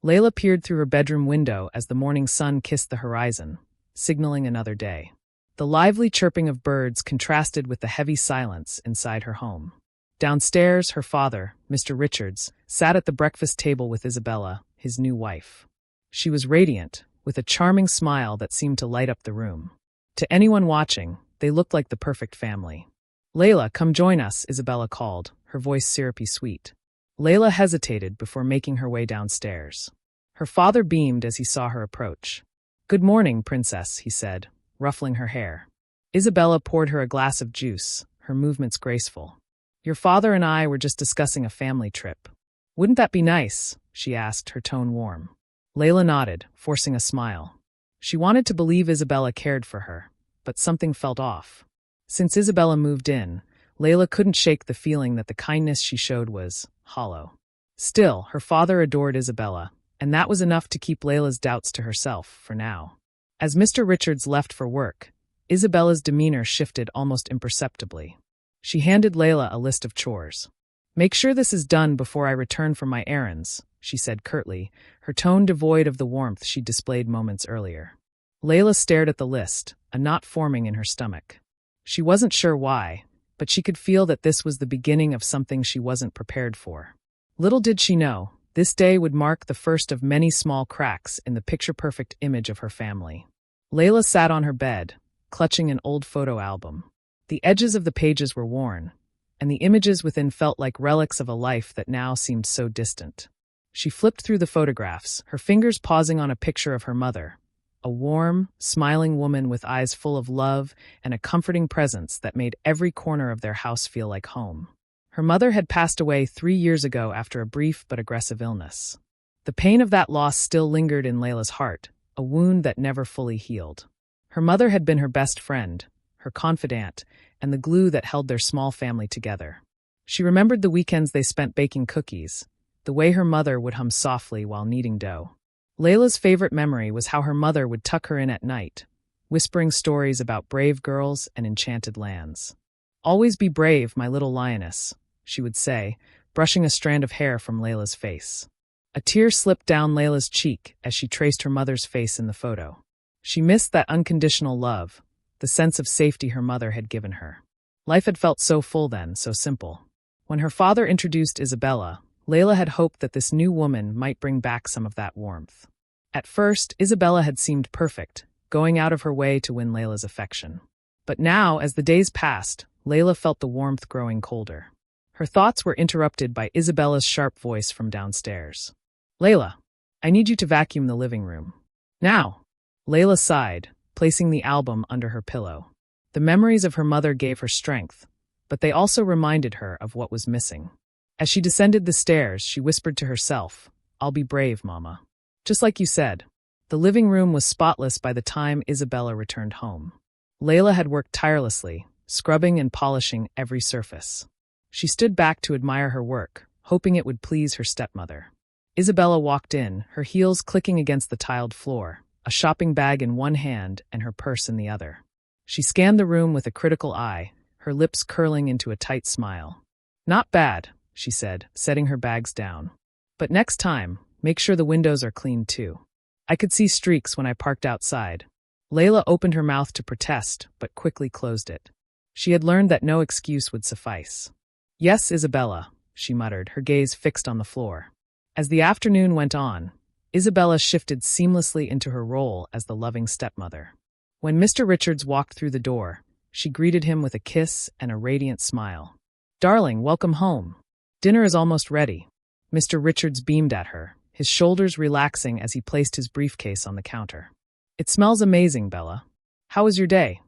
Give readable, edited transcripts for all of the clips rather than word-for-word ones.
Layla peered through her bedroom window as the morning sun kissed the horizon, signaling another day. The lively chirping of birds contrasted with the heavy silence inside her home. Downstairs, her father, Mr. Richards, sat at the breakfast table with Isabella, his new wife. She was radiant, with a charming smile that seemed to light up the room. To anyone watching, they looked like the perfect family. "Layla, come join us," Isabella called, her voice syrupy sweet. Layla hesitated before making her way downstairs. Her father beamed as he saw her approach. "Good morning, princess," he said, ruffling her hair. Isabella poured her a glass of juice, her movements graceful. "Your father and I were just discussing a family trip. Wouldn't that be nice?" she asked, her tone warm. Layla nodded, forcing a smile. She wanted to believe Isabella cared for her, but something felt off. Since Isabella moved in, Layla couldn't shake the feeling that the kindness she showed was hollow. Still, her father adored Isabella, and that was enough to keep Layla's doubts to herself, for now. As Mr. Richards left for work, Isabella's demeanor shifted almost imperceptibly. She handed Layla a list of chores. "Make sure this is done before I return from my errands," she said curtly, her tone devoid of the warmth she'd displayed moments earlier. Layla stared at the list, a knot forming in her stomach. She wasn't sure why, but she could feel that this was the beginning of something she wasn't prepared for. Little did she know, this day would mark the first of many small cracks in the picture-perfect image of her family. Layla sat on her bed, clutching an old photo album. The edges of the pages were worn, and the images within felt like relics of a life that now seemed so distant. She flipped through the photographs, her fingers pausing on a picture of her mother, a warm, smiling woman with eyes full of love and a comforting presence that made every corner of their house feel like home. Her mother had passed away 3 years ago after a brief but aggressive illness. The pain of that loss still lingered in Layla's heart, a wound that never fully healed. Her mother had been her best friend, her confidant, and the glue that held their small family together. She remembered the weekends they spent baking cookies, the way her mother would hum softly while kneading dough. Layla's favorite memory was how her mother would tuck her in at night, whispering stories about brave girls and enchanted lands. "Always be brave, my little lioness," she would say, brushing a strand of hair from Layla's face. A tear slipped down Layla's cheek as she traced her mother's face in the photo. She missed that unconditional love, the sense of safety her mother had given her. Life had felt so full then, so simple. When her father introduced Isabella, Layla had hoped that this new woman might bring back some of that warmth. At first, Isabella had seemed perfect, going out of her way to win Layla's affection. But now, as the days passed, Layla felt the warmth growing colder. Her thoughts were interrupted by Isabella's sharp voice from downstairs. "Layla, I need you to vacuum the living room. Now." Layla sighed, placing the album under her pillow. The memories of her mother gave her strength, but they also reminded her of what was missing. As she descended the stairs, she whispered to herself, "I'll be brave, Mama." Just like you said. The living room was spotless by the time Isabella returned home. Layla had worked tirelessly, scrubbing and polishing every surface. She stood back to admire her work, hoping it would please her stepmother. Isabella walked in, her heels clicking against the tiled floor, a shopping bag in one hand and her purse in the other. She scanned the room with a critical eye, her lips curling into a tight smile. "Not bad," she said, setting her bags down. "But next time, make sure the windows are clean too. I could see streaks when I parked outside." Layla opened her mouth to protest, but quickly closed it. She had learned that no excuse would suffice. "Yes, Isabella," she muttered, her gaze fixed on the floor. As the afternoon went on, Isabella shifted seamlessly into her role as the loving stepmother. When Mr. Richards walked through the door, she greeted him with a kiss and a radiant smile. "Darling, welcome home. Dinner is almost ready." Mr. Richards beamed at her, his shoulders relaxing as he placed his briefcase on the counter. "It smells amazing, Bella. How was your day?"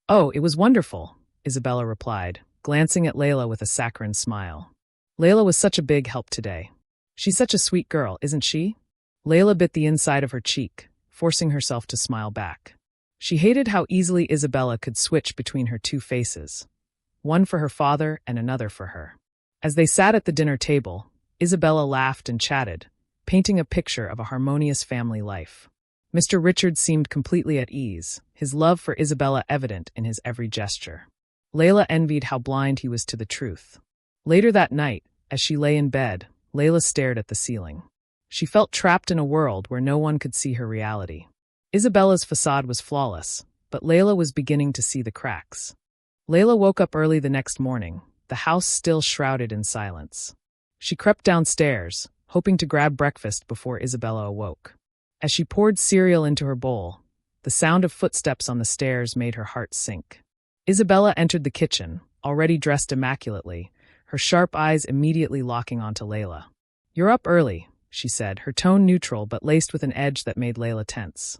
"Oh, it was wonderful," Isabella replied, glancing at Layla with a saccharine smile. "Layla was such a big help today. She's such a sweet girl, isn't she?" Layla bit the inside of her cheek, forcing herself to smile back. She hated how easily Isabella could switch between her two faces, one for her father and another for her. As they sat at the dinner table, Isabella laughed and chatted, painting a picture of a harmonious family life. Mr. Richards seemed completely at ease, his love for Isabella evident in his every gesture. Layla envied how blind he was to the truth. Later that night, as she lay in bed, Layla stared at the ceiling. She felt trapped in a world where no one could see her reality. Isabella's facade was flawless, but Layla was beginning to see the cracks. Layla woke up early the next morning, the house still shrouded in silence. She crept downstairs, hoping to grab breakfast before Isabella awoke. As she poured cereal into her bowl, the sound of footsteps on the stairs made her heart sink. Isabella entered the kitchen, already dressed immaculately, her sharp eyes immediately locking onto Layla. "You're up early," she said, her tone neutral but laced with an edge that made Layla tense.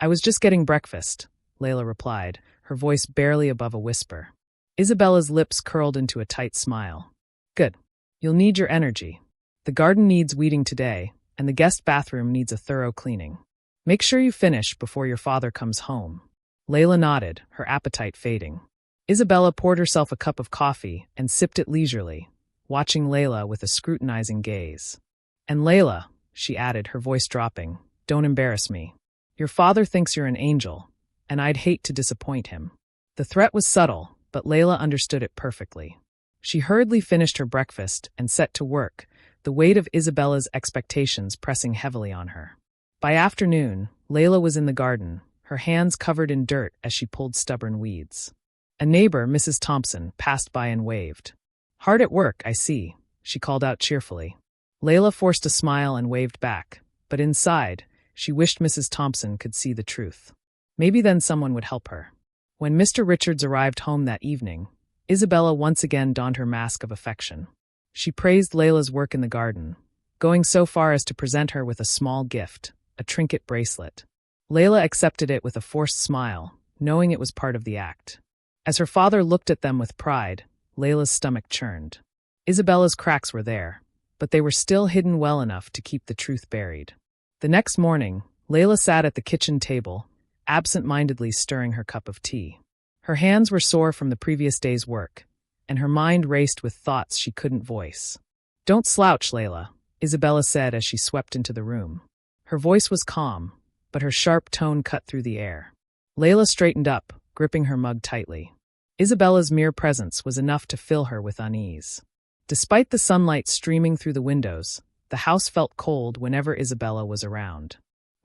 I was just getting breakfast," Layla replied, her voice barely above a whisper. Isabella's lips curled into a tight smile. "Good. You'll need your energy. The garden needs weeding today, and the guest bathroom needs a thorough cleaning. Make sure you finish before your father comes home." Layla nodded, her appetite fading. Isabella poured herself a cup of coffee and sipped it leisurely, watching Layla with a scrutinizing gaze. "And Layla," she added, her voice dropping, "don't embarrass me. Your father thinks you're an angel, and I'd hate to disappoint him." The threat was subtle, but Layla understood it perfectly. She hurriedly finished her breakfast and set to work, the weight of Isabella's expectations pressing heavily on her. By afternoon, Layla was in the garden, her hands covered in dirt as she pulled stubborn weeds. A neighbor, Mrs. Thompson, passed by and waved. "Hard at work, I see," she called out cheerfully. Layla forced a smile and waved back, but inside, she wished Mrs. Thompson could see the truth. Maybe then someone would help her. When Mr. Richards arrived home that evening, Isabella once again donned her mask of affection. She praised Layla's work in the garden, going so far as to present her with a small gift, a trinket bracelet. Layla accepted it with a forced smile, knowing it was part of the act. As her father looked at them with pride, Layla's stomach churned. Isabella's cracks were there, but they were still hidden well enough to keep the truth buried. The next morning, Layla sat at the kitchen table, absent-mindedly stirring her cup of tea. Her hands were sore from the previous day's work, and her mind raced with thoughts she couldn't voice. "Don't slouch, Layla," Isabella said as she swept into the room. Her voice was calm, but her sharp tone cut through the air. Layla straightened up, gripping her mug tightly. Isabella's mere presence was enough to fill her with unease. Despite the sunlight streaming through the windows, the house felt cold whenever Isabella was around.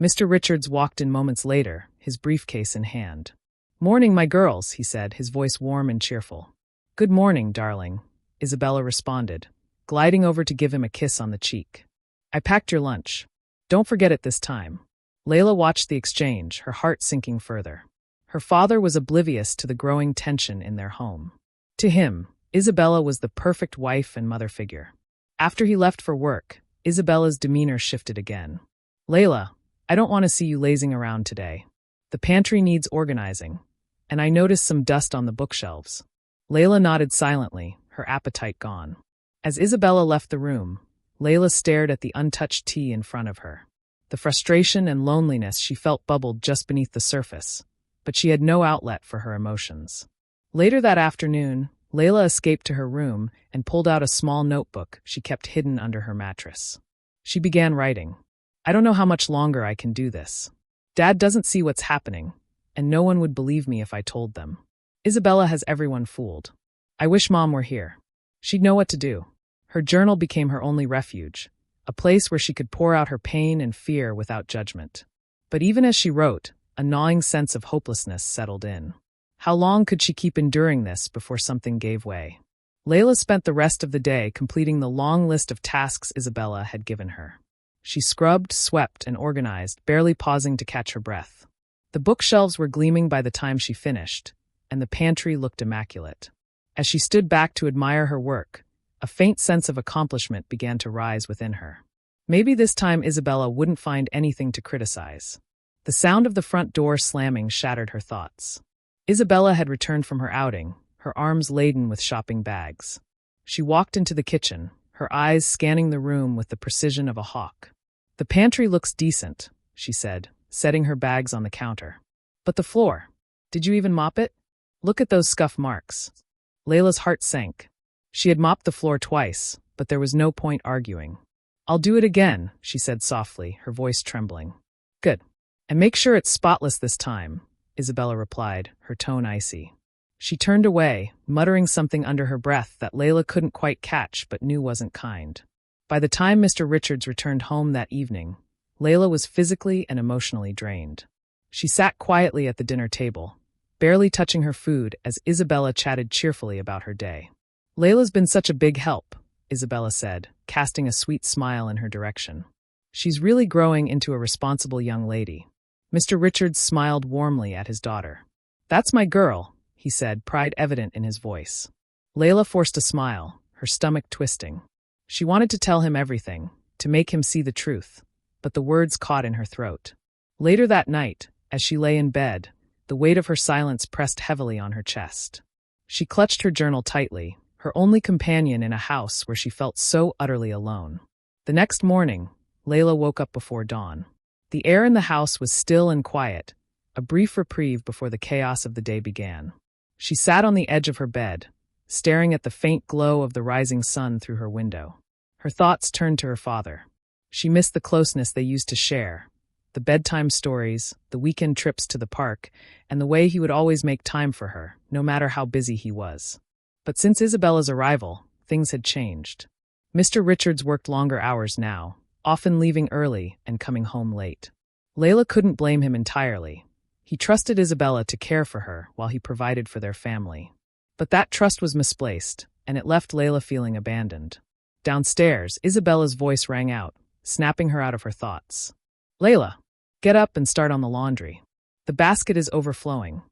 Mr. Richards walked in moments later, his briefcase in hand. "Morning, my girls," he said, his voice warm and cheerful. "Good morning, darling," Isabella responded, gliding over to give him a kiss on the cheek. "I packed your lunch. Don't forget it this time." Layla watched the exchange, her heart sinking further. Her father was oblivious to the growing tension in their home. To him, Isabella was the perfect wife and mother figure. After he left for work, Isabella's demeanor shifted again. "Layla, I don't want to see you lazing around today. The pantry needs organizing, and I noticed some dust on the bookshelves." Layla nodded silently, her appetite gone. As Isabella left the room, Layla stared at the untouched tea in front of her. The frustration and loneliness she felt bubbled just beneath the surface, but she had no outlet for her emotions. Later that afternoon, Layla escaped to her room and pulled out a small notebook she kept hidden under her mattress. She began writing. "I don't know how much longer I can do this. Dad doesn't see what's happening, and no one would believe me if I told them. Isabella has everyone fooled. I wish Mom were here. She'd know what to do." Her journal became her only refuge, a place where she could pour out her pain and fear without judgment. But even as she wrote, a gnawing sense of hopelessness settled in. How long could she keep enduring this before something gave way? Layla spent the rest of the day completing the long list of tasks Isabella had given her. She scrubbed, swept, and organized, barely pausing to catch her breath. The bookshelves were gleaming by the time she finished, and the pantry looked immaculate. As she stood back to admire her work, a faint sense of accomplishment began to rise within her. Maybe this time Isabella wouldn't find anything to criticize. The sound of the front door slamming shattered her thoughts. Isabella had returned from her outing, her arms laden with shopping bags. She walked into the kitchen, her eyes scanning the room with the precision of a hawk. "The pantry looks decent," she said, setting her bags on the counter. "But the floor, did you even mop it? Look at those scuff marks." Layla's heart sank. She had mopped the floor twice, but there was no point arguing. "I'll do it again," she said softly, her voice trembling. "Good. And make sure it's spotless this time," Isabella replied, her tone icy. She turned away, muttering something under her breath that Layla couldn't quite catch but knew wasn't kind. By the time Mr. Richards returned home that evening, Layla was physically and emotionally drained. She sat quietly at the dinner table, barely touching her food as Isabella chatted cheerfully about her day. "Layla's been such a big help," Isabella said, casting a sweet smile in her direction. "She's really growing into a responsible young lady." Mr. Richards smiled warmly at his daughter. "That's my girl," he said, pride evident in his voice. Layla forced a smile, her stomach twisting. She wanted to tell him everything, to make him see the truth, but the words caught in her throat. Later that night, as she lay in bed, the weight of her silence pressed heavily on her chest. She clutched her journal tightly, her only companion in a house where she felt so utterly alone. The next morning, Layla woke up before dawn. The air in the house was still and quiet, a brief reprieve before the chaos of the day began. She sat on the edge of her bed, staring at the faint glow of the rising sun through her window. Her thoughts turned to her father. She missed the closeness they used to share, the bedtime stories, the weekend trips to the park, and the way he would always make time for her, no matter how busy he was. But since Isabella's arrival, things had changed. Mr. Richards worked longer hours now, often leaving early and coming home late. Layla couldn't blame him entirely. He trusted Isabella to care for her while he provided for their family. But that trust was misplaced, and it left Layla feeling abandoned. Downstairs, Isabella's voice rang out, snapping her out of her thoughts. "Layla, get up and start on the laundry. The basket is overflowing."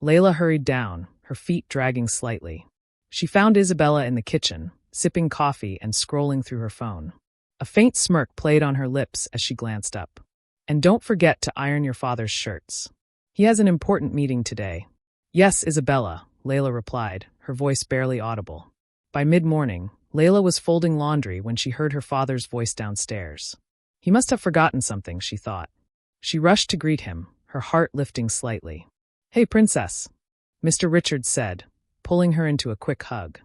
Layla hurried down, her feet dragging slightly. She found Isabella in the kitchen, sipping coffee and scrolling through her phone. A faint smirk played on her lips as she glanced up. "And don't forget to iron your father's shirts. He has an important meeting today." "Yes, Isabella," Layla replied, her voice barely audible. By mid-morning, Layla was folding laundry when she heard her father's voice downstairs. He must have forgotten something, she thought. She rushed to greet him, her heart lifting slightly. "Hey, princess," Mr. Richards said, pulling her into a quick hug.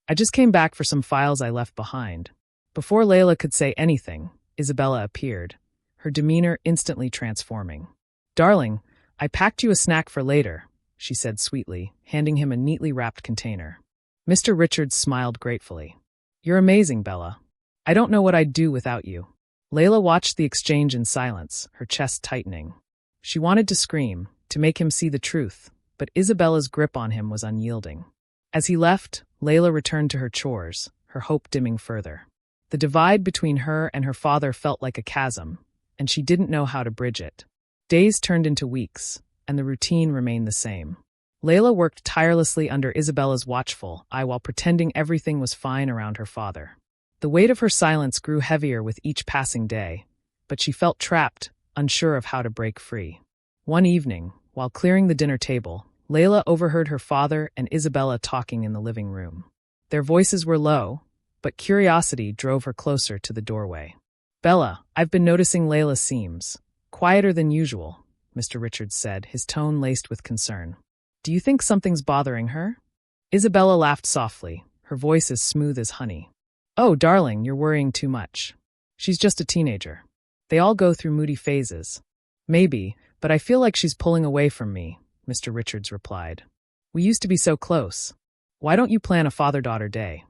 "I just came back for some files I left behind." Before Layla could say anything, Isabella appeared, her demeanor instantly transforming. "Darling, I packed you a snack for later," she said sweetly, handing him a neatly wrapped container. Mr. Richards smiled gratefully. "You're amazing, Bella. I don't know what I'd do without you." Layla watched the exchange in silence, her chest tightening. She wanted to scream, to make him see the truth, but Isabella's grip on him was unyielding. As he left, Layla returned to her chores, her hope dimming further. The divide between her and her father felt like a chasm, and she didn't know how to bridge it. Days turned into weeks, and the routine remained the same. Layla worked tirelessly under Isabella's watchful eye while pretending everything was fine around her father. The weight of her silence grew heavier with each passing day, but she felt trapped, unsure of how to break free. One evening, while clearing the dinner table, Layla overheard her father and Isabella talking in the living room. Their voices were low, but curiosity drove her closer to the doorway. "Bella, I've been noticing Layla seems quieter than usual," Mr. Richards said, his tone laced with concern. "Do you think something's bothering her?" Isabella laughed softly, her voice as smooth as honey. "Oh, darling, you're worrying too much. She's just a teenager. They all go through moody phases." "Maybe, but I feel like she's pulling away from me," Mr. Richards replied. "We used to be so close. Why don't you plan a father-daughter day?"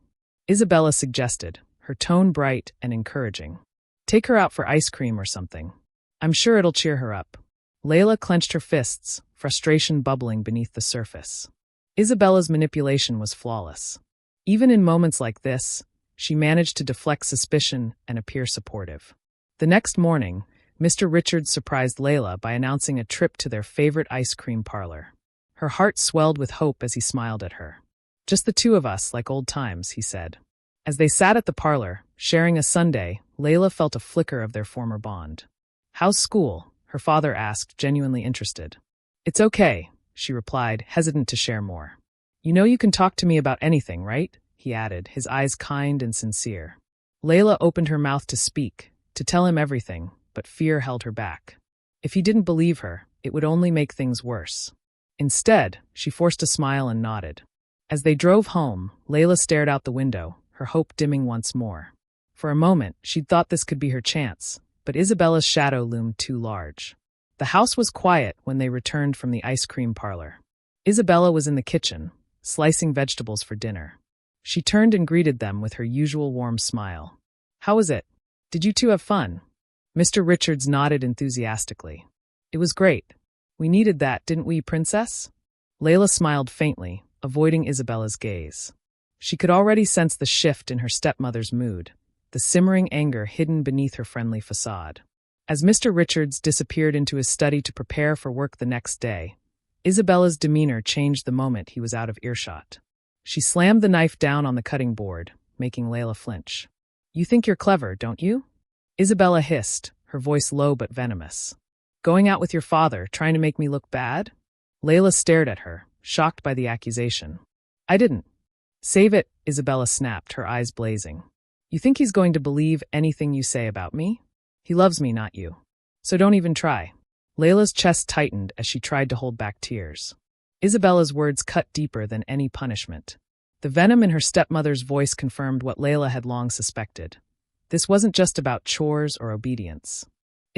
Isabella suggested, her tone bright and encouraging. "Take her out for ice cream or something. I'm sure it'll cheer her up." Layla clenched her fists, frustration bubbling beneath the surface. Isabella's manipulation was flawless. Even in moments like this, she managed to deflect suspicion and appear supportive. The next morning, Mr. Richards surprised Layla by announcing a trip to their favorite ice cream parlor. Her heart swelled with hope as he smiled at her. "Just the two of us, like old times," he said. As they sat at the parlor, sharing a sundae, Layla felt a flicker of their former bond. "How's school?" her father asked, genuinely interested. "It's okay," she replied, hesitant to share more. "You know you can talk to me about anything, right?" he added, his eyes kind and sincere. Layla opened her mouth to speak, to tell him everything, but fear held her back. If he didn't believe her, it would only make things worse. Instead, she forced a smile and nodded. As they drove home, Layla stared out the window, her hope dimming once more. For a moment, she'd thought this could be her chance, but Isabella's shadow loomed too large. The house was quiet when they returned from the ice cream parlor. Isabella was in the kitchen, slicing vegetables for dinner. She turned and greeted them with her usual warm smile. How was it? Did you two have fun? Mr. Richards nodded enthusiastically. It was great. We needed that, didn't we, Princess? Layla smiled faintly, avoiding Isabella's gaze. She could already sense the shift in her stepmother's mood, the simmering anger hidden beneath her friendly facade. As Mr. Richards disappeared into his study to prepare for work the next day, Isabella's demeanor changed the moment he was out of earshot. She slammed the knife down on the cutting board, making Layla flinch. You think you're clever, don't you? Isabella hissed, her voice low but venomous. Going out with your father, trying to make me look bad? Layla stared at her, shocked by the accusation. I didn't. Save it, Isabella snapped, her eyes blazing. You think he's going to believe anything you say about me? He loves me, not you. So don't even try. Layla's chest tightened as she tried to hold back tears. Isabella's words cut deeper than any punishment. The venom in her stepmother's voice confirmed what Layla had long suspected. This wasn't just about chores or obedience.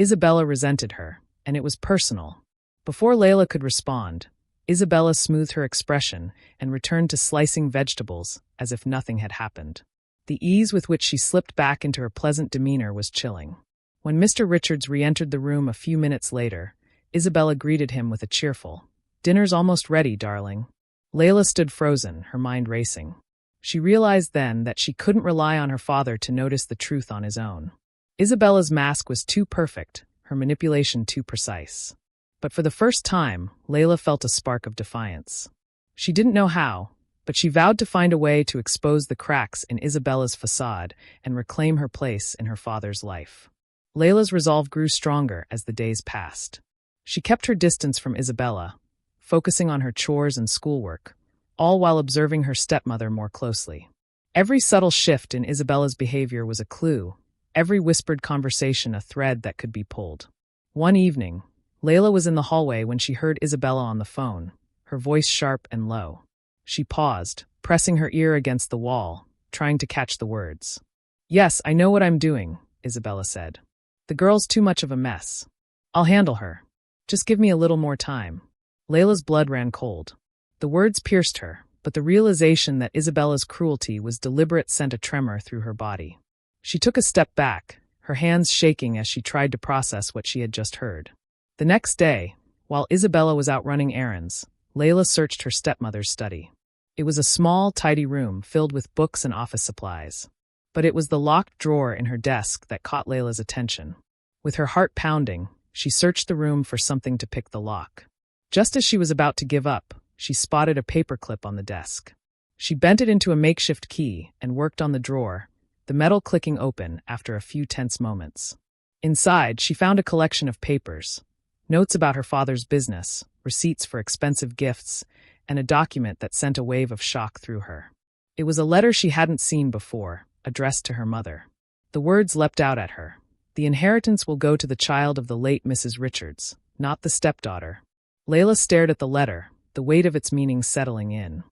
Isabella resented her, and it was personal. Before Layla could respond, Isabella smoothed her expression and returned to slicing vegetables as if nothing had happened. The ease with which she slipped back into her pleasant demeanor was chilling. When Mr. Richards re-entered the room a few minutes later, Isabella greeted him with a cheerful, "Dinner's almost ready, darling." Layla stood frozen, her mind racing. She realized then that she couldn't rely on her father to notice the truth on his own. Isabella's mask was too perfect, her manipulation too precise. But for the first time, Layla felt a spark of defiance. She didn't know how, but she vowed to find a way to expose the cracks in Isabella's facade and reclaim her place in her father's life. Layla's resolve grew stronger as the days passed. She kept her distance from Isabella, focusing on her chores and schoolwork, all while observing her stepmother more closely. Every subtle shift in Isabella's behavior was a clue, every whispered conversation a thread that could be pulled. One evening, Layla was in the hallway when she heard Isabella on the phone, her voice sharp and low. She paused, pressing her ear against the wall, trying to catch the words. "Yes, I know what I'm doing," Isabella said. "The girl's too much of a mess. I'll handle her. Just give me a little more time." Layla's blood ran cold. The words pierced her, but the realization that Isabella's cruelty was deliberate sent a tremor through her body. She took a step back, her hands shaking as she tried to process what she had just heard. The next day, while Isabella was out running errands, Layla searched her stepmother's study. It was a small, tidy room filled with books and office supplies. But it was the locked drawer in her desk that caught Layla's attention. With her heart pounding, she searched the room for something to pick the lock. Just as she was about to give up, she spotted a paperclip on the desk. She bent it into a makeshift key and worked on the drawer, the metal clicking open after a few tense moments. Inside, she found a collection of papers, notes about her father's business, receipts for expensive gifts, and a document that sent a wave of shock through her. It was a letter she hadn't seen before, addressed to her mother. The words leapt out at her. The inheritance will go to the child of the late Mrs. Richards, not the stepdaughter. Layla stared at the letter, the weight of its meaning settling in.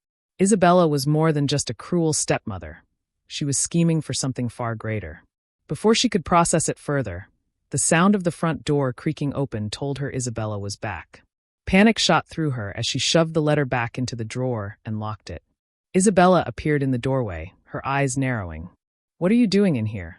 Isabella was more than just a cruel stepmother. She was scheming for something far greater. Before she could process it further, the sound of the front door creaking open told her Isabella was back. Panic shot through her as she shoved the letter back into the drawer and locked it. Isabella appeared in the doorway, her eyes narrowing. "What are you doing in here?"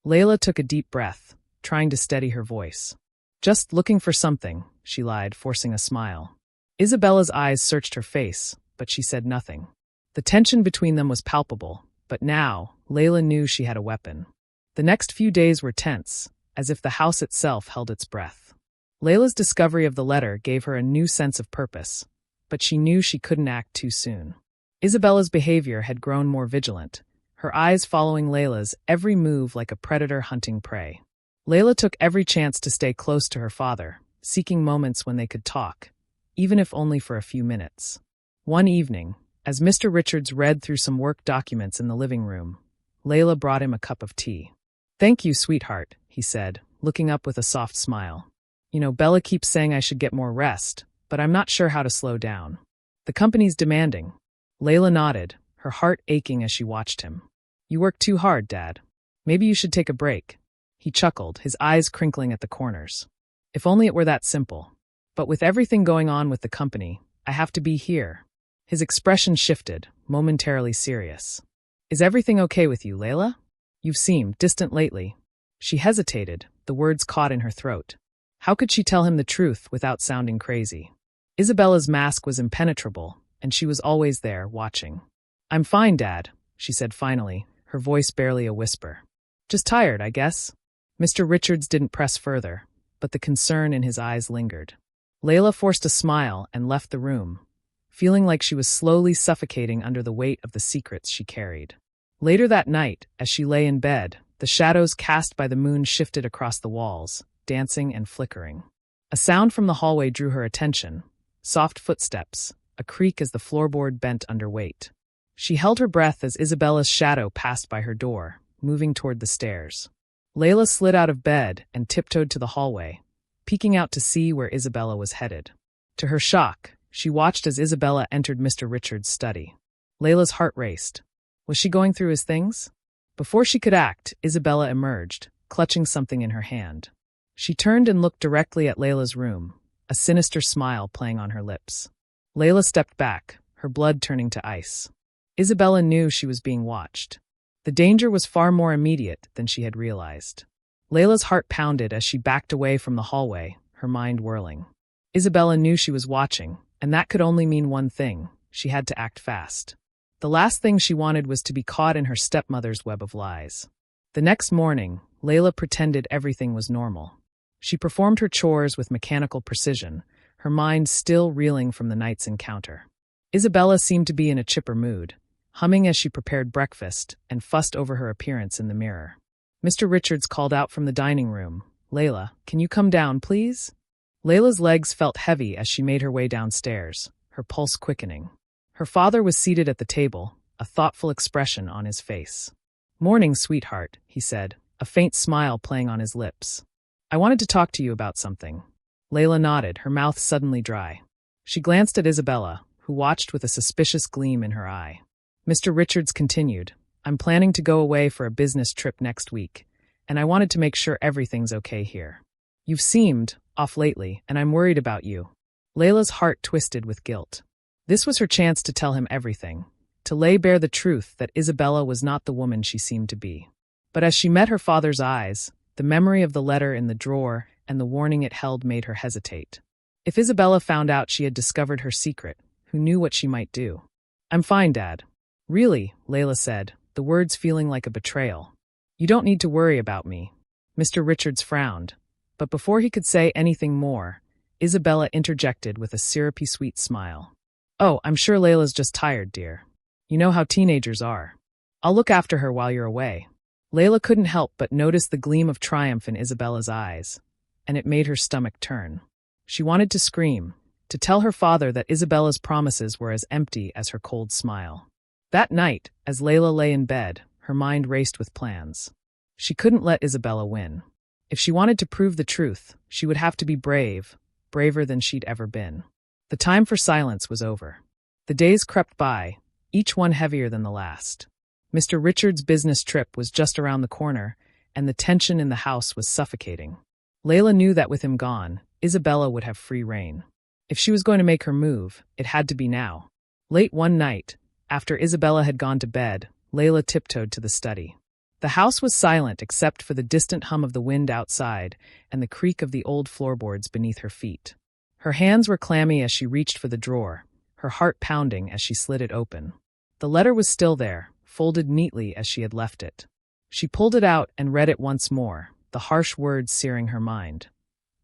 Layla took a deep breath, trying to steady her voice. "Just looking for something," she lied, forcing a smile. Isabella's eyes searched her face, but she said nothing. The tension between them was palpable, but now, Layla knew she had a weapon. The next few days were tense, as if the house itself held its breath. Layla's discovery of the letter gave her a new sense of purpose, but she knew she couldn't act too soon. Isabella's behavior had grown more vigilant, her eyes following Layla's every move like a predator hunting prey. Layla took every chance to stay close to her father, seeking moments when they could talk, even if only for a few minutes. One evening, as Mr. Richards read through some work documents in the living room, Layla brought him a cup of tea. "Thank you, sweetheart," he said, looking up with a soft smile. "You know, Bella keeps saying I should get more rest, but I'm not sure how to slow down. The company's demanding." Layla nodded, her heart aching as she watched him. "You work too hard, Dad. Maybe you should take a break." He chuckled, his eyes crinkling at the corners. "If only it were that simple. But with everything going on with the company, I have to be here." His expression shifted, momentarily serious. "Is everything okay with you, Layla?" You've seemed distant lately. She hesitated, the words caught in her throat. How could she tell him the truth without sounding crazy? Isabella's mask was impenetrable, and she was always there, watching. I'm fine, Dad, she said finally, her voice barely a whisper. Just tired, I guess. Mr. Richards didn't press further, but the concern in his eyes lingered. Layla forced a smile and left the room, feeling like she was slowly suffocating under the weight of the secrets she carried. Later that night, as she lay in bed, the shadows cast by the moon shifted across the walls, dancing and flickering. A sound from the hallway drew her attention. Soft footsteps, a creak as the floorboard bent under weight. She held her breath as Isabella's shadow passed by her door, moving toward the stairs. Layla slid out of bed and tiptoed to the hallway, peeking out to see where Isabella was headed. To her shock, she watched as Isabella entered Mr. Richards' study. Layla's heart raced. Was she going through his things? Before she could act, Isabella emerged, clutching something in her hand. She turned and looked directly at Layla's room, a sinister smile playing on her lips. Layla stepped back, her blood turning to ice. Isabella knew she was being watched. The danger was far more immediate than she had realized. Layla's heart pounded as she backed away from the hallway, her mind whirling. Isabella knew she was watching, and that could only mean one thing: she had to act fast. The last thing she wanted was to be caught in her stepmother's web of lies. The next morning, Layla pretended everything was normal. She performed her chores with mechanical precision, her mind still reeling from the night's encounter. Isabella seemed to be in a chipper mood, humming as she prepared breakfast and fussed over her appearance in the mirror. Mr. Richards called out from the dining room, "Layla, can you come down, please?" Layla's legs felt heavy as she made her way downstairs, her pulse quickening. Her father was seated at the table, a thoughtful expression on his face. "Morning, sweetheart," he said, a faint smile playing on his lips. "I wanted to talk to you about something." Layla nodded, her mouth suddenly dry. She glanced at Isabella, who watched with a suspicious gleam in her eye. Mr. Richards continued, "I'm planning to go away for a business trip next week, and I wanted to make sure everything's okay here. You've seemed off lately, and I'm worried about you." Layla's heart twisted with guilt. This was her chance to tell him everything, to lay bare the truth that Isabella was not the woman she seemed to be. But as she met her father's eyes, the memory of the letter in the drawer and the warning it held made her hesitate. If Isabella found out she had discovered her secret, who knew what she might do? "I'm fine, Dad." "Really?" Layla said, the words feeling like a betrayal. "You don't need to worry about me." Mr. Richards frowned, but before he could say anything more, Isabella interjected with a syrupy sweet smile. "Oh, I'm sure Layla's just tired, dear. You know how teenagers are. I'll look after her while you're away." Layla couldn't help but notice the gleam of triumph in Isabella's eyes, and it made her stomach turn. She wanted to scream, to tell her father that Isabella's promises were as empty as her cold smile. That night, as Layla lay in bed, her mind raced with plans. She couldn't let Isabella win. If she wanted to prove the truth, she would have to be brave, braver than she'd ever been. The time for silence was over. The days crept by, each one heavier than the last. Mr. Richards' business trip was just around the corner, and the tension in the house was suffocating. Layla knew that with him gone, Isabella would have free rein. If she was going to make her move, it had to be now. Late one night, after Isabella had gone to bed, Layla tiptoed to the study. The house was silent except for the distant hum of the wind outside and the creak of the old floorboards beneath her feet. Her hands were clammy as she reached for the drawer, her heart pounding as she slid it open. The letter was still there, folded neatly as she had left it. She pulled it out and read it once more, the harsh words searing her mind.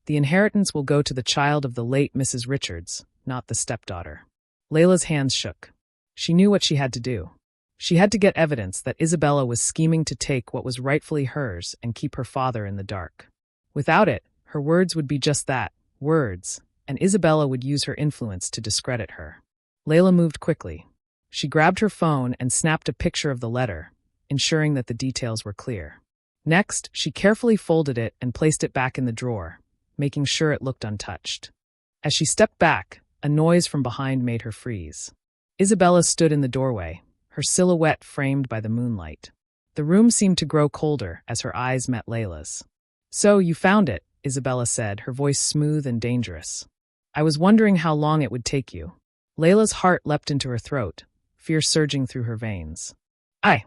"The inheritance will go to the child of the late Mrs. Richards, not the stepdaughter." Layla's hands shook. She knew what she had to do. She had to get evidence that Isabella was scheming to take what was rightfully hers and keep her father in the dark. Without it, her words would be just that, words, and Isabella would use her influence to discredit her. Layla moved quickly. She grabbed her phone and snapped a picture of the letter, ensuring that the details were clear. Next, she carefully folded it and placed it back in the drawer, making sure it looked untouched. As she stepped back, a noise from behind made her freeze. Isabella stood in the doorway, her silhouette framed by the moonlight. The room seemed to grow colder as her eyes met Layla's. "So, you found it," Isabella said, her voice smooth and dangerous. "I was wondering how long it would take you." Layla's heart leapt into her throat, fear surging through her veins. I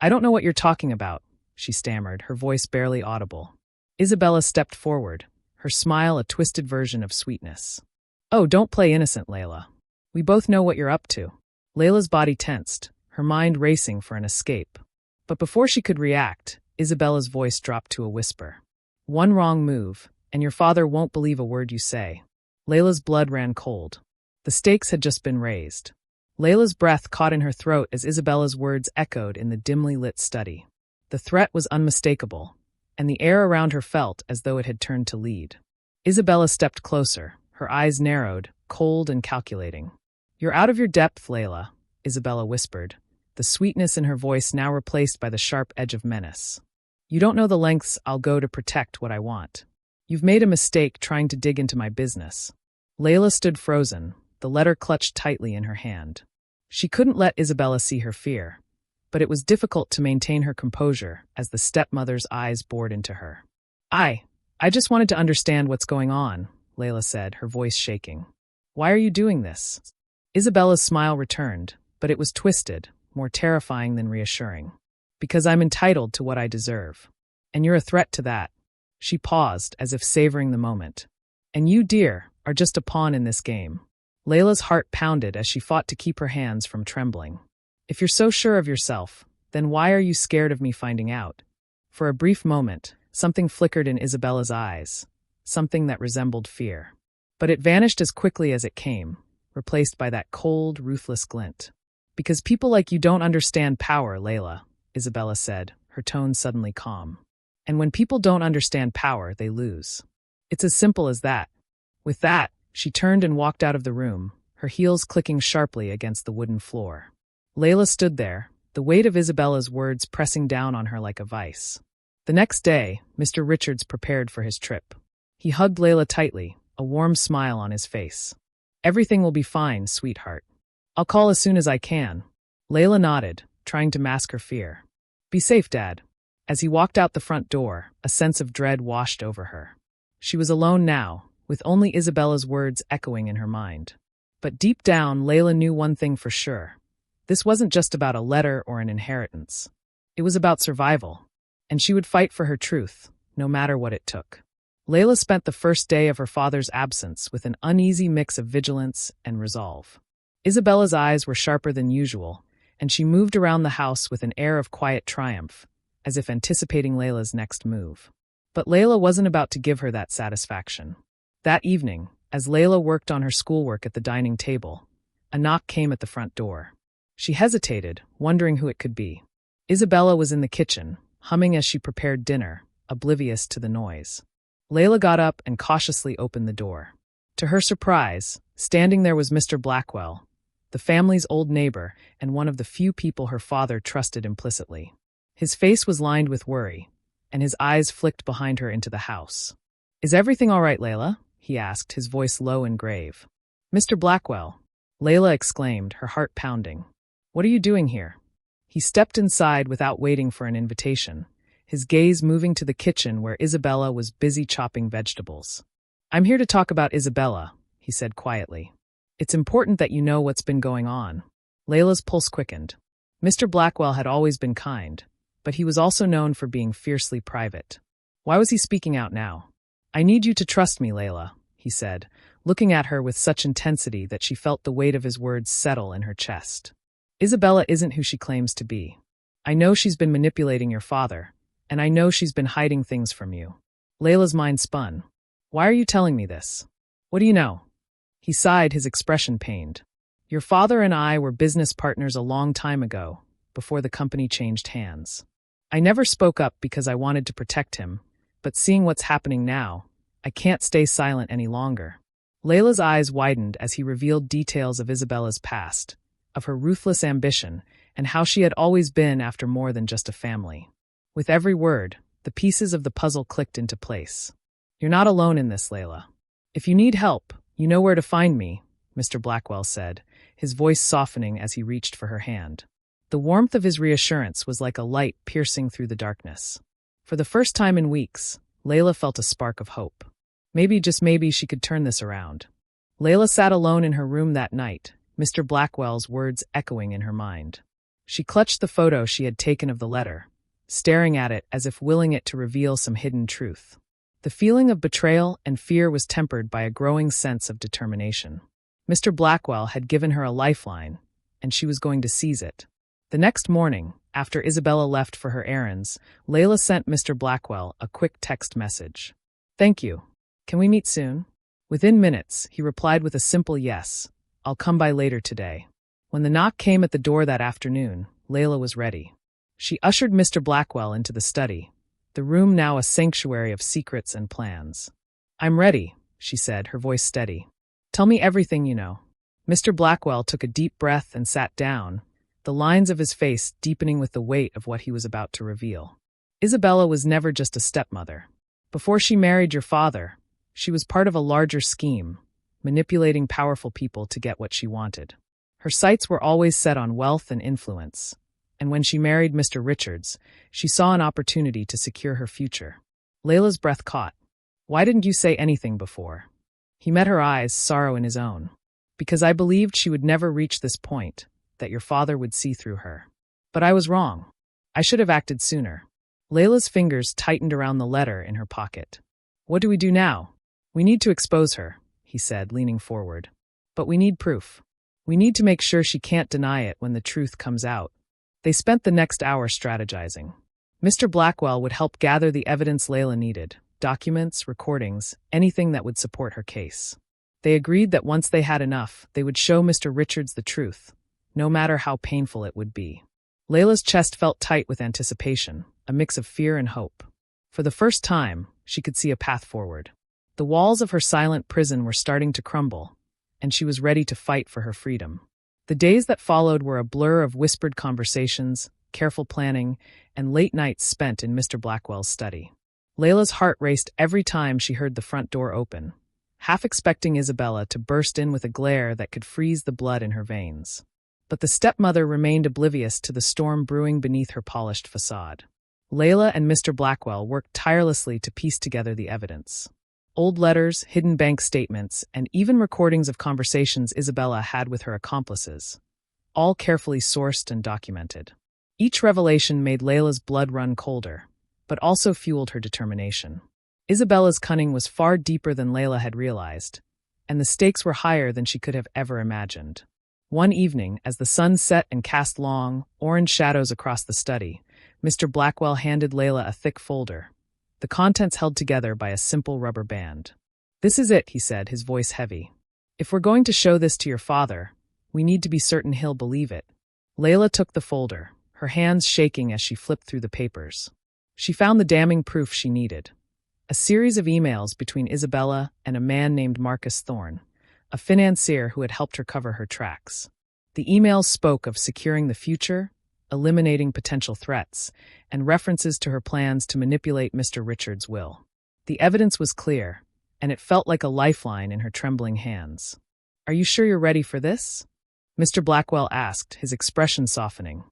don't know what you're talking about," she stammered, her voice barely audible. Isabella stepped forward, her smile a twisted version of sweetness. "Oh, don't play innocent, Layla. We both know what you're up to." Layla's body tensed, her mind racing for an escape. But before she could react, Isabella's voice dropped to a whisper. "One wrong move, and your father won't believe a word you say." Layla's blood ran cold. The stakes had just been raised. Layla's breath caught in her throat as Isabella's words echoed in the dimly lit study. The threat was unmistakable, and the air around her felt as though it had turned to lead. Isabella stepped closer, her eyes narrowed, cold and calculating. "You're out of your depth, Layla," Isabella whispered, the sweetness in her voice now replaced by the sharp edge of menace. "You don't know the lengths I'll go to protect what I want. You've made a mistake trying to dig into my business." Layla stood frozen, the letter clutched tightly in her hand. She couldn't let Isabella see her fear, but it was difficult to maintain her composure as the stepmother's eyes bored into her. I just wanted to understand what's going on," Layla said, her voice shaking. "Why are you doing this?" Isabella's smile returned, but it was twisted, more terrifying than reassuring. "Because I'm entitled to what I deserve. And you're a threat to that." She paused, as if savoring the moment. "And you, dear, are just a pawn in this game." Layla's heart pounded as she fought to keep her hands from trembling. "If you're so sure of yourself, then why are you scared of me finding out?" For a brief moment, something flickered in Isabella's eyes, something that resembled fear. But it vanished as quickly as it came, replaced by that cold, ruthless glint. "Because people like you don't understand power, Layla," Isabella said, her tone suddenly calm. "And when people don't understand power, they lose. It's as simple as that." With that, she turned and walked out of the room, her heels clicking sharply against the wooden floor. Layla stood there, the weight of Isabella's words pressing down on her like a vice. The next day, Mr. Richards prepared for his trip. He hugged Layla tightly, a warm smile on his face. "Everything will be fine, sweetheart. I'll call as soon as I can." Layla nodded, trying to mask her fear. "Be safe, Dad." As he walked out the front door, a sense of dread washed over her. She was alone now, with only Isabella's words echoing in her mind. But deep down, Layla knew one thing for sure. This wasn't just about a letter or an inheritance. It was about survival, and she would fight for her truth, no matter what it took. Layla spent the first day of her father's absence with an uneasy mix of vigilance and resolve. Isabella's eyes were sharper than usual, and she moved around the house with an air of quiet triumph, as if anticipating Layla's next move. But Layla wasn't about to give her that satisfaction. That evening, as Layla worked on her schoolwork at the dining table, a knock came at the front door. She hesitated, wondering who it could be. Isabella was in the kitchen, humming as she prepared dinner, oblivious to the noise. Layla got up and cautiously opened the door. To her surprise, standing there was Mr. Blackwell, the family's old neighbor and one of the few people her father trusted implicitly. His face was lined with worry, and his eyes flicked behind her into the house. "Is everything all right, Layla?" he asked, his voice low and grave. "Mr. Blackwell," Layla exclaimed, her heart pounding. "What are you doing here?" He stepped inside without waiting for an invitation, his gaze moving to the kitchen where Isabella was busy chopping vegetables. "I'm here to talk about Isabella," he said quietly. "It's important that you know what's been going on." Layla's pulse quickened. Mr. Blackwell had always been kind, but he was also known for being fiercely private. Why was he speaking out now? "I need you to trust me, Layla," he said, looking at her with such intensity that she felt the weight of his words settle in her chest. "Isabella isn't who she claims to be. I know she's been manipulating your father, and I know she's been hiding things from you." Layla's mind spun. "Why are you telling me this? What do you know?" He sighed, his expression pained. "Your father and I were business partners a long time ago, before the company changed hands. I never spoke up because I wanted to protect him, but seeing what's happening now, I can't stay silent any longer." Layla's eyes widened as he revealed details of Isabella's past, of her ruthless ambition, and how she had always been after more than just a family. With every word, the pieces of the puzzle clicked into place. "You're not alone in this, Layla. If you need help, you know where to find me," Mr. Blackwell said, his voice softening as he reached for her hand. The warmth of his reassurance was like a light piercing through the darkness. For the first time in weeks, Layla felt a spark of hope. Maybe, just maybe, she could turn this around. Layla sat alone in her room that night, Mr. Blackwell's words echoing in her mind. She clutched the photo she had taken of the letter, staring at it as if willing it to reveal some hidden truth. The feeling of betrayal and fear was tempered by a growing sense of determination. Mr. Blackwell had given her a lifeline, and she was going to seize it. The next morning, after Isabella left for her errands, Layla sent Mr. Blackwell a quick text message. "Thank you. Can we meet soon?" Within minutes, he replied with a simple yes. "I'll come by later today." When the knock came at the door that afternoon, Layla was ready. She ushered Mr. Blackwell into the study, the room now a sanctuary of secrets and plans. "I'm ready," she said, her voice steady. "Tell me everything you know." Mr. Blackwell took a deep breath and sat down, the lines of his face deepening with the weight of what he was about to reveal. "Isabella was never just a stepmother. Before she married your father, she was part of a larger scheme, manipulating powerful people to get what she wanted. Her sights were always set on wealth and influence, and when she married Mr. Richards, she saw an opportunity to secure her future." Layla's breath caught. "Why didn't you say anything before?" He met her eyes, sorrow in his own. "Because I believed she would never reach this point, that your father would see through her. But I was wrong. I should have acted sooner." Layla's fingers tightened around the letter in her pocket. "What do we do now?" "We need to expose her," he said, leaning forward. "But we need proof. We need to make sure she can't deny it when the truth comes out." They spent the next hour strategizing. Mr. Blackwell would help gather the evidence Layla needed, documents, recordings, anything that would support her case. They agreed that once they had enough, they would show Mr. Richards the truth, no matter how painful it would be. Layla's chest felt tight with anticipation, a mix of fear and hope. For the first time, she could see a path forward. The walls of her silent prison were starting to crumble, and she was ready to fight for her freedom. The days that followed were a blur of whispered conversations, careful planning, and late nights spent in Mr. Blackwell's study. Layla's heart raced every time she heard the front door open, half expecting Isabella to burst in with a glare that could freeze the blood in her veins. But the stepmother remained oblivious to the storm brewing beneath her polished facade. Layla and Mr. Blackwell worked tirelessly to piece together the evidence. Old letters, hidden bank statements, and even recordings of conversations Isabella had with her accomplices, all carefully sourced and documented. Each revelation made Layla's blood run colder, but also fueled her determination. Isabella's cunning was far deeper than Layla had realized, and the stakes were higher than she could have ever imagined. One evening, as the sun set and cast long, orange shadows across the study, Mr. Blackwell handed Layla a thick folder, the contents held together by a simple rubber band. "This is it," he said, his voice heavy. "If we're going to show this to your father, we need to be certain he'll believe it." Layla took the folder, her hands shaking as she flipped through the papers. She found the damning proof she needed. A series of emails between Isabella and a man named Marcus Thorne, a financier who had helped her cover her tracks. The emails spoke of securing the future, eliminating potential threats, and references to her plans to manipulate Mr. Richards' will. The evidence was clear, and it felt like a lifeline in her trembling hands. "Are you sure you're ready for this?" Mr. Blackwell asked, his expression softening.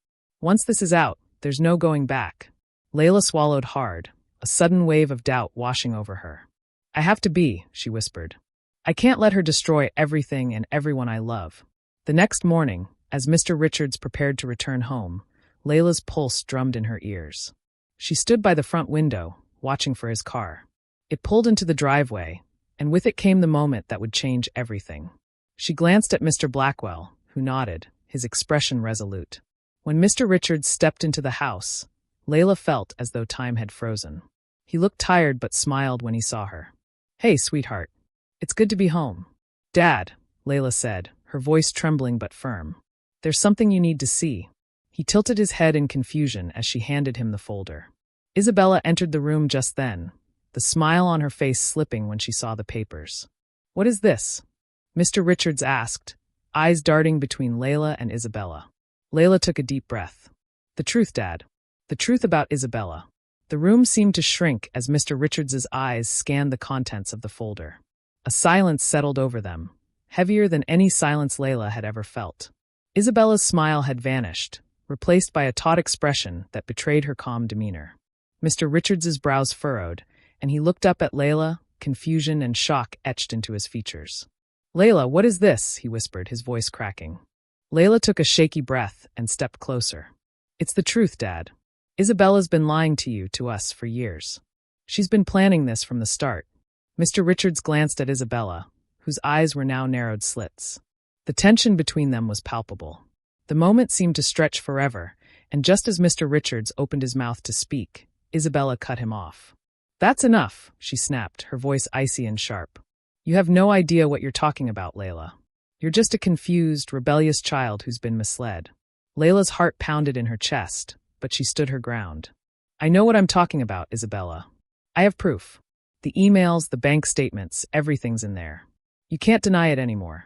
"Once this is out, there's no going back." Layla swallowed hard, a sudden wave of doubt washing over her. "I have to be," she whispered. "I can't let her destroy everything and everyone I love." The next morning, as Mr. Richards prepared to return home, Layla's pulse drummed in her ears. She stood by the front window, watching for his car. It pulled into the driveway, and with it came the moment that would change everything. She glanced at Mr. Blackwell, who nodded, his expression resolute. When Mr. Richards stepped into the house, Layla felt as though time had frozen. He looked tired but smiled when he saw her. "Hey, sweetheart. It's good to be home." "Dad," Layla said, her voice trembling but firm. "There's something you need to see." He tilted his head in confusion as she handed him the folder. Isabella entered the room just then, the smile on her face slipping when she saw the papers. "What is this?" Mr. Richards asked, eyes darting between Layla and Isabella. Layla took a deep breath. "The truth, Dad. The truth about Isabella." The room seemed to shrink as Mr. Richards's eyes scanned the contents of the folder. A silence settled over them, heavier than any silence Layla had ever felt. Isabella's smile had vanished, replaced by a taut expression that betrayed her calm demeanor. Mr. Richards's brows furrowed, and he looked up at Layla, confusion and shock etched into his features. "Layla, what is this?" he whispered, his voice cracking. Layla took a shaky breath and stepped closer. "It's the truth, Dad. Isabella's been lying to us for years. She's been planning this from the start. Mr. Richards glanced at Isabella, whose eyes were now narrowed slits. The tension between them was palpable. The moment seemed to stretch forever, and just as Mr. Richards opened his mouth to speak, Isabella cut him off. "That's enough," she snapped, her voice icy and sharp. "You have no idea what you're talking about, Layla. You're just a confused, rebellious child who's been misled." Layla's heart pounded in her chest, but she stood her ground. "I know what I'm talking about, Isabella. I have proof. The emails, the bank statements, everything's in there. You can't deny it anymore."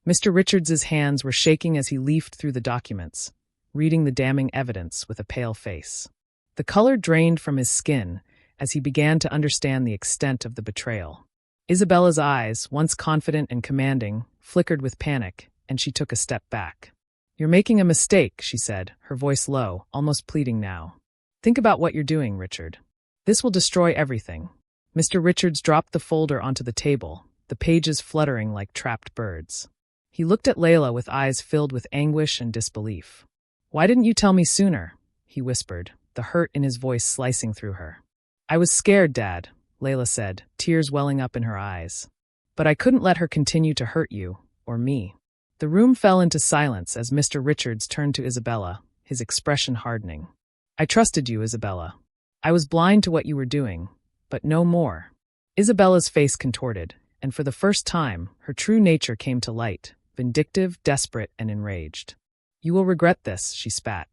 Mr. Richards's hands were shaking as he leafed through the documents, reading the damning evidence with a pale face. The color drained from his skin as he began to understand the extent of the betrayal. Isabella's eyes, once confident and commanding, flickered with panic, and she took a step back. "You're making a mistake," she said, her voice low, almost pleading now. "Think about what you're doing, Richard. This will destroy everything." Mr. Richards dropped the folder onto the table, the pages fluttering like trapped birds. He looked at Layla with eyes filled with anguish and disbelief. "Why didn't you tell me sooner?" he whispered, the hurt in his voice slicing through her. "I was scared, Dad," Layla said, tears welling up in her eyes. "But I couldn't let her continue to hurt you, or me." The room fell into silence as Mr. Richards turned to Isabella, his expression hardening. "I trusted you, Isabella. I was blind to what you were doing, but no more." Isabella's face contorted, and for the first time, her true nature came to light, vindictive, desperate, and enraged. "You will regret this," she spat.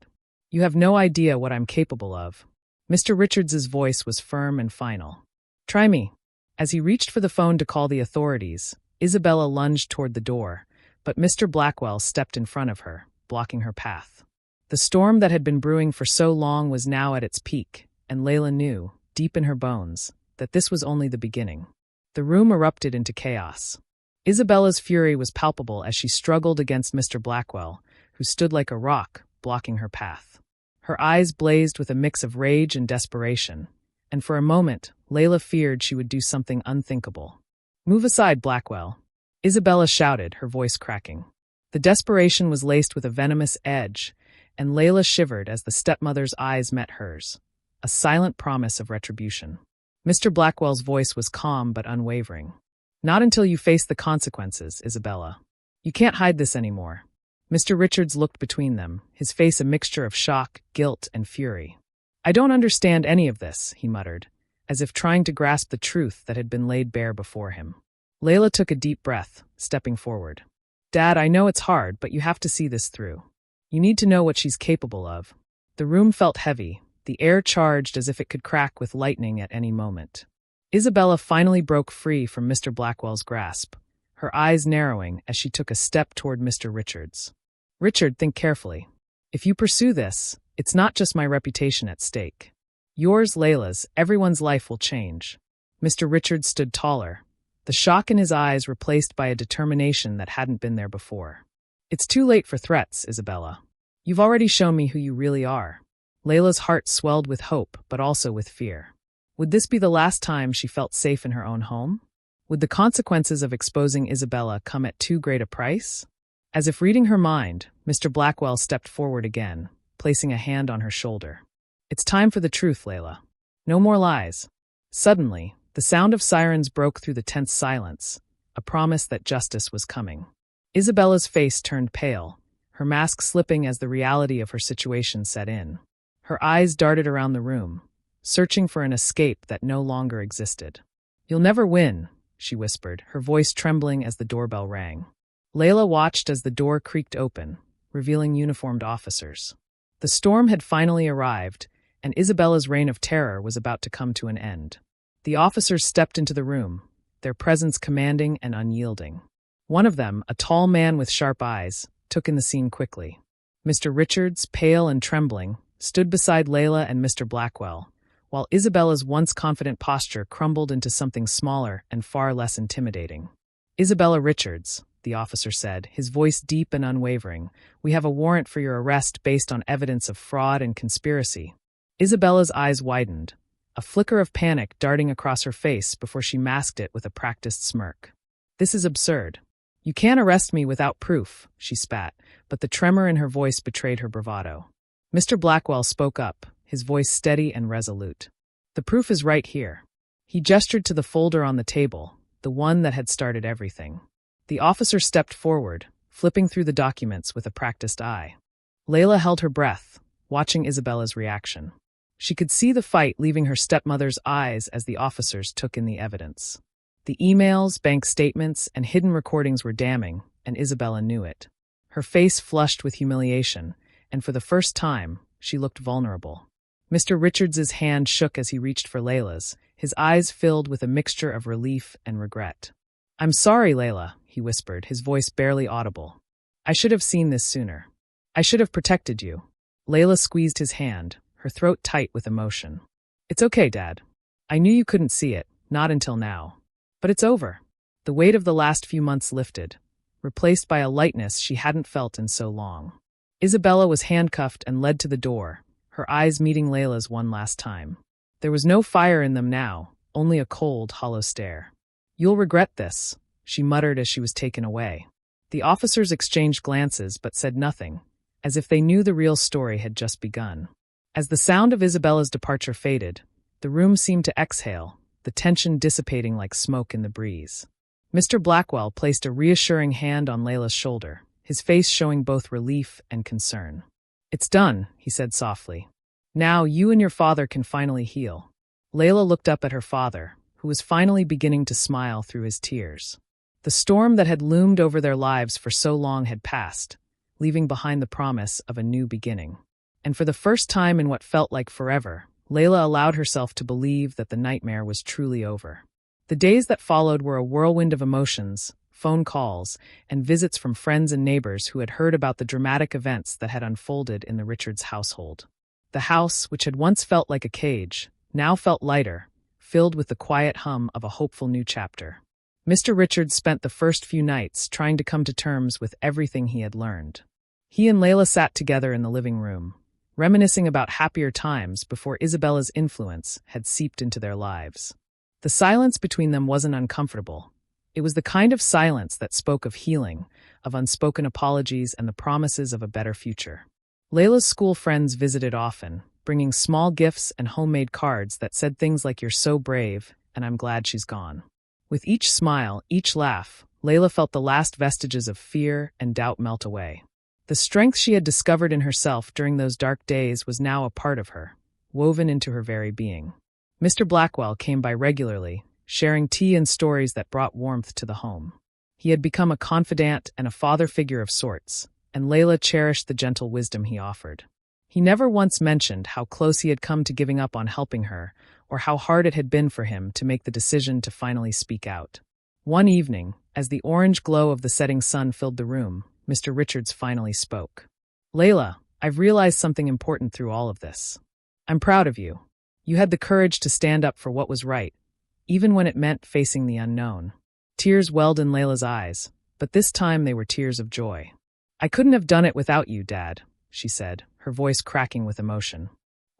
"You have no idea what I'm capable of." Mr. Richards's voice was firm and final. "Try me." As he reached for the phone to call the authorities, Isabella lunged toward the door, but Mr. Blackwell stepped in front of her, blocking her path. The storm that had been brewing for so long was now at its peak, and Layla knew, deep in her bones, that this was only the beginning. The room erupted into chaos. Isabella's fury was palpable as she struggled against Mr. Blackwell, who stood like a rock, blocking her path. Her eyes blazed with a mix of rage and desperation, and for a moment, Layla feared she would do something unthinkable. "Move aside, Blackwell," Isabella shouted, her voice cracking. The desperation was laced with a venomous edge, and Layla shivered as the stepmother's eyes met hers, a silent promise of retribution. Mr. Blackwell's voice was calm but unwavering. "Not until you face the consequences, Isabella. You can't hide this anymore." Mr. Richards looked between them, his face a mixture of shock, guilt, and fury. "I don't understand any of this," he muttered, as if trying to grasp the truth that had been laid bare before him. Layla took a deep breath, stepping forward. "Dad, I know it's hard, but you have to see this through. You need to know what she's capable of." The room felt heavy, the air charged as if it could crack with lightning at any moment. Isabella finally broke free from Mr. Blackwell's grasp, her eyes narrowing as she took a step toward Mr. Richards. "Richard, think carefully. If you pursue this, it's not just my reputation at stake. Yours, Layla's, everyone's life will change." Mr. Richards stood taller, the shock in his eyes replaced by a determination that hadn't been there before. "It's too late for threats, Isabella. You've already shown me who you really are." Layla's heart swelled with hope, but also with fear. Would this be the last time she felt safe in her own home? Would the consequences of exposing Isabella come at too great a price? As if reading her mind, Mr. Blackwell stepped forward again, placing a hand on her shoulder. "It's time for the truth, Layla. No more lies." Suddenly, the sound of sirens broke through the tense silence, a promise that justice was coming. Isabella's face turned pale, her mask slipping as the reality of her situation set in. Her eyes darted around the room, searching for an escape that no longer existed. "You'll never win," she whispered, her voice trembling as the doorbell rang. Layla watched as the door creaked open, revealing uniformed officers. The storm had finally arrived, and Isabella's reign of terror was about to come to an end. The officers stepped into the room, their presence commanding and unyielding. One of them, a tall man with sharp eyes, took in the scene quickly. Mr. Richards, pale and trembling, stood beside Layla and Mr. Blackwell, while Isabella's once confident posture crumbled into something smaller and far less intimidating. "Isabella Richards," the officer said, his voice deep and unwavering, "we have a warrant for your arrest based on evidence of fraud and conspiracy." Isabella's eyes widened, a flicker of panic darting across her face before she masked it with a practiced smirk. "This is absurd. You can't arrest me without proof," she spat, but the tremor in her voice betrayed her bravado. Mr. Blackwell spoke up, his voice steady and resolute. "The proof is right here." He gestured to the folder on the table, the one that had started everything. The officer stepped forward, flipping through the documents with a practiced eye. Layla held her breath, watching Isabella's reaction. She could see the fight leaving her stepmother's eyes as the officers took in the evidence. The emails, bank statements, and hidden recordings were damning, and Isabella knew it. Her face flushed with humiliation, and for the first time, she looked vulnerable. Mr. Richards's hand shook as he reached for Layla's, his eyes filled with a mixture of relief and regret. "I'm sorry, Layla," he whispered, his voice barely audible. "I should have seen this sooner. I should have protected you." Layla squeezed his hand, her throat tight with emotion. "It's okay, Dad. I knew you couldn't see it, not until now. But it's over." The weight of the last few months lifted, replaced by a lightness she hadn't felt in so long. Isabella was handcuffed and led to the door, her eyes meeting Layla's one last time. There was no fire in them now, only a cold, hollow stare. "You'll regret this," she muttered as she was taken away. The officers exchanged glances but said nothing, as if they knew the real story had just begun. As the sound of Isabella's departure faded, the room seemed to exhale, the tension dissipating like smoke in the breeze. Mr. Blackwell placed a reassuring hand on Layla's shoulder, his face showing both relief and concern. "It's done," he said softly. "Now you and your father can finally heal." Layla looked up at her father, who was finally beginning to smile through his tears. The storm that had loomed over their lives for so long had passed, leaving behind the promise of a new beginning. And for the first time in what felt like forever, Layla allowed herself to believe that the nightmare was truly over. The days that followed were a whirlwind of emotions, phone calls, and visits from friends and neighbors who had heard about the dramatic events that had unfolded in the Richards household. The house, which had once felt like a cage, now felt lighter, filled with the quiet hum of a hopeful new chapter. Mr. Richards spent the first few nights trying to come to terms with everything he had learned. He and Layla sat together in the living room, reminiscing about happier times before Isabella's influence had seeped into their lives. The silence between them wasn't uncomfortable. It was the kind of silence that spoke of healing, of unspoken apologies and the promises of a better future. Layla's school friends visited often, bringing small gifts and homemade cards that said things like "You're so brave," and "I'm glad she's gone." With each smile, each laugh, Layla felt the last vestiges of fear and doubt melt away. The strength she had discovered in herself during those dark days was now a part of her, woven into her very being. Mr. Blackwell came by regularly, sharing tea and stories that brought warmth to the home. He had become a confidant and a father figure of sorts, and Layla cherished the gentle wisdom he offered. He never once mentioned how close he had come to giving up on helping her, or how hard it had been for him to make the decision to finally speak out. One evening, as the orange glow of the setting sun filled the room, Mr. Richards finally spoke. "Layla, I've realized something important through all of this. I'm proud of you. You had the courage to stand up for what was right, even when it meant facing the unknown." Tears welled in Layla's eyes, but this time they were tears of joy. "I couldn't have done it without you, Dad," she said, her voice cracking with emotion.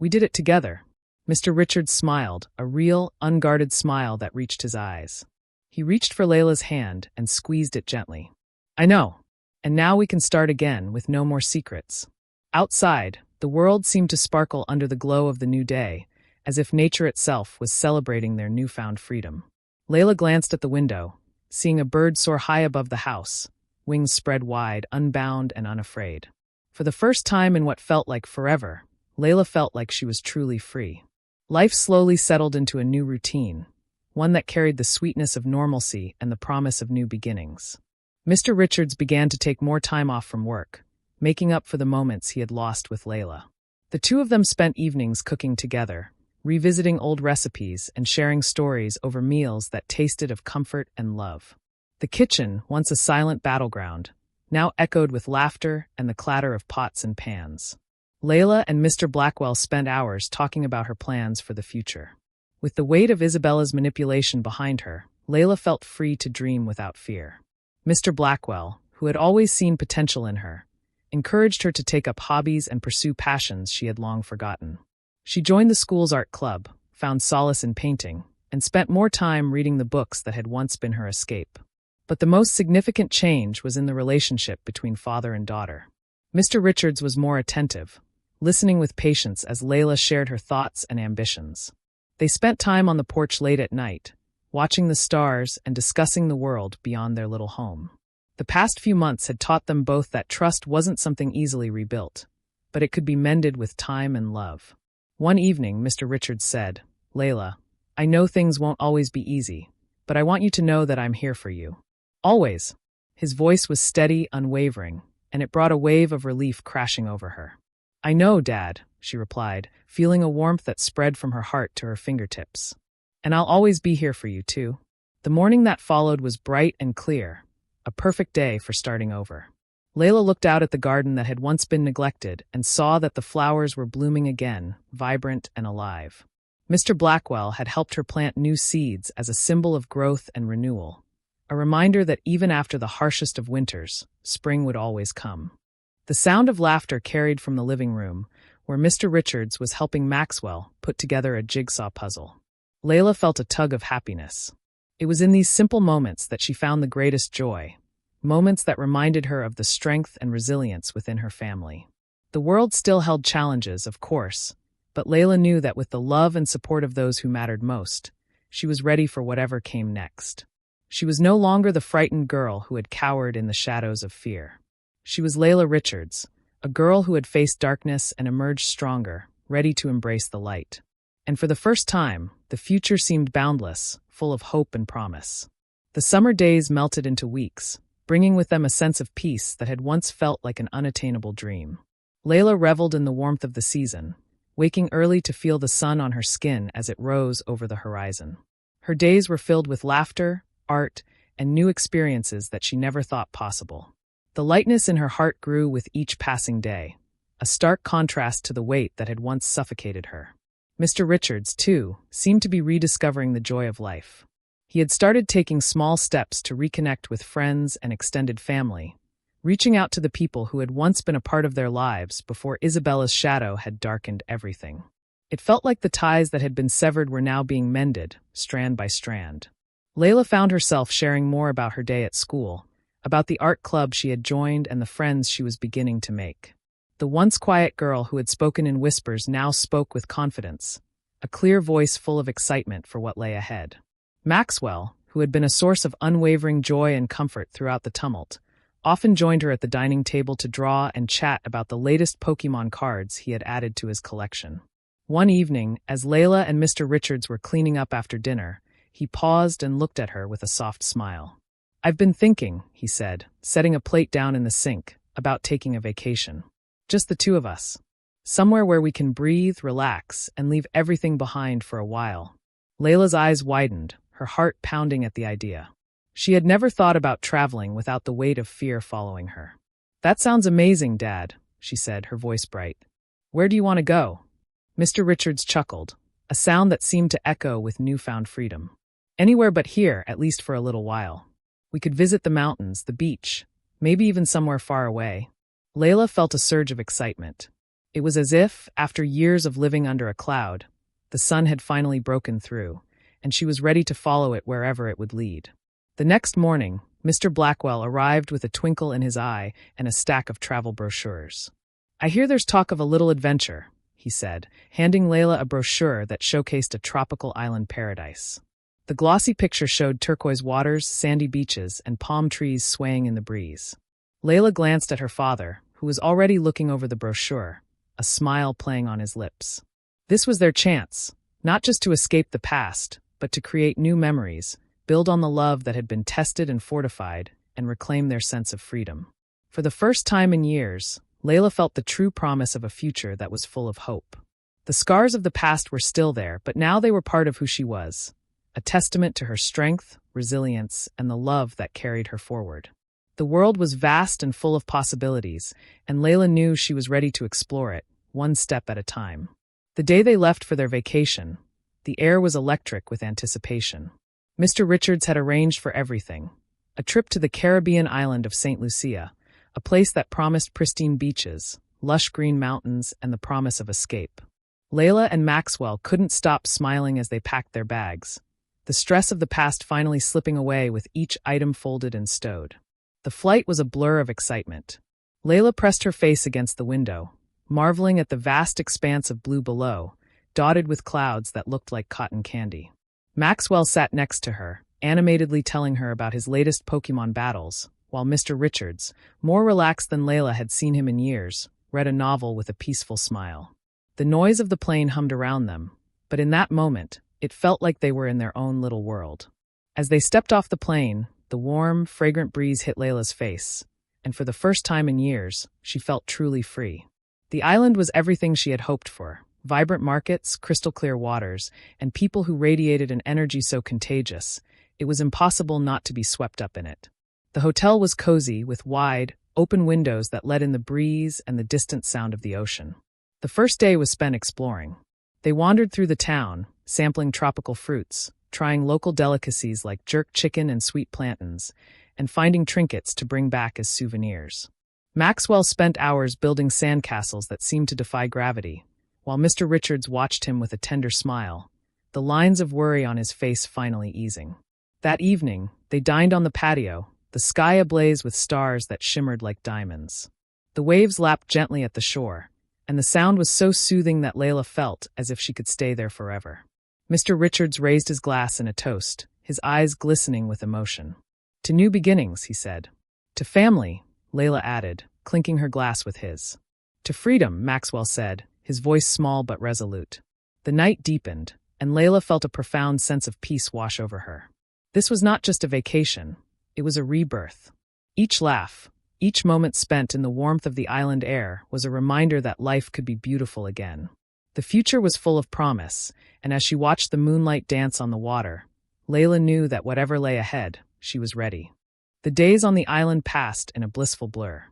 "We did it together." Mr. Richards smiled, a real, unguarded smile that reached his eyes. He reached for Layla's hand and squeezed it gently. "I know. And now we can start again with no more secrets." Outside, the world seemed to sparkle under the glow of the new day, as if nature itself was celebrating their newfound freedom. Layla glanced at the window, seeing a bird soar high above the house, wings spread wide, unbound and unafraid. For the first time in what felt like forever, Layla felt like she was truly free. Life slowly settled into a new routine, one that carried the sweetness of normalcy and the promise of new beginnings. Mr. Richards began to take more time off from work, making up for the moments he had lost with Layla. The two of them spent evenings cooking together, revisiting old recipes and sharing stories over meals that tasted of comfort and love. The kitchen, once a silent battleground, now echoed with laughter and the clatter of pots and pans. Layla and Mr. Blackwell spent hours talking about her plans for the future. With the weight of Isabella's manipulation behind her, Layla felt free to dream without fear. Mr. Blackwell, who had always seen potential in her, encouraged her to take up hobbies and pursue passions she had long forgotten. She joined the school's art club, found solace in painting, and spent more time reading the books that had once been her escape. But the most significant change was in the relationship between father and daughter. Mr. Richards was more attentive, listening with patience as Layla shared her thoughts and ambitions. They spent time on the porch late at night, watching the stars and discussing the world beyond their little home. The past few months had taught them both that trust wasn't something easily rebuilt, but it could be mended with time and love. One evening, Mr. Richards said, "Layla, I know things won't always be easy, but I want you to know that I'm here for you. Always." His voice was steady, unwavering, and it brought a wave of relief crashing over her. "I know, Dad," she replied, feeling a warmth that spread from her heart to her fingertips. "And I'll always be here for you, too." The morning that followed was bright and clear, a perfect day for starting over. Layla looked out at the garden that had once been neglected and saw that the flowers were blooming again, vibrant and alive. Mr. Blackwell had helped her plant new seeds as a symbol of growth and renewal, a reminder that even after the harshest of winters, spring would always come. The sound of laughter carried from the living room, where Mr. Richards was helping Maxwell put together a jigsaw puzzle. Layla felt a tug of happiness. It was in these simple moments that she found the greatest joy, moments that reminded her of the strength and resilience within her family. The world still held challenges, of course, but Layla knew that with the love and support of those who mattered most, she was ready for whatever came next. She was no longer the frightened girl who had cowered in the shadows of fear. She was Layla Richards, a girl who had faced darkness and emerged stronger, ready to embrace the light. And for the first time, the future seemed boundless, full of hope and promise. The summer days melted into weeks, bringing with them a sense of peace that had once felt like an unattainable dream. Layla reveled in the warmth of the season, waking early to feel the sun on her skin as it rose over the horizon. Her days were filled with laughter, art, and new experiences that she never thought possible. The lightness in her heart grew with each passing day, a stark contrast to the weight that had once suffocated her. Mr. Richards, too, seemed to be rediscovering the joy of life. He had started taking small steps to reconnect with friends and extended family, reaching out to the people who had once been a part of their lives before Isabella's shadow had darkened everything. It felt like the ties that had been severed were now being mended, strand by strand. Layla found herself sharing more about her day at school, about the art club she had joined and the friends she was beginning to make. The once quiet girl who had spoken in whispers now spoke with confidence, a clear voice full of excitement for what lay ahead. Maxwell, who had been a source of unwavering joy and comfort throughout the tumult, often joined her at the dining table to draw and chat about the latest Pokémon cards he had added to his collection. One evening, as Layla and Mr. Richards were cleaning up after dinner, he paused and looked at her with a soft smile. "I've been thinking," he said, setting a plate down in the sink, "about taking a vacation. Just the two of us. Somewhere where we can breathe, relax, and leave everything behind for a while." Layla's eyes widened, her heart pounding at the idea. She had never thought about traveling without the weight of fear following her. "That sounds amazing, Dad," she said, her voice bright. "Where do you want to go?" Mr. Richards chuckled, a sound that seemed to echo with newfound freedom. "Anywhere but here, at least for a little while. We could visit the mountains, the beach, maybe even somewhere far away." Layla felt a surge of excitement. It was as if, after years of living under a cloud, the sun had finally broken through, and she was ready to follow it wherever it would lead. The next morning, Mr. Blackwell arrived with a twinkle in his eye and a stack of travel brochures. "I hear there's talk of a little adventure," he said, handing Layla a brochure that showcased a tropical island paradise. The glossy picture showed turquoise waters, sandy beaches, and palm trees swaying in the breeze. Layla glanced at her father, who was already looking over the brochure, a smile playing on his lips. This was their chance, not just to escape the past, but to create new memories, build on the love that had been tested and fortified, and reclaim their sense of freedom. For the first time in years, Layla felt the true promise of a future that was full of hope. The scars of the past were still there, but now they were part of who she was, a testament to her strength, resilience, and the love that carried her forward. The world was vast and full of possibilities, and Layla knew she was ready to explore it, one step at a time. The day they left for their vacation, the air was electric with anticipation. Mr. Richards had arranged for everything: a trip to the Caribbean island of St. Lucia, a place that promised pristine beaches, lush green mountains, and the promise of escape. Layla and Maxwell couldn't stop smiling as they packed their bags, the stress of the past finally slipping away with each item folded and stowed. The flight was a blur of excitement. Layla pressed her face against the window, marveling at the vast expanse of blue below, dotted with clouds that looked like cotton candy. Maxwell sat next to her, animatedly telling her about his latest Pokemon battles, while Mr. Richards, more relaxed than Layla had seen him in years, read a novel with a peaceful smile. The noise of the plane hummed around them, but in that moment, it felt like they were in their own little world. As they stepped off the plane, the warm, fragrant breeze hit Layla's face, and for the first time in years, she felt truly free. The island was everything she had hoped for: vibrant markets, crystal-clear waters, and people who radiated an energy so contagious, it was impossible not to be swept up in it. The hotel was cozy, with wide, open windows that let in the breeze and the distant sound of the ocean. The first day was spent exploring. They wandered through the town, sampling tropical fruits, trying local delicacies like jerk chicken and sweet plantains, and finding trinkets to bring back as souvenirs. Maxwell spent hours building sandcastles that seemed to defy gravity, while Mr. Richards watched him with a tender smile, the lines of worry on his face finally easing. That evening, they dined on the patio, the sky ablaze with stars that shimmered like diamonds. The waves lapped gently at the shore, and the sound was so soothing that Layla felt as if she could stay there forever. Mr. Richards raised his glass in a toast, his eyes glistening with emotion. "To new beginnings," he said. "To family," Layla added, clinking her glass with his. "To freedom," Maxwell said, his voice small but resolute. The night deepened, and Layla felt a profound sense of peace wash over her. This was not just a vacation, it was a rebirth. Each laugh, each moment spent in the warmth of the island air was a reminder that life could be beautiful again. The future was full of promise, and as she watched the moonlight dance on the water, Layla knew that whatever lay ahead, she was ready. The days on the island passed in a blissful blur.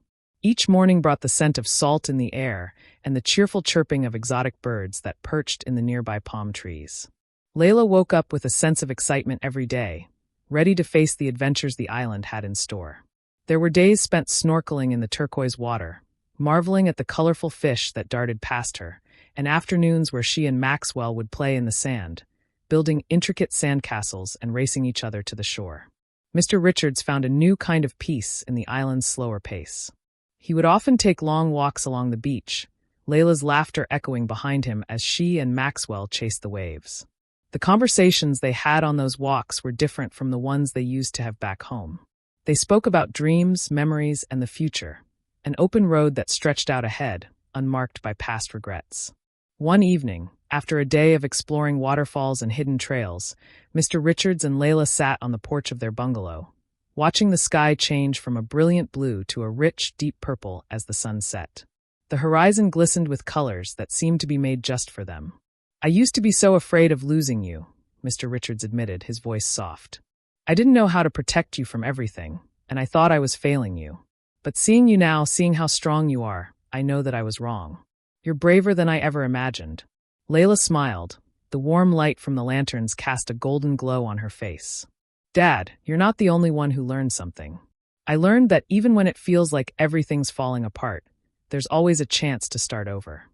Each morning brought the scent of salt in the air and the cheerful chirping of exotic birds that perched in the nearby palm trees. Layla woke up with a sense of excitement every day, ready to face the adventures the island had in store. There were days spent snorkeling in the turquoise water, marveling at the colorful fish that darted past her, and afternoons where she and Maxwell would play in the sand, building intricate sandcastles and racing each other to the shore. Mr. Richards found a new kind of peace in the island's slower pace. He would often take long walks along the beach, Layla's laughter echoing behind him as she and Maxwell chased the waves. The conversations they had on those walks were different from the ones they used to have back home. They spoke about dreams, memories, and the future, an open road that stretched out ahead, unmarked by past regrets. One evening, after a day of exploring waterfalls and hidden trails, Mr. Richards and Layla sat on the porch of their bungalow, watching the sky change from a brilliant blue to a rich, deep purple as the sun set. The horizon glistened with colors that seemed to be made just for them. "I used to be so afraid of losing you," Mr. Richards admitted, his voice soft. "I didn't know how to protect you from everything, and I thought I was failing you. But seeing you now, seeing how strong you are, I know that I was wrong. You're braver than I ever imagined." Layla smiled. The warm light from the lanterns cast a golden glow on her face. "Dad, you're not the only one who learned something. I learned that even when it feels like everything's falling apart, there's always a chance to start over.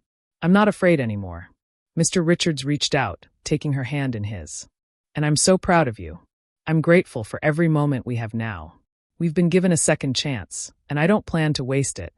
I'm not afraid anymore." Mr. Richards reached out, taking her hand in his. "And I'm so proud of you. I'm grateful for every moment we have now. We've been given a second chance, and I don't plan to waste it."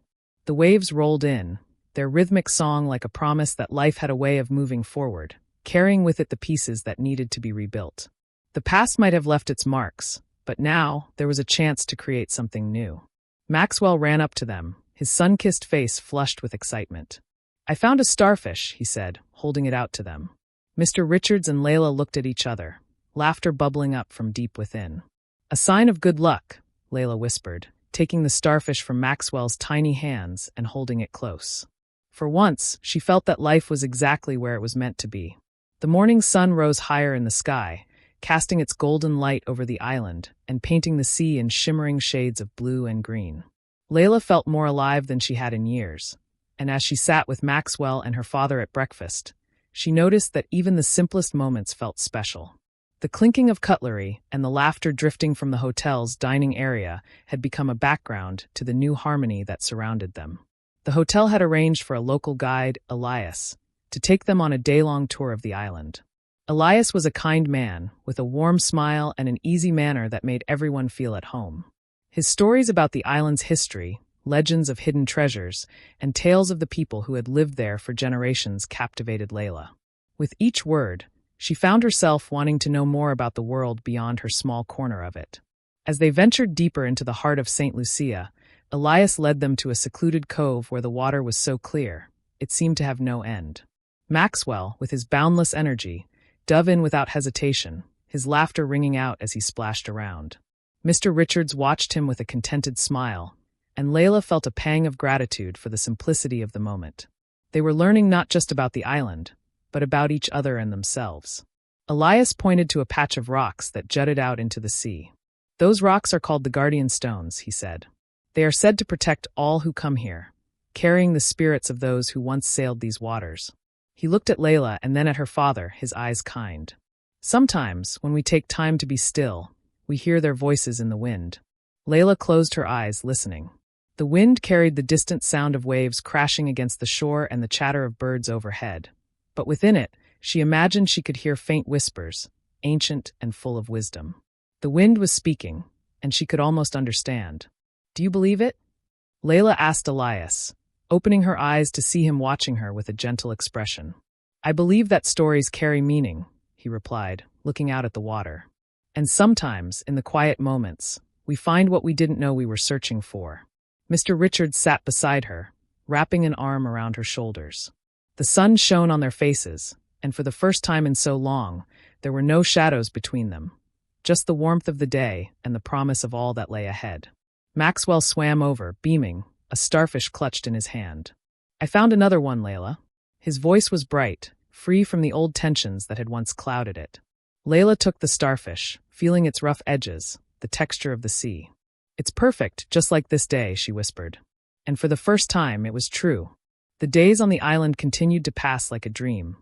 The waves rolled in, their rhythmic song like a promise that life had a way of moving forward, carrying with it the pieces that needed to be rebuilt. The past might have left its marks, but now there was a chance to create something new. Maxwell ran up to them, his sun-kissed face flushed with excitement. "I found a starfish," he said, holding it out to them. Mr. Richards and Layla looked at each other, laughter bubbling up from deep within. "A sign of good luck," Layla whispered, taking the starfish from Maxwell's tiny hands and holding it close. For once, she felt that life was exactly where it was meant to be. The morning sun rose higher in the sky, casting its golden light over the island and painting the sea in shimmering shades of blue and green. Layla felt more alive than she had in years, and as she sat with Maxwell and her father at breakfast, she noticed that even the simplest moments felt special. The clinking of cutlery and the laughter drifting from the hotel's dining area had become a background to the new harmony that surrounded them. The hotel had arranged for a local guide, Elias, to take them on a day-long tour of the island. Elias was a kind man, with a warm smile and an easy manner that made everyone feel at home. His stories about the island's history, legends of hidden treasures, and tales of the people who had lived there for generations captivated Layla. With each word, she found herself wanting to know more about the world beyond her small corner of it. As they ventured deeper into the heart of St. Lucia, Elias led them to a secluded cove where the water was so clear, it seemed to have no end. Maxwell, with his boundless energy, dove in without hesitation, his laughter ringing out as he splashed around. Mr. Richards watched him with a contented smile, and Layla felt a pang of gratitude for the simplicity of the moment. They were learning not just about the island, but about each other and themselves. Elias pointed to a patch of rocks that jutted out into the sea. "Those rocks are called the Guardian Stones," he said. "They are said to protect all who come here, carrying the spirits of those who once sailed these waters." He looked at Layla and then at her father, his eyes kind. "Sometimes, when we take time to be still, we hear their voices in the wind." Layla closed her eyes, listening. The wind carried the distant sound of waves crashing against the shore and the chatter of birds overhead. But within it, she imagined she could hear faint whispers, ancient and full of wisdom. The wind was speaking, and she could almost understand. "Do you believe it?" Layla asked Elias, opening her eyes to see him watching her with a gentle expression. "I believe that stories carry meaning," he replied, looking out at the water. "And sometimes, in the quiet moments, we find what we didn't know we were searching for." Mr. Richards sat beside her, wrapping an arm around her shoulders. The sun shone on their faces, and for the first time in so long, there were no shadows between them, just the warmth of the day and the promise of all that lay ahead. Maxwell swam over, beaming, a starfish clutched in his hand. "I found another one, Layla." His voice was bright, free from the old tensions that had once clouded it. Layla took the starfish, feeling its rough edges, the texture of the sea. "It's perfect, just like this day," she whispered. And for the first time, it was true. The days on the island continued to pass like a dream,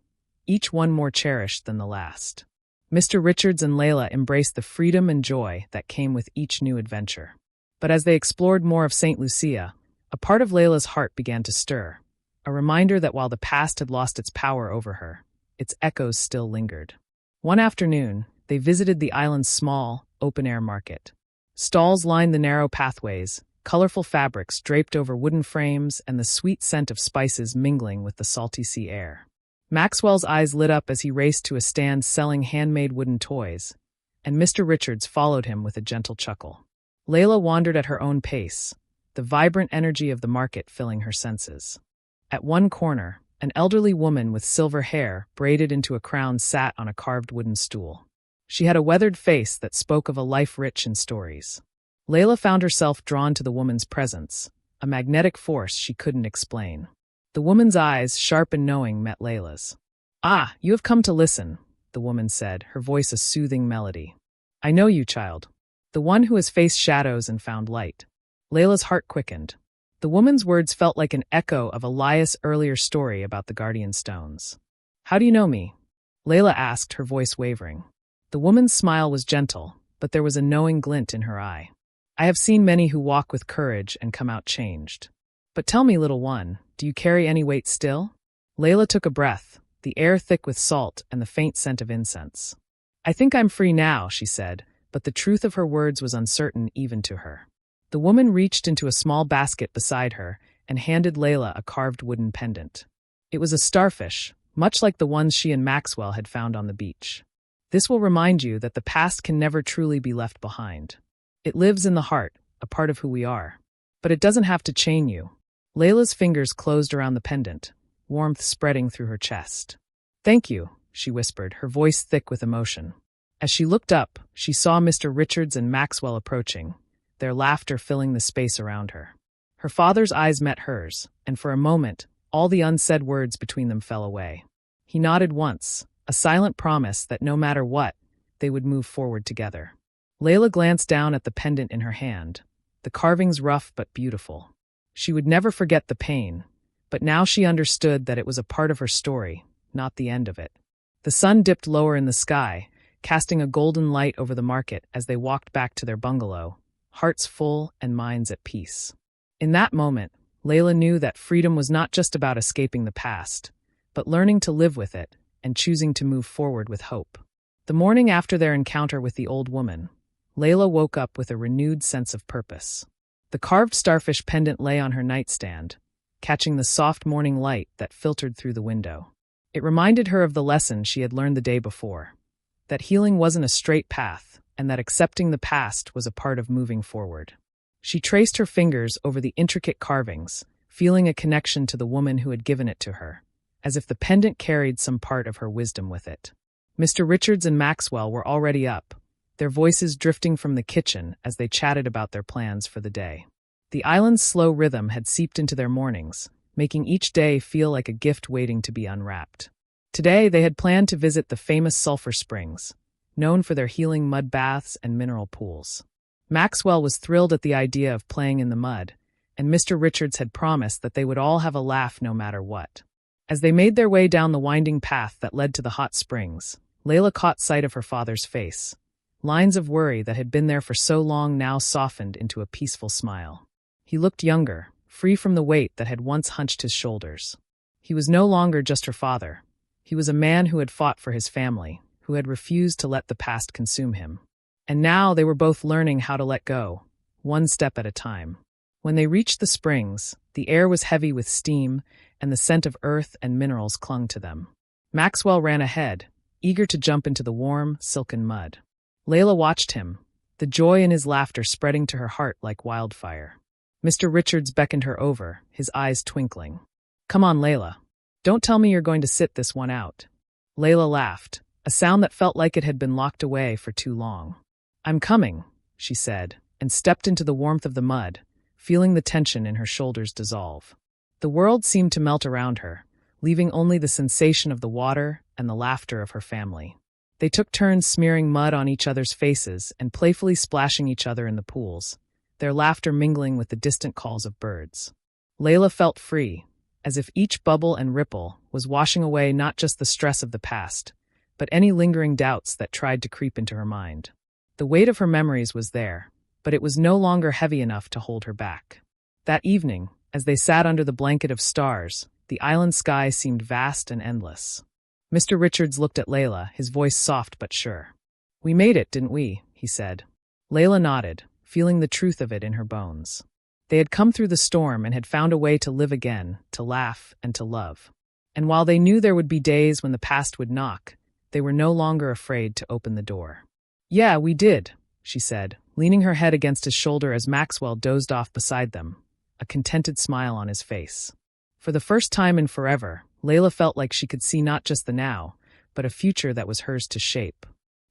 each one more cherished than the last. Mr. Richards and Layla embraced the freedom and joy that came with each new adventure. But as they explored more of St. Lucia, a part of Layla's heart began to stir, a reminder that while the past had lost its power over her, its echoes still lingered. One afternoon, they visited the island's small, open-air market. Stalls lined the narrow pathways, colorful fabrics draped over wooden frames and the sweet scent of spices mingling with the salty sea air. Maxwell's eyes lit up as he raced to a stand selling handmade wooden toys, and Mr. Richards followed him with a gentle chuckle. Layla wandered at her own pace, the vibrant energy of the market filling her senses. At one corner, an elderly woman with silver hair braided into a crown sat on a carved wooden stool. She had a weathered face that spoke of a life rich in stories. Layla found herself drawn to the woman's presence, a magnetic force she couldn't explain. The woman's eyes, sharp and knowing, met Layla's. "Ah, you have come to listen," the woman said, her voice a soothing melody. "I know you, child. The one who has faced shadows and found light." Layla's heart quickened. The woman's words felt like an echo of Elias' earlier story about the Guardian Stones. "How do you know me?" Layla asked, her voice wavering. The woman's smile was gentle, but there was a knowing glint in her eye. "I have seen many who walk with courage and come out changed. But tell me, little one, do you carry any weight still?" Layla took a breath, the air thick with salt and the faint scent of incense. "I think I'm free now," she said, but the truth of her words was uncertain even to her. The woman reached into a small basket beside her and handed Layla a carved wooden pendant. It was a starfish, much like the ones she and Maxwell had found on the beach. "This will remind you that the past can never truly be left behind. It lives in the heart, a part of who we are. But it doesn't have to chain you." Layla's fingers closed around the pendant, warmth spreading through her chest. "Thank you," she whispered, her voice thick with emotion. As she looked up, she saw Mr. Richards and Maxwell approaching, their laughter filling the space around her. Her father's eyes met hers, and for a moment, all the unsaid words between them fell away. He nodded once, a silent promise that no matter what, they would move forward together. Layla glanced down at the pendant in her hand, the carvings rough but beautiful. She would never forget the pain, but now she understood that it was a part of her story, not the end of it. The sun dipped lower in the sky, casting a golden light over the market as they walked back to their bungalow, hearts full and minds at peace. In that moment, Layla knew that freedom was not just about escaping the past, but learning to live with it and choosing to move forward with hope. The morning after their encounter with the old woman, Layla woke up with a renewed sense of purpose. The carved starfish pendant lay on her nightstand, catching the soft morning light that filtered through the window. It reminded her of the lesson she had learned the day before, that healing wasn't a straight path, and that accepting the past was a part of moving forward. She traced her fingers over the intricate carvings, feeling a connection to the woman who had given it to her, as if the pendant carried some part of her wisdom with it. Mr. Richards and Maxwell were already up, their voices drifting from the kitchen as they chatted about their plans for the day. The island's slow rhythm had seeped into their mornings, making each day feel like a gift waiting to be unwrapped. Today, they had planned to visit the famous sulfur springs, known for their healing mud baths and mineral pools. Maxwell was thrilled at the idea of playing in the mud, and Mr. Richards had promised that they would all have a laugh no matter what. As they made their way down the winding path that led to the hot springs, Layla caught sight of her father's face. Lines of worry that had been there for so long now softened into a peaceful smile. He looked younger, free from the weight that had once hunched his shoulders. He was no longer just her father. He was a man who had fought for his family, who had refused to let the past consume him. And now they were both learning how to let go, one step at a time. When they reached the springs, the air was heavy with steam, and the scent of earth and minerals clung to them. Maxwell ran ahead, eager to jump into the warm, silken mud. Layla watched him, the joy in his laughter spreading to her heart like wildfire. Mr. Richards beckoned her over, his eyes twinkling. "Come on, Layla. Don't tell me you're going to sit this one out." Layla laughed, a sound that felt like it had been locked away for too long. "I'm coming," she said, and stepped into the warmth of the mud, feeling the tension in her shoulders dissolve. The world seemed to melt around her, leaving only the sensation of the water and the laughter of her family. They took turns smearing mud on each other's faces and playfully splashing each other in the pools, their laughter mingling with the distant calls of birds. Layla felt free, as if each bubble and ripple was washing away not just the stress of the past, but any lingering doubts that tried to creep into her mind. The weight of her memories was there, but it was no longer heavy enough to hold her back. That evening, as they sat under the blanket of stars, the island sky seemed vast and endless. Mr. Richards looked at Layla, his voice soft but sure. "We made it, didn't we?" he said. Layla nodded, feeling the truth of it in her bones. They had come through the storm and had found a way to live again, to laugh and to love. And while they knew there would be days when the past would knock, they were no longer afraid to open the door. "Yeah, we did," she said, leaning her head against his shoulder as Maxwell dozed off beside them, a contented smile on his face. For the first time in forever, Layla felt like she could see not just the now, but a future that was hers to shape.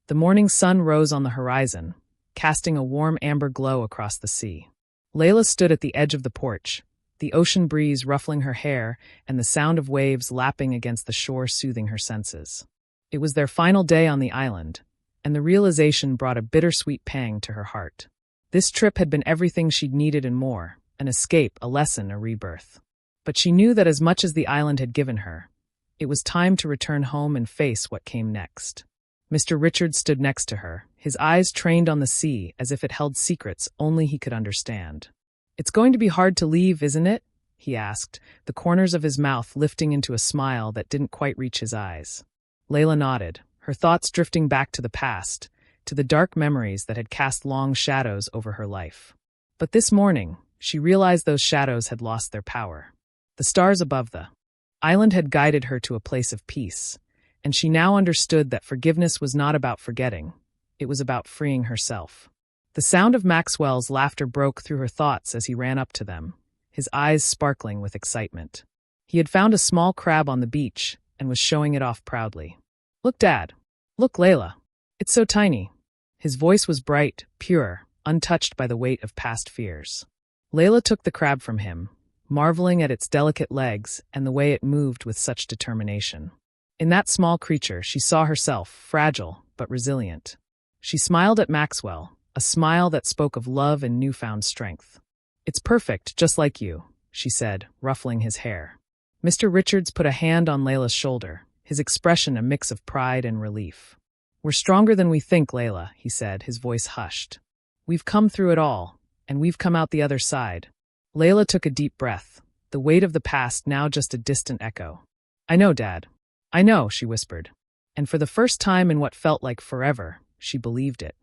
The morning sun rose on the horizon, casting a warm amber glow across the sea. Layla stood at the edge of the porch, the ocean breeze ruffling her hair and the sound of waves lapping against the shore soothing her senses. It was their final day on the island, and the realization brought a bittersweet pang to her heart. This trip had been everything she'd needed and more, an escape, a lesson, a rebirth. But she knew that as much as the island had given her, it was time to return home and face what came next. Mr. Richards stood next to her, his eyes trained on the sea as if it held secrets only he could understand. "It's going to be hard to leave, isn't it?" he asked, the corners of his mouth lifting into a smile that didn't quite reach his eyes. Layla nodded, her thoughts drifting back to the past, to the dark memories that had cast long shadows over her life. But this morning, she realized those shadows had lost their power. The stars above the island had guided her to a place of peace, and she now understood that forgiveness was not about forgetting, it was about freeing herself. The sound of Maxwell's laughter broke through her thoughts as he ran up to them, his eyes sparkling with excitement. He had found a small crab on the beach and was showing it off proudly. "Look, Dad. Look, Layla. It's so tiny." His voice was bright, pure, untouched by the weight of past fears. Layla took the crab from him, marveling at its delicate legs and the way it moved with such determination. In that small creature, she saw herself, fragile but resilient. She smiled at Maxwell, a smile that spoke of love and newfound strength. "It's perfect, just like you," she said, ruffling his hair. Mr. Richards put a hand on Layla's shoulder, his expression a mix of pride and relief. "We're stronger than we think, Layla," he said, his voice hushed. "We've come through it all, and we've come out the other side." Layla took a deep breath, the weight of the past now just a distant echo. "I know, Dad. I know," she whispered. And for the first time in what felt like forever, she believed it.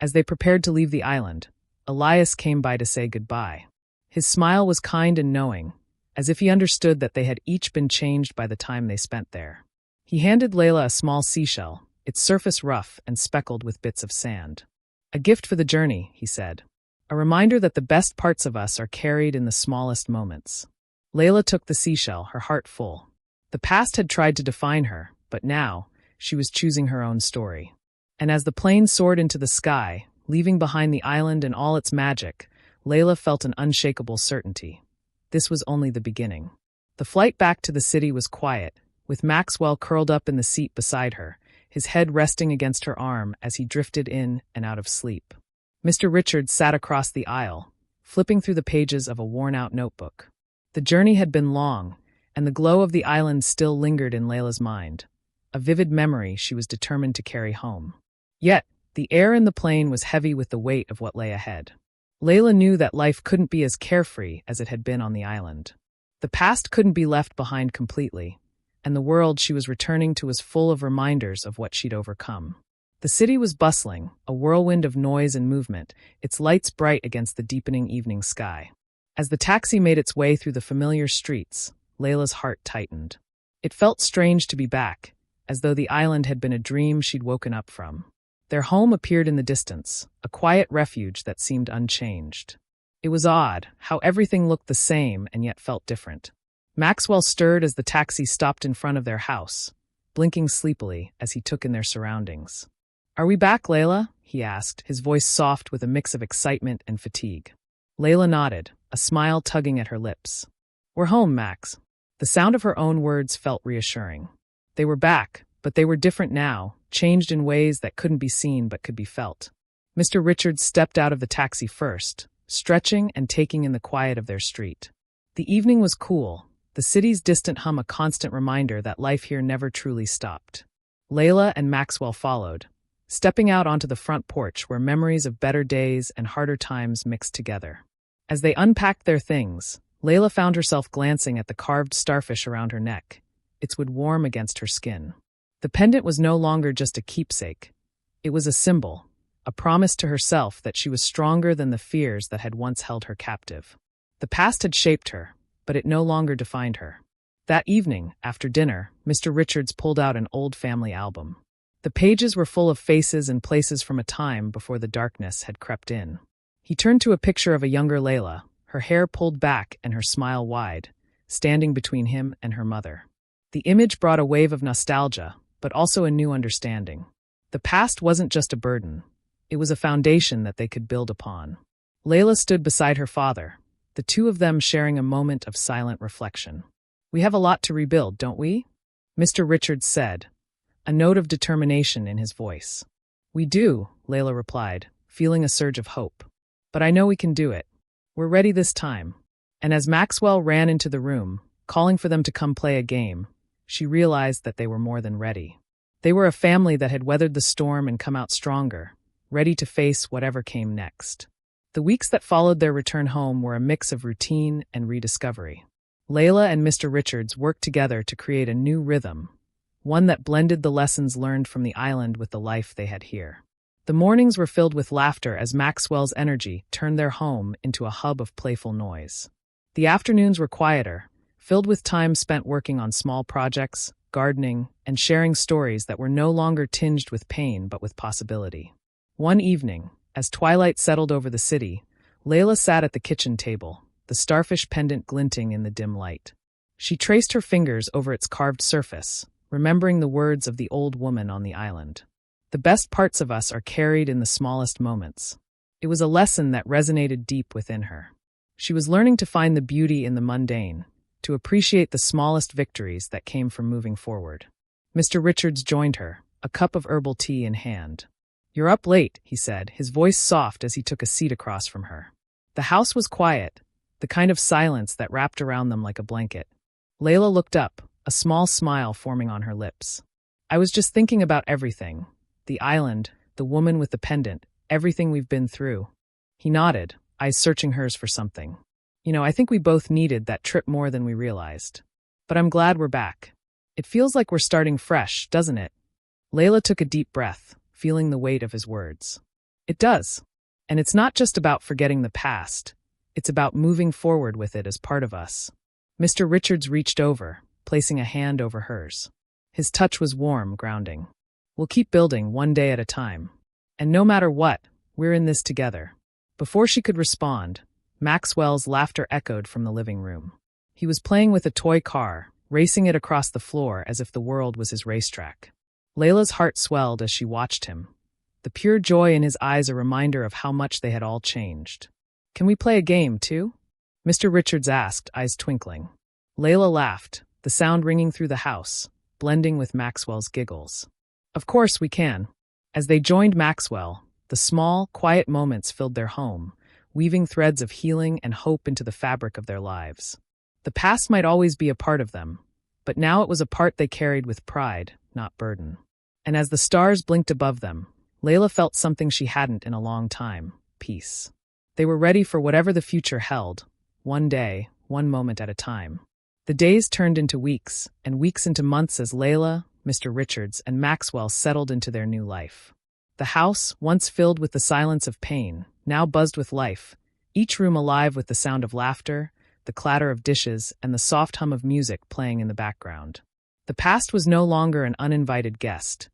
As they prepared to leave the island, Elias came by to say goodbye. His smile was kind and knowing, as if he understood that they had each been changed by the time they spent there. He handed Layla a small seashell, its surface rough and speckled with bits of sand. "A gift for the journey," he said. "A reminder that the best parts of us are carried in the smallest moments." Layla took the seashell, her heart full. The past had tried to define her, but now, she was choosing her own story. And as the plane soared into the sky, leaving behind the island and all its magic, Layla felt an unshakable certainty. This was only the beginning. The flight back to the city was quiet, with Maxwell curled up in the seat beside her, his head resting against her arm as he drifted in and out of sleep. Mr. Richards sat across the aisle, flipping through the pages of a worn-out notebook. The journey had been long, and the glow of the island still lingered in Layla's mind, a vivid memory she was determined to carry home. Yet, the air in the plane was heavy with the weight of what lay ahead. Layla knew that life couldn't be as carefree as it had been on the island. The past couldn't be left behind completely, and the world she was returning to was full of reminders of what she'd overcome. The city was bustling, a whirlwind of noise and movement, its lights bright against the deepening evening sky. As the taxi made its way through the familiar streets, Layla's heart tightened. It felt strange to be back, as though the island had been a dream she'd woken up from. Their home appeared in the distance, a quiet refuge that seemed unchanged. It was odd, how everything looked the same and yet felt different. Maxwell stirred as the taxi stopped in front of their house, blinking sleepily as he took in their surroundings. "Are we back, Layla?" he asked, his voice soft with a mix of excitement and fatigue. Layla nodded, a smile tugging at her lips. "We're home, Max." The sound of her own words felt reassuring. They were back, but they were different now, changed in ways that couldn't be seen but could be felt. Mr. Richards stepped out of the taxi first, stretching and taking in the quiet of their street. The evening was cool, the city's distant hum a constant reminder that life here never truly stopped. Layla and Maxwell followed, stepping out onto the front porch where memories of better days and harder times mixed together. As they unpacked their things, Layla found herself glancing at the carved starfish around her neck, its wood warm against her skin. The pendant was no longer just a keepsake. It was a symbol, a promise to herself that she was stronger than the fears that had once held her captive. The past had shaped her, but it no longer defined her. That evening, after dinner, Mr. Richards pulled out an old family album. The pages were full of faces and places from a time before the darkness had crept in. He turned to a picture of a younger Layla, her hair pulled back and her smile wide, standing between him and her mother. The image brought a wave of nostalgia, but also a new understanding. The past wasn't just a burden. It was a foundation that they could build upon. Layla stood beside her father, the two of them sharing a moment of silent reflection. "We have a lot to rebuild, don't we?" Mr. Richards said, a note of determination in his voice. "We do," Layla replied, feeling a surge of hope. "But I know we can do it. We're ready this time." And as Maxwell ran into the room, calling for them to come play a game, she realized that they were more than ready. They were a family that had weathered the storm and come out stronger, ready to face whatever came next. The weeks that followed their return home were a mix of routine and rediscovery. Layla and Mr. Richards worked together to create a new rhythm, one that blended the lessons learned from the island with the life they had here. The mornings were filled with laughter as Maxwell's energy turned their home into a hub of playful noise. The afternoons were quieter, filled with time spent working on small projects, gardening, and sharing stories that were no longer tinged with pain but with possibility. One evening, as twilight settled over the city, Layla sat at the kitchen table, the starfish pendant glinting in the dim light. She traced her fingers over its carved surface, remembering the words of the old woman on the island. "The best parts of us are carried in the smallest moments." It was a lesson that resonated deep within her. She was learning to find the beauty in the mundane, to appreciate the smallest victories that came from moving forward. Mr. Richards joined her, a cup of herbal tea in hand. "You're up late," he said, his voice soft as he took a seat across from her. The house was quiet, the kind of silence that wrapped around them like a blanket. Layla looked up, a small smile forming on her lips. "I was just thinking about everything. The island, the woman with the pendant, everything we've been through." He nodded, eyes searching hers for something. I think we both needed that trip more than we realized. But I'm glad we're back. It feels like we're starting fresh, doesn't it?" Layla took a deep breath, feeling the weight of his words. "It does. And it's not just about forgetting the past, it's about moving forward with it as part of us. Mr. Richards reached over, placing a hand over hers. His touch was warm, grounding. We'll keep building one day at a time. And no matter what, we're in this together. Before she could respond, Maxwell's laughter echoed from the living room. He was playing with a toy car, racing it across the floor as if the world was his racetrack. Layla's heart swelled as she watched him, the pure joy in his eyes a reminder of how much they had all changed. Can we play a game, too? Mr. Richards asked, eyes twinkling. Layla laughed, the sound ringing through the house, blending with Maxwell's giggles. Of course we can. As they joined Maxwell, the small, quiet moments filled their home, weaving threads of healing and hope into the fabric of their lives. The past might always be a part of them, but now it was a part they carried with pride, not burden. And as the stars blinked above them, Layla felt something she hadn't in a long time: peace. They were ready for whatever the future held, one day, one moment at a time. The days turned into weeks, and weeks into months as Layla, Mr. Richards, and Maxwell settled into their new life. The house, once filled with the silence of pain, now buzzed with life, each room alive with the sound of laughter, the clatter of dishes, and the soft hum of music playing in the background. The past was no longer an uninvited guest.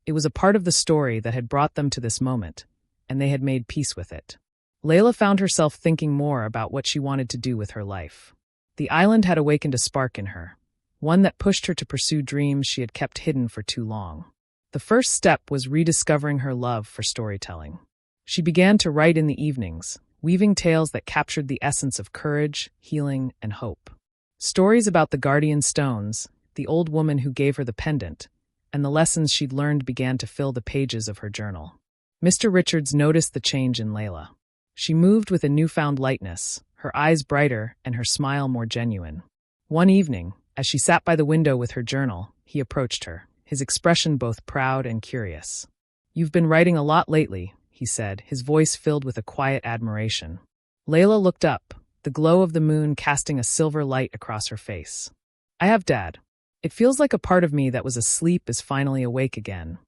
It was a part of the story that had brought them to this moment, and they had made peace with it. Layla found herself thinking more about what she wanted to do with her life. The island had awakened a spark in her, one that pushed her to pursue dreams she had kept hidden for too long. The first step was rediscovering her love for storytelling. She began to write in the evenings, weaving tales that captured the essence of courage, healing, and hope. Stories about the guardian stones, the old woman who gave her the pendant, and the lessons she'd learned began to fill the pages of her journal. Mr. Richards noticed the change in Layla. She moved with a newfound lightness, her eyes brighter and her smile more genuine. One evening, as she sat by the window with her journal, he approached her, his expression both proud and curious. "You've been writing a lot lately," he said, his voice filled with a quiet admiration. Layla looked up, the glow of the moon casting a silver light across her face. "I have, Dad. It feels like a part of me that was asleep is finally awake again."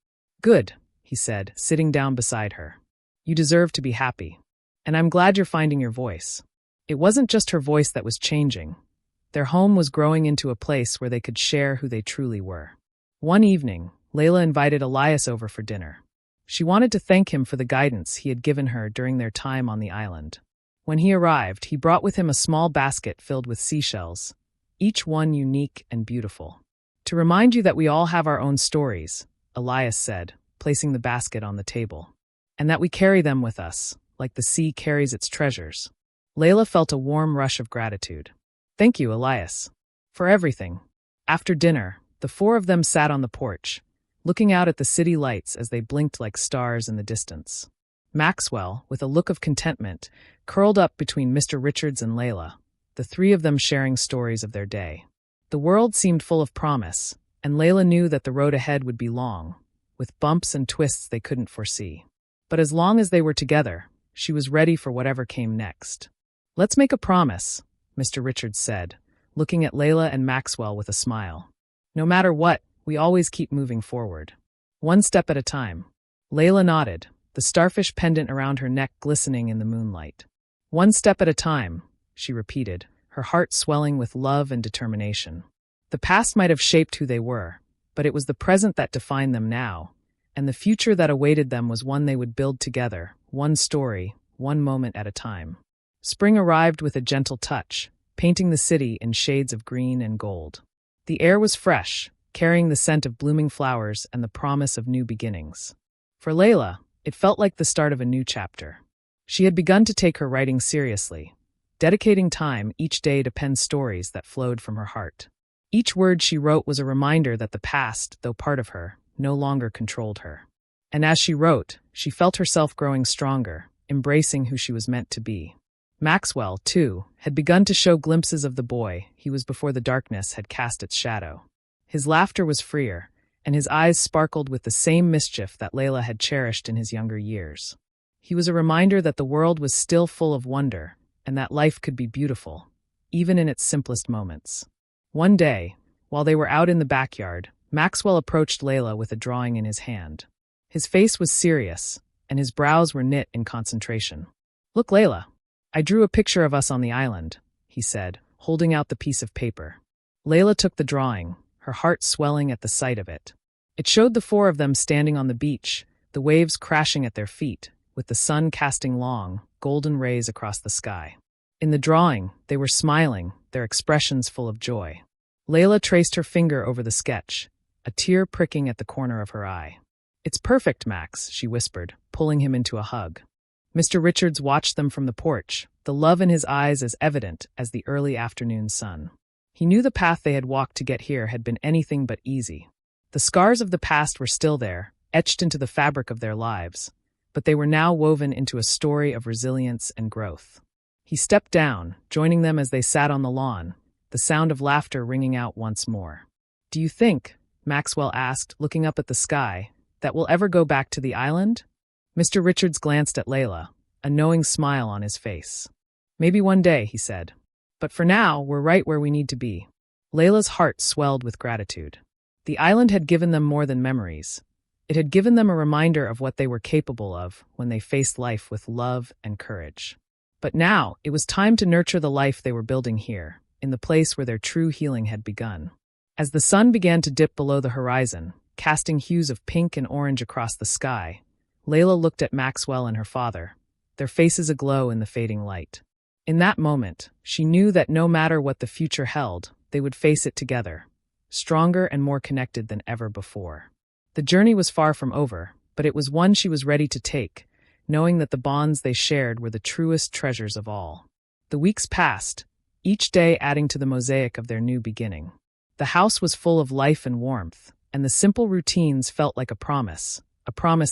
"Good," he said, sitting down beside her. "You deserve to be happy. And I'm glad you're finding your voice." It wasn't just her voice that was changing. Their home was growing into a place where they could share who they truly were. One evening, Layla invited Elias over for dinner. She wanted to thank him for the guidance he had given her during their time on the island. When he arrived, he brought with him a small basket filled with seashells, each one unique and beautiful. "To remind you that we all have our own stories," Elias said, placing the basket on the table. "And that we carry them with us, like the sea carries its treasures." Layla felt a warm rush of gratitude. "Thank you, Elias, for everything." After dinner, the four of them sat on the porch, looking out at the city lights as they blinked like stars in the distance. Maxwell, with a look of contentment, curled up between Mr. Richards and Layla, the three of them sharing stories of their day. The world seemed full of promise, and Layla knew that the road ahead would be long, with bumps and twists they couldn't foresee. But as long as they were together, she was ready for whatever came next. "Let's make a promise," Mr. Richards said, looking at Layla and Maxwell with a smile. "No matter what, we always keep moving forward. One step at a time." Layla nodded, the starfish pendant around her neck glistening in the moonlight. "One step at a time," she repeated, her heart swelling with love and determination. The past might have shaped who they were, but it was the present that defined them now, and the future that awaited them was one they would build together, one story, one moment at a time. Spring arrived with a gentle touch, painting the city in shades of green and gold. The air was fresh, carrying the scent of blooming flowers and the promise of new beginnings. For Layla, it felt like the start of a new chapter. She had begun to take her writing seriously, dedicating time each day to pen stories that flowed from her heart. Each word she wrote was a reminder that the past, though part of her, no longer controlled her. And as she wrote, she felt herself growing stronger, embracing who she was meant to be. Maxwell, too, had begun to show glimpses of the boy he was before the darkness had cast its shadow. His laughter was freer, and his eyes sparkled with the same mischief that Layla had cherished in his younger years. He was a reminder that the world was still full of wonder, and that life could be beautiful, even in its simplest moments. One day, while they were out in the backyard, Maxwell approached Layla with a drawing in his hand. His face was serious, and his brows were knit in concentration. "Look, Layla, I drew a picture of us on the island," he said, holding out the piece of paper. Layla took the drawing, her heart swelling at the sight of it. It showed the four of them standing on the beach, the waves crashing at their feet, with the sun casting long, golden rays across the sky. In the drawing, they were smiling, their expressions full of joy. Layla traced her finger over the sketch, a tear pricking at the corner of her eye. "It's perfect, Max," she whispered, pulling him into a hug. Mr. Richards watched them from the porch, the love in his eyes as evident as the early afternoon sun. He knew the path they had walked to get here had been anything but easy. The scars of the past were still there, etched into the fabric of their lives, but they were now woven into a story of resilience and growth. He stepped down, joining them as they sat on the lawn, the sound of laughter ringing out once more. "Do you think," Maxwell asked, looking up at the sky, "that we'll ever go back to the island?" Mr. Richards glanced at Layla, a knowing smile on his face. "Maybe one day," he said. "But for now, we're right where we need to be." Layla's heart swelled with gratitude. The island had given them more than memories. It had given them a reminder of what they were capable of when they faced life with love and courage. But now, it was time to nurture the life they were building here, in the place where their true healing had begun. As the sun began to dip below the horizon, casting hues of pink and orange across the sky, Layla looked at Maxwell and her father, their faces aglow in the fading light. In that moment, she knew that no matter what the future held, they would face it together, stronger and more connected than ever before. The journey was far from over, but it was one she was ready to take, knowing that the bonds they shared were the truest treasures of all. The weeks passed, each day adding to the mosaic of their new beginning. The house was full of life and warmth, and the simple routines felt like a promise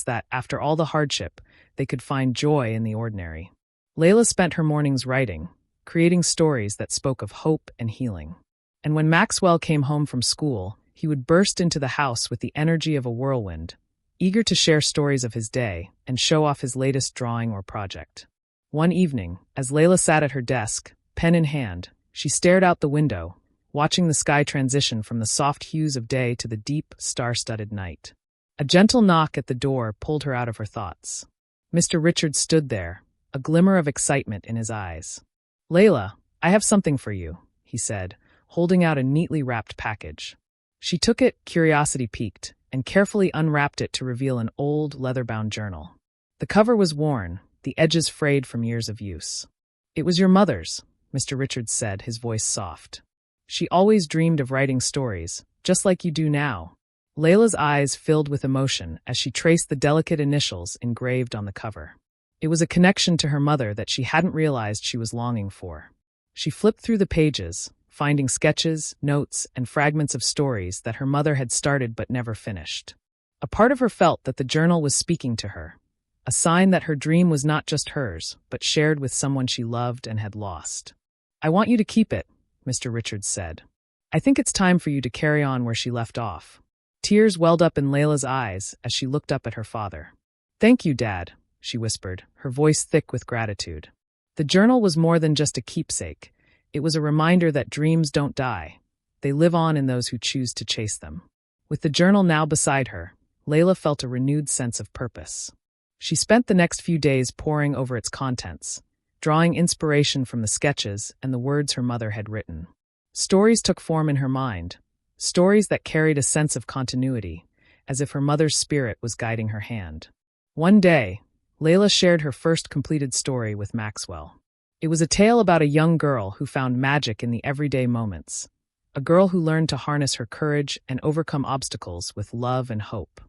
that, after all the hardship, they could find joy in the ordinary. Layla spent her mornings writing, creating stories that spoke of hope and healing. And when Maxwell came home from school, he would burst into the house with the energy of a whirlwind, eager to share stories of his day and show off his latest drawing or project. One evening, as Layla sat at her desk, pen in hand, she stared out the window, watching the sky transition from the soft hues of day to the deep, star-studded night. A gentle knock at the door pulled her out of her thoughts. Mr. Richards stood there, a glimmer of excitement in his eyes. "Layla, I have something for you," he said, holding out a neatly wrapped package. She took it, curiosity piqued, and carefully unwrapped it to reveal an old, leather-bound journal. The cover was worn, the edges frayed from years of use. "It was your mother's," Mr. Richards said, his voice soft. "She always dreamed of writing stories, just like you do now." Layla's eyes filled with emotion as she traced the delicate initials engraved on the cover. It was a connection to her mother that she hadn't realized she was longing for. She flipped through the pages, finding sketches, notes, and fragments of stories that her mother had started but never finished. A part of her felt that the journal was speaking to her, a sign that her dream was not just hers, but shared with someone she loved and had lost. "I want you to keep it," Mr. Richards said. "I think it's time for you to carry on where she left off." Tears welled up in Layla's eyes as she looked up at her father. "Thank you, Dad," she whispered, her voice thick with gratitude. The journal was more than just a keepsake. It was a reminder that dreams don't die. They live on in those who choose to chase them. With the journal now beside her, Layla felt a renewed sense of purpose. She spent the next few days poring over its contents, drawing inspiration from the sketches and the words her mother had written. Stories took form in her mind, stories that carried a sense of continuity, as if her mother's spirit was guiding her hand. One day, Layla shared her first completed story with Maxwell. It was a tale about a young girl who found magic in the everyday moments, a girl who learned to harness her courage and overcome obstacles with love and hope.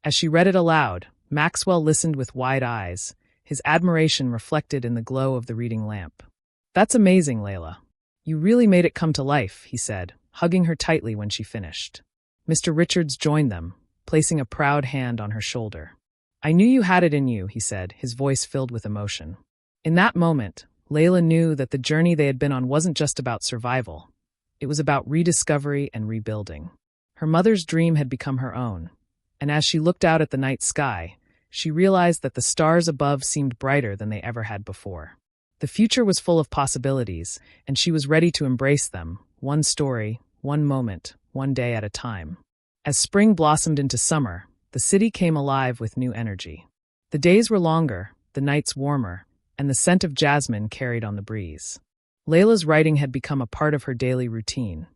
As she read it aloud, Maxwell listened with wide eyes, his admiration reflected in the glow of the reading lamp. "That's amazing, Layla. You really made it come to life," he said, hugging her tightly when she finished. Mr. Richards joined them, placing a proud hand on her shoulder. "I knew you had it in you," he said, his voice filled with emotion. In that moment, Layla knew that the journey they had been on wasn't just about survival. It was about rediscovery and rebuilding. Her mother's dream had become her own, and as she looked out at the night sky, she realized that the stars above seemed brighter than they ever had before. The future was full of possibilities, and she was ready to embrace them, one story, one moment, one day at a time. As spring blossomed into summer, the city came alive with new energy. The days were longer, the nights warmer, and the scent of jasmine carried on the breeze. Layla's writing had become a part of her daily routine,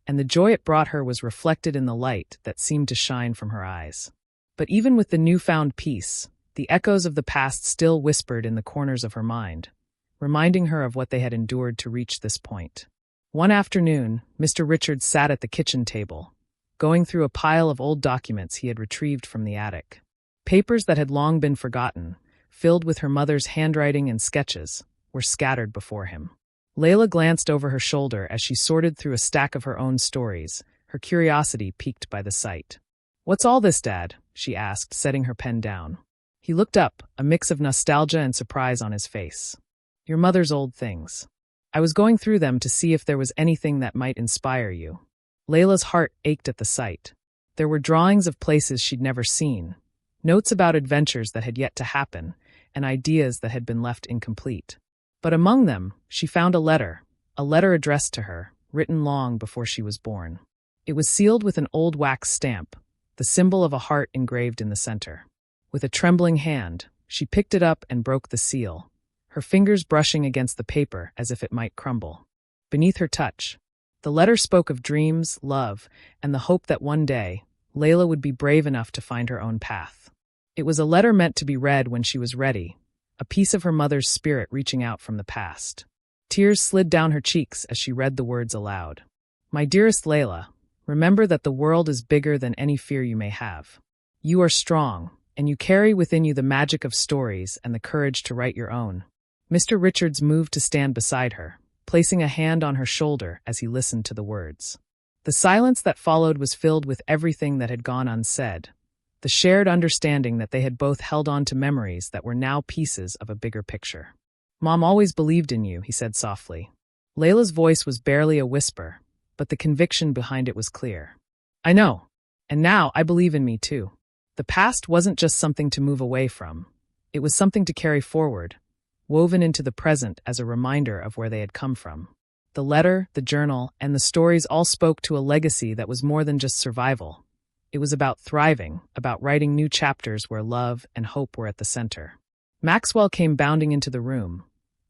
and the joy it brought her was reflected in the light that seemed to shine from her eyes. But even with the newfound peace, the echoes of the past still whispered in the corners of her mind, reminding her of what they had endured to reach this point. One afternoon, Mr. Richards sat at the kitchen table, going through a pile of old documents he had retrieved from the attic. Papers that had long been forgotten, filled with her mother's handwriting and sketches, were scattered before him. Layla glanced over her shoulder as she sorted through a stack of her own stories, her curiosity piqued by the sight. "What's all this, Dad?" she asked, setting her pen down. He looked up, a mix of nostalgia and surprise on his face. "Your mother's old things. I was going through them to see if there was anything that might inspire you." Layla's heart ached at the sight. There were drawings of places she'd never seen, notes about adventures that had yet to happen, and ideas that had been left incomplete. But among them, she found a letter addressed to her, written long before she was born. It was sealed with an old wax stamp, the symbol of a heart engraved in the center. With a trembling hand, she picked it up and broke the seal, her fingers brushing against the paper as if it might crumble. Beneath her touch, the letter spoke of dreams, love, and the hope that one day, Layla would be brave enough to find her own path. It was a letter meant to be read when she was ready, a piece of her mother's spirit reaching out from the past. Tears slid down her cheeks as she read the words aloud. "My dearest Layla, remember that the world is bigger than any fear you may have. You are strong, and you carry within you the magic of stories and the courage to write your own." Mr. Richards moved to stand beside her, placing a hand on her shoulder as he listened to the words. The silence that followed was filled with everything that had gone unsaid, the shared understanding that they had both held on to memories that were now pieces of a bigger picture. "Mom always believed in you," he said softly. Layla's voice was barely a whisper, but the conviction behind it was clear. "I know, and now I believe in me too." The past wasn't just something to move away from. It was something to carry forward, woven into the present as a reminder of where they had come from. The letter, the journal, and the stories all spoke to a legacy that was more than just survival. It was about thriving, about writing new chapters where love and hope were at the center. Maxwell came bounding into the room,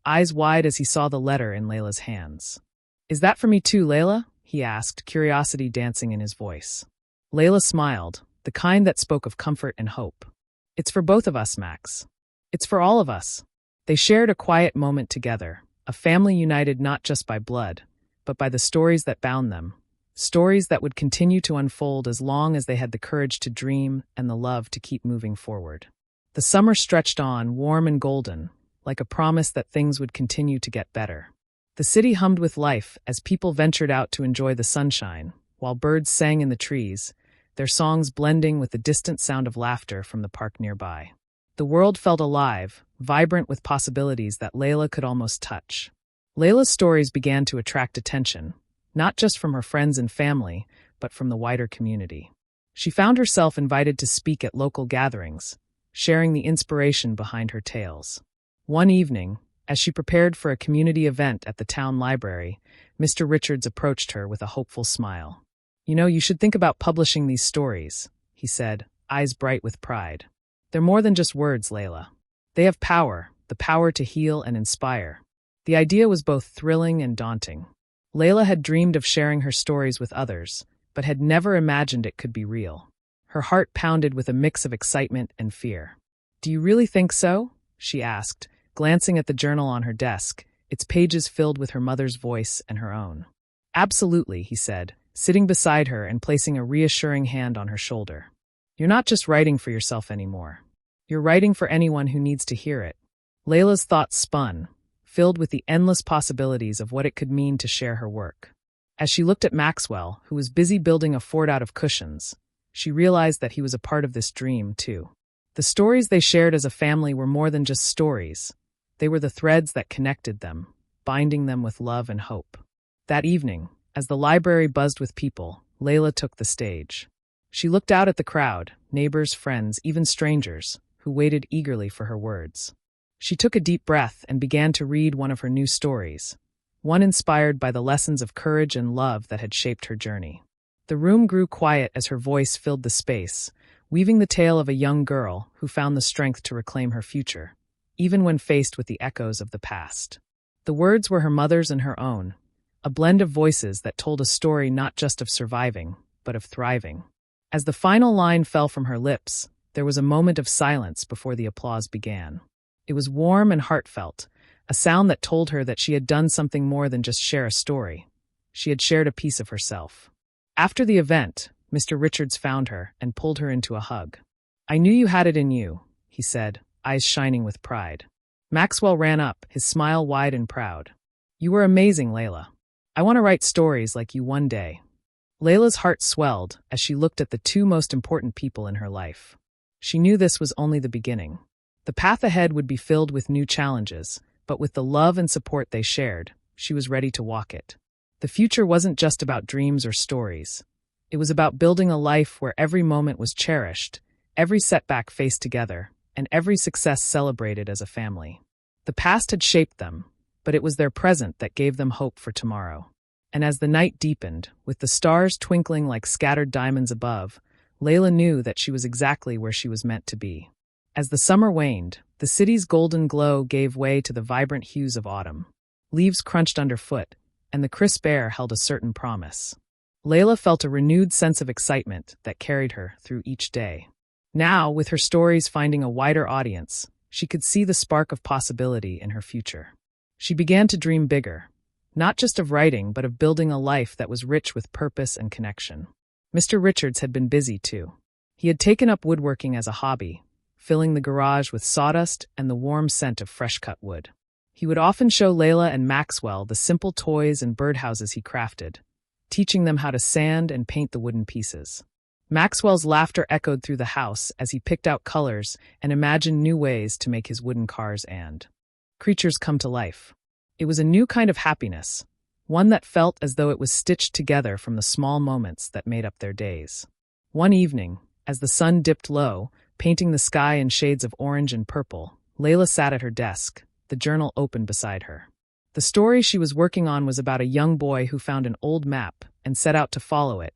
eyes wide as he saw the letter in Layla's hands. "Is that for me too, Layla?" he asked, curiosity dancing in his voice. Layla smiled, the kind that spoke of comfort and hope. "It's for both of us, Max. It's for all of us." They shared a quiet moment together, a family united not just by blood, but by the stories that bound them, stories that would continue to unfold as long as they had the courage to dream and the love to keep moving forward. The summer stretched on, warm and golden, like a promise that things would continue to get better. The city hummed with life as people ventured out to enjoy the sunshine, while birds sang in the trees, their songs blending with the distant sound of laughter from the park nearby. The world felt alive, vibrant with possibilities that Layla could almost touch. Layla's stories began to attract attention, not just from her friends and family, but from the wider community. She found herself invited to speak at local gatherings, sharing the inspiration behind her tales. One evening, as she prepared for a community event at the town library, Mr. Richards approached her with a hopeful smile. "You know, you should think about publishing these stories," he said, eyes bright with pride. "They're more than just words, Layla. They have power, the power to heal and inspire." The idea was both thrilling and daunting. Layla had dreamed of sharing her stories with others, but had never imagined it could be real. Her heart pounded with a mix of excitement and fear. "Do you really think so?" she asked, glancing at the journal on her desk, its pages filled with her mother's voice and her own. "Absolutely," he said, sitting beside her and placing a reassuring hand on her shoulder. "You're not just writing for yourself anymore. You're writing for anyone who needs to hear it." Layla's thoughts spun, filled with the endless possibilities of what it could mean to share her work. As she looked at Maxwell, who was busy building a fort out of cushions, she realized that he was a part of this dream, too. The stories they shared as a family were more than just stories. They were the threads that connected them, binding them with love and hope. That evening, as the library buzzed with people, Layla took the stage. She looked out at the crowd, neighbors, friends, even strangers, who waited eagerly for her words. She took a deep breath and began to read one of her new stories, one inspired by the lessons of courage and love that had shaped her journey. The room grew quiet as her voice filled the space, weaving the tale of a young girl who found the strength to reclaim her future, even when faced with the echoes of the past. The words were her mother's and her own, a blend of voices that told a story not just of surviving, but of thriving. As the final line fell from her lips, there was a moment of silence before the applause began. It was warm and heartfelt, a sound that told her that she had done something more than just share a story. She had shared a piece of herself. After the event, Mr. Richards found her and pulled her into a hug. "I knew you had it in you," he said, eyes shining with pride. Maxwell ran up, his smile wide and proud. "You were amazing, Layla. I want to write stories like you one day." Layla's heart swelled as she looked at the two most important people in her life. She knew this was only the beginning. The path ahead would be filled with new challenges, but with the love and support they shared, she was ready to walk it. The future wasn't just about dreams or stories. It was about building a life where every moment was cherished, every setback faced together, and every success celebrated as a family. The past had shaped them, but it was their present that gave them hope for tomorrow. And as the night deepened, with the stars twinkling like scattered diamonds above, Layla knew that she was exactly where she was meant to be. As the summer waned, the city's golden glow gave way to the vibrant hues of autumn. Leaves crunched underfoot, and the crisp air held a certain promise. Layla felt a renewed sense of excitement that carried her through each day. Now, with her stories finding a wider audience, she could see the spark of possibility in her future. She began to dream bigger, not just of writing, but of building a life that was rich with purpose and connection. Mr. Richards had been busy too. He had taken up woodworking as a hobby, filling the garage with sawdust and the warm scent of fresh-cut wood. He would often show Layla and Maxwell the simple toys and birdhouses he crafted, teaching them how to sand and paint the wooden pieces. Maxwell's laughter echoed through the house as he picked out colors and imagined new ways to make his wooden cars and creatures come to life. It was a new kind of happiness, one that felt as though it was stitched together from the small moments that made up their days. One evening, as the sun dipped low, painting the sky in shades of orange and purple, Layla sat at her desk, the journal open beside her. The story she was working on was about a young boy who found an old map and set out to follow it,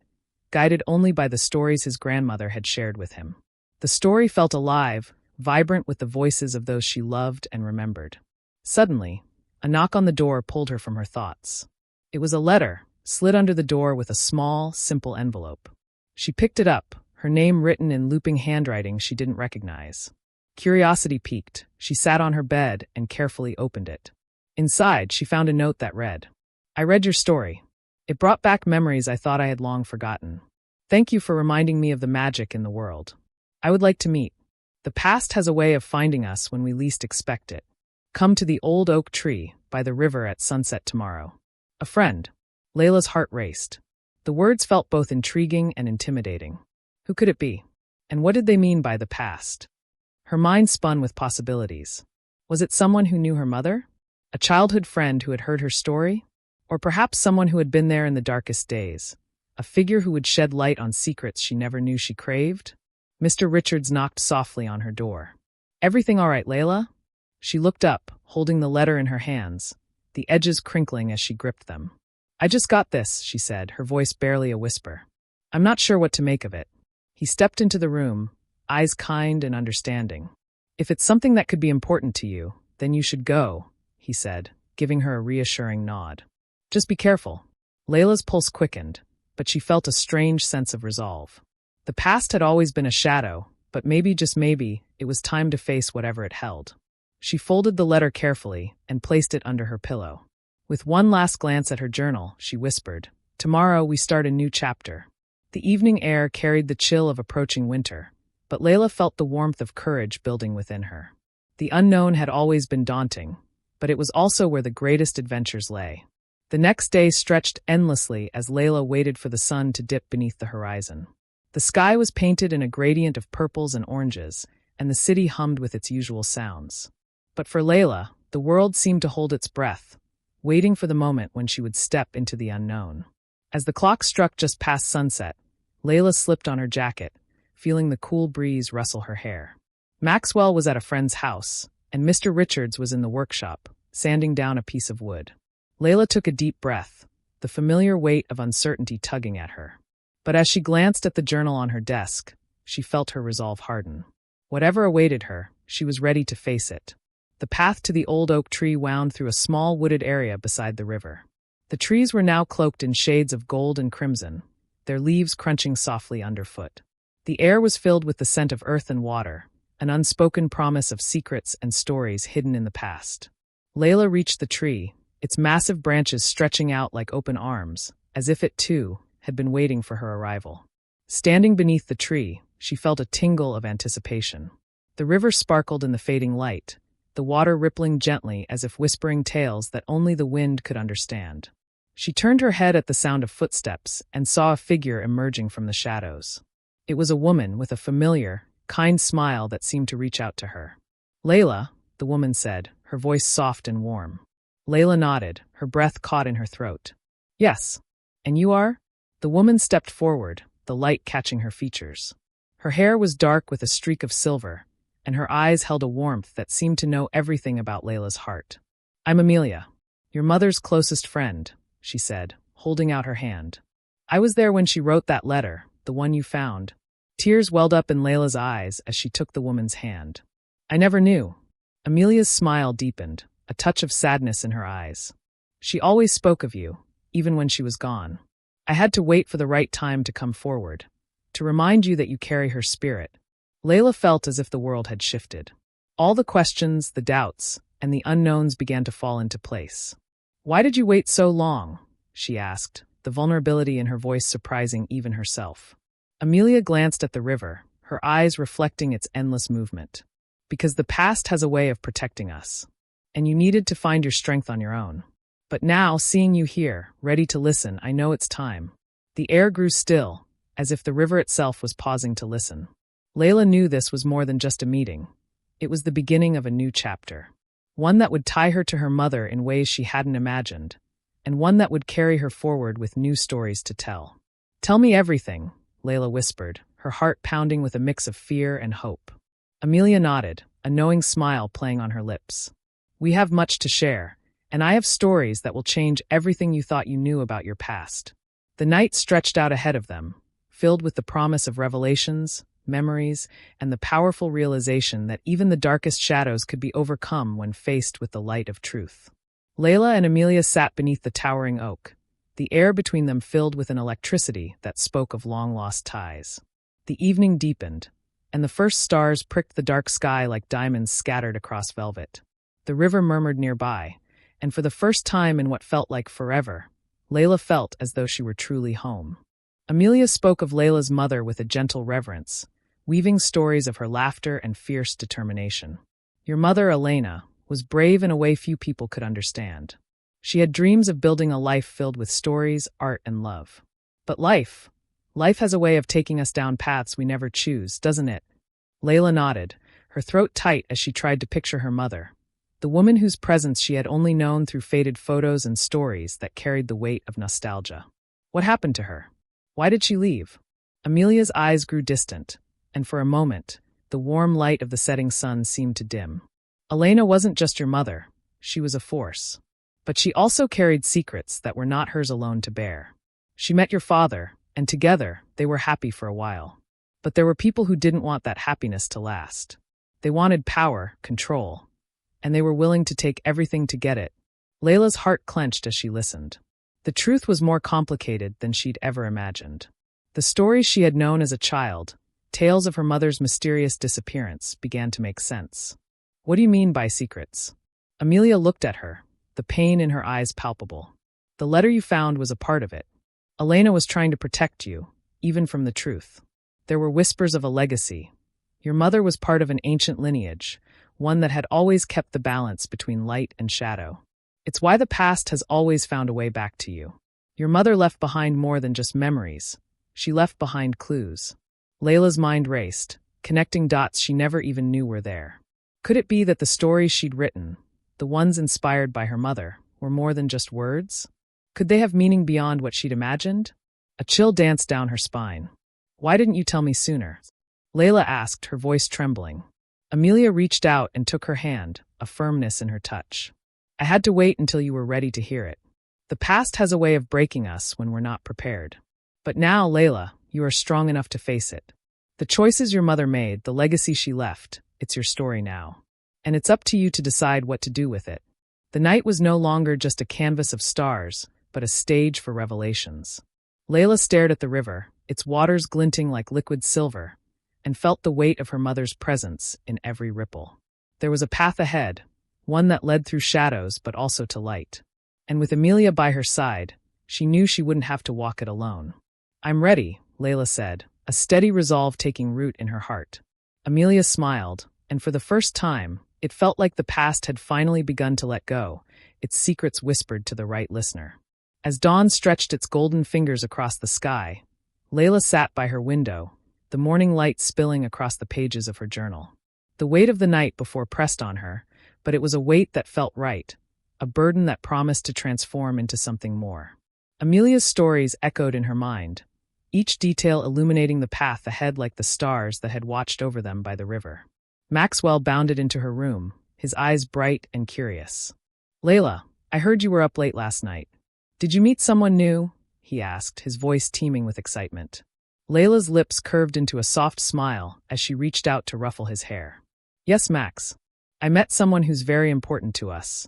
guided only by the stories his grandmother had shared with him. The story felt alive, vibrant with the voices of those she loved and remembered. Suddenly, a knock on the door pulled her from her thoughts. It was a letter, slid under the door with a small, simple envelope. She picked it up, her name written in looping handwriting she didn't recognize. Curiosity piqued, she sat on her bed and carefully opened it. Inside, she found a note that read, "I read your story. It brought back memories I thought I had long forgotten. Thank you for reminding me of the magic in the world. I would like to meet. The past has a way of finding us when we least expect it. Come to the old oak tree by the river at sunset tomorrow. A friend." Layla's heart raced. The words felt both intriguing and intimidating. Who could it be? And what did they mean by the past? Her mind spun with possibilities. Was it someone who knew her mother? A childhood friend who had heard her story? Or perhaps someone who had been there in the darkest days? A figure who would shed light on secrets she never knew she craved? Mr. Richards knocked softly on her door. "Everything all right, Layla?" She looked up, holding the letter in her hands, the edges crinkling as she gripped them. "I just got this," she said, her voice barely a whisper. "I'm not sure what to make of it." He stepped into the room, eyes kind and understanding. "If it's something that could be important to you, then you should go," he said, giving her a reassuring nod. "Just be careful." Layla's pulse quickened, but she felt a strange sense of resolve. The past had always been a shadow, but maybe, just maybe, it was time to face whatever it held. She folded the letter carefully and placed it under her pillow. With one last glance at her journal, she whispered, "Tomorrow we start a new chapter." The evening air carried the chill of approaching winter, but Layla felt the warmth of courage building within her. The unknown had always been daunting, but it was also where the greatest adventures lay. The next day stretched endlessly as Layla waited for the sun to dip beneath the horizon. The sky was painted in a gradient of purples and oranges, and the city hummed with its usual sounds. But for Layla, the world seemed to hold its breath, waiting for the moment when she would step into the unknown. As the clock struck just past sunset, Layla slipped on her jacket, feeling the cool breeze rustle her hair. Maxwell was at a friend's house, and Mr. Richards was in the workshop, sanding down a piece of wood. Layla took a deep breath, the familiar weight of uncertainty tugging at her. But as she glanced at the journal on her desk, she felt her resolve harden. Whatever awaited her, she was ready to face it. The path to the old oak tree wound through a small wooded area beside the river. The trees were now cloaked in shades of gold and crimson, their leaves crunching softly underfoot. The air was filled with the scent of earth and water, an unspoken promise of secrets and stories hidden in the past. Layla reached the tree, its massive branches stretching out like open arms, as if it, too, had been waiting for her arrival. Standing beneath the tree, she felt a tingle of anticipation. The river sparkled in the fading light, the water rippling gently as if whispering tales that only the wind could understand. She turned her head at the sound of footsteps and saw a figure emerging from the shadows. It was a woman with a familiar, kind smile that seemed to reach out to her. "Layla," the woman said, her voice soft and warm. Layla nodded, her breath caught in her throat. "Yes. And you are?" The woman stepped forward, the light catching her features. Her hair was dark with a streak of silver, and her eyes held a warmth that seemed to know everything about Layla's heart. "I'm Amelia, your mother's closest friend," she said, holding out her hand. "I was there when she wrote that letter, the one you found." Tears welled up in Layla's eyes as she took the woman's hand. "I never knew." Amelia's smile deepened, a touch of sadness in her eyes. "She always spoke of you, even when she was gone. I had to wait for the right time to come forward, to remind you that you carry her spirit." Layla felt as if the world had shifted. All the questions, the doubts, and the unknowns began to fall into place. "Why did you wait so long?" she asked, the vulnerability in her voice surprising even herself. Amelia glanced at the river, her eyes reflecting its endless movement. "Because the past has a way of protecting us, and you needed to find your strength on your own. But now, seeing you here, ready to listen, I know it's time." The air grew still, as if the river itself was pausing to listen. Layla knew this was more than just a meeting. It was the beginning of a new chapter. One that would tie her to her mother in ways she hadn't imagined, and one that would carry her forward with new stories to tell. "Tell me everything," Layla whispered, her heart pounding with a mix of fear and hope. Amelia nodded, a knowing smile playing on her lips. "We have much to share, and I have stories that will change everything you thought you knew about your past." The night stretched out ahead of them, filled with the promise of revelations, memories, and the powerful realization that even the darkest shadows could be overcome when faced with the light of truth. Layla and Amelia sat beneath the towering oak, the air between them filled with an electricity that spoke of long-lost ties. The evening deepened, and the first stars pricked the dark sky like diamonds scattered across velvet. The river murmured nearby, and for the first time in what felt like forever, Layla felt as though she were truly home. Amelia spoke of Layla's mother with a gentle reverence, weaving stories of her laughter and fierce determination. "Your mother, Elena, was brave in a way few people could understand. She had dreams of building a life filled with stories, art, and love. But life has a way of taking us down paths we never choose, doesn't it?" Layla nodded, her throat tight as she tried to picture her mother, the woman whose presence she had only known through faded photos and stories that carried the weight of nostalgia. What happened to her? Why did she leave? Amelia's eyes grew distant, and for a moment, the warm light of the setting sun seemed to dim. "Elena wasn't just your mother, she was a force. But she also carried secrets that were not hers alone to bear. She met your father, and together, they were happy for a while. But there were people who didn't want that happiness to last. They wanted power, control, and they were willing to take everything to get it." Layla's heart clenched as she listened. The truth was more complicated than she'd ever imagined. The stories she had known as a child, tales of her mother's mysterious disappearance, began to make sense. "What do you mean by secrets?" Amelia looked at her, the pain in her eyes palpable. "The letter you found was a part of it. Elena was trying to protect you, even from the truth. There were whispers of a legacy. Your mother was part of an ancient lineage, one that had always kept the balance between light and shadow. It's why the past has always found a way back to you. Your mother left behind more than just memories. She left behind clues." Layla's mind raced, connecting dots she never even knew were there. Could it be that the stories she'd written, the ones inspired by her mother, were more than just words? Could they have meaning beyond what she'd imagined? A chill danced down her spine. "Why didn't you tell me sooner?" Layla asked, her voice trembling. Amelia reached out and took her hand, a firmness in her touch. "I had to wait until you were ready to hear it. The past has a way of breaking us when we're not prepared. But now, Layla, you are strong enough to face it. The choices your mother made, the legacy she left, it's your story now. And it's up to you to decide what to do with it. The night was no longer just a canvas of stars, but a stage for revelations. Layla stared at the river, its waters glinting like liquid silver, and felt the weight of her mother's presence in every ripple. There was a path ahead, one that led through shadows but also to light. And with Amelia by her side, she knew she wouldn't have to walk it alone. "I'm ready," Layla said, a steady resolve taking root in her heart. Amelia smiled, and for the first time, it felt like the past had finally begun to let go, its secrets whispered to the right listener. As dawn stretched its golden fingers across the sky, Layla sat by her window, the morning light spilling across the pages of her journal. The weight of the night before pressed on her, but it was a weight that felt right, a burden that promised to transform into something more. Amelia's stories echoed in her mind, each detail illuminating the path ahead like the stars that had watched over them by the river. Maxwell bounded into her room, his eyes bright and curious. "Layla, I heard you were up late last night. Did you meet someone new?" he asked, his voice teeming with excitement. Layla's lips curved into a soft smile as she reached out to ruffle his hair. "Yes, Max. I met someone who's very important to us."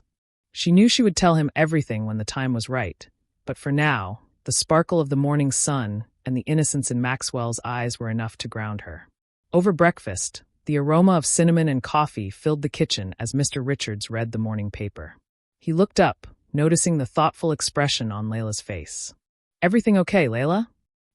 She knew she would tell him everything when the time was right, but for now, the sparkle of the morning sun and the innocence in Maxwell's eyes were enough to ground her. Over breakfast, the aroma of cinnamon and coffee filled the kitchen as Mr. Richards read the morning paper. He looked up, noticing the thoughtful expression on Layla's face. "Everything okay, Layla?"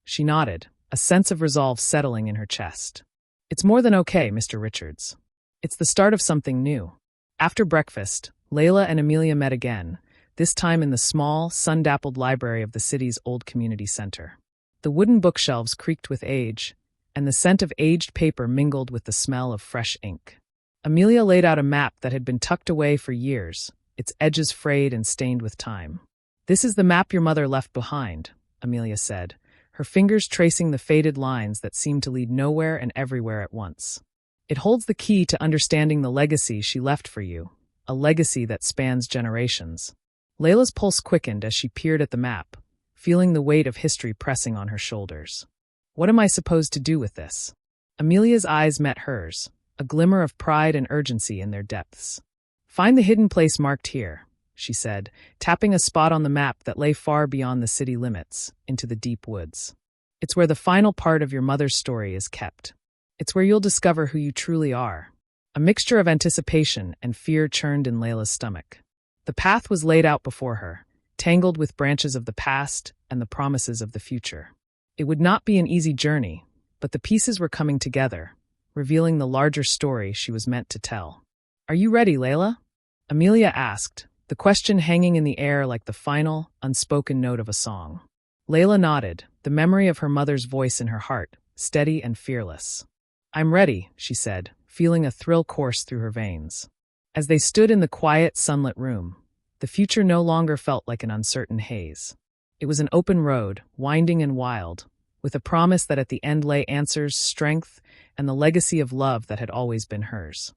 She nodded, a sense of resolve settling in her chest. "It's more than okay, Mr. Richards. It's the start of something new." After breakfast, Layla and Amelia met again, this time in the small, sun-dappled library of the city's old community center. The wooden bookshelves creaked with age, and the scent of aged paper mingled with the smell of fresh ink. Amelia laid out a map that had been tucked away for years, its edges frayed and stained with time. "This is the map your mother left behind," Amelia said, her fingers tracing the faded lines that seemed to lead nowhere and everywhere at once. "It holds the key to understanding the legacy she left for you, a legacy that spans generations." Layla's pulse quickened as she peered at the map, feeling the weight of history pressing on her shoulders. "What am I supposed to do with this?" Amelia's eyes met hers, a glimmer of pride and urgency in their depths. "Find the hidden place marked here," she said, tapping a spot on the map that lay far beyond the city limits, into the deep woods. "It's where the final part of your mother's story is kept. It's where you'll discover who you truly are." A mixture of anticipation and fear churned in Layla's stomach. The path was laid out before her, tangled with branches of the past and the promises of the future. It would not be an easy journey, but the pieces were coming together, revealing the larger story she was meant to tell. "Are you ready, Layla?" Amelia asked, the question hanging in the air like the final, unspoken note of a song. Layla nodded, the memory of her mother's voice in her heart, steady and fearless. "I'm ready," she said, feeling a thrill course through her veins. As they stood in the quiet, sunlit room, the future no longer felt like an uncertain haze. It was an open road, winding and wild, with a promise that at the end lay answers, strength, and the legacy of love that had always been hers.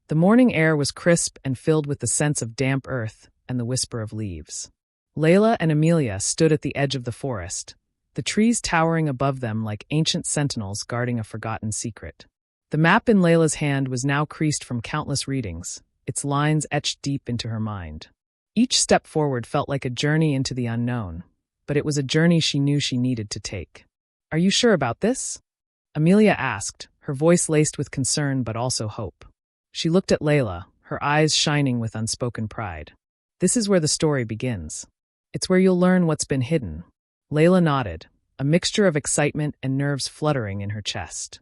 The morning air was crisp and filled with the sense of damp earth and the whisper of leaves. Layla and Amelia stood at the edge of the forest, the trees towering above them like ancient sentinels guarding a forgotten secret. The map in Layla's hand was now creased from countless readings, its lines etched deep into her mind. Each step forward felt like a journey into the unknown, but it was a journey she knew she needed to take. "Are you sure about this?" Amelia asked, her voice laced with concern but also hope. She looked at Layla, her eyes shining with unspoken pride. "This is where the story begins. It's where you'll learn what's been hidden." Layla nodded, a mixture of excitement and nerves fluttering in her chest.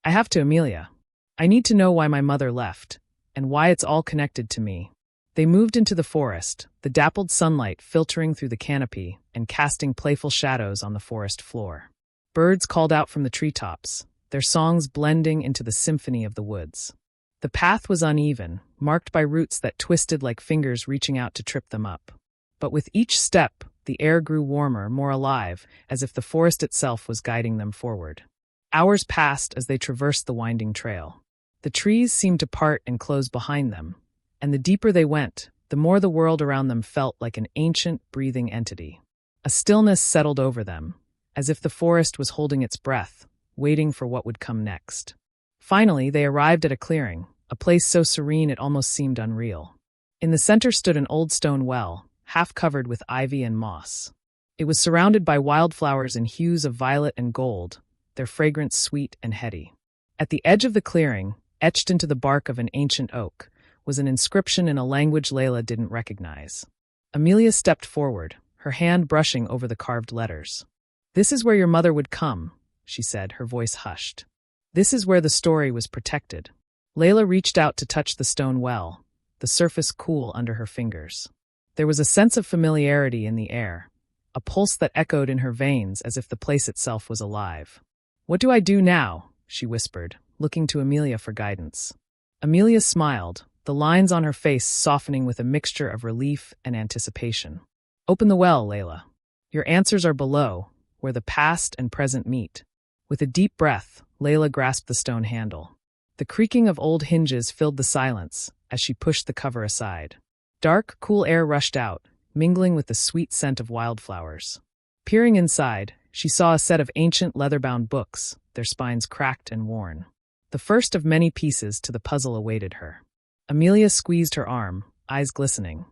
"I have to, Amelia. I need to know why my mother left, and why it's all connected to me." They moved into the forest, the dappled sunlight filtering through the canopy and casting playful shadows on the forest floor. Birds called out from the treetops, their songs blending into the symphony of the woods. The path was uneven, marked by roots that twisted like fingers reaching out to trip them up. But with each step, the air grew warmer, more alive, as if the forest itself was guiding them forward. Hours passed as they traversed the winding trail. The trees seemed to part and close behind them, and the deeper they went, the more the world around them felt like an ancient, breathing entity. A stillness settled over them, as if the forest was holding its breath, waiting for what would come next. Finally, they arrived at a clearing, a place so serene it almost seemed unreal. In the center stood an old stone well, half covered with ivy and moss. It was surrounded by wildflowers in hues of violet and gold, their fragrance sweet and heady. At the edge of the clearing, etched into the bark of an ancient oak, was an inscription in a language Layla didn't recognize. Amelia stepped forward, her hand brushing over the carved letters. "This is where your mother would come," she said, her voice hushed. "This is where the story was protected." Layla reached out to touch the stone well, the surface cool under her fingers. There was a sense of familiarity in the air, a pulse that echoed in her veins as if the place itself was alive. "What do I do now?" she whispered, looking to Amelia for guidance. Amelia smiled, the lines on her face softening with a mixture of relief and anticipation. "Open the well, Layla. Your answers are below, where the past and present meet." With a deep breath, Layla grasped the stone handle. The creaking of old hinges filled the silence as she pushed the cover aside. Dark, cool air rushed out, mingling with the sweet scent of wildflowers. Peering inside, she saw a set of ancient leather-bound books, their spines cracked and worn. The first of many pieces to the puzzle awaited her. Amelia squeezed her arm, eyes glistening.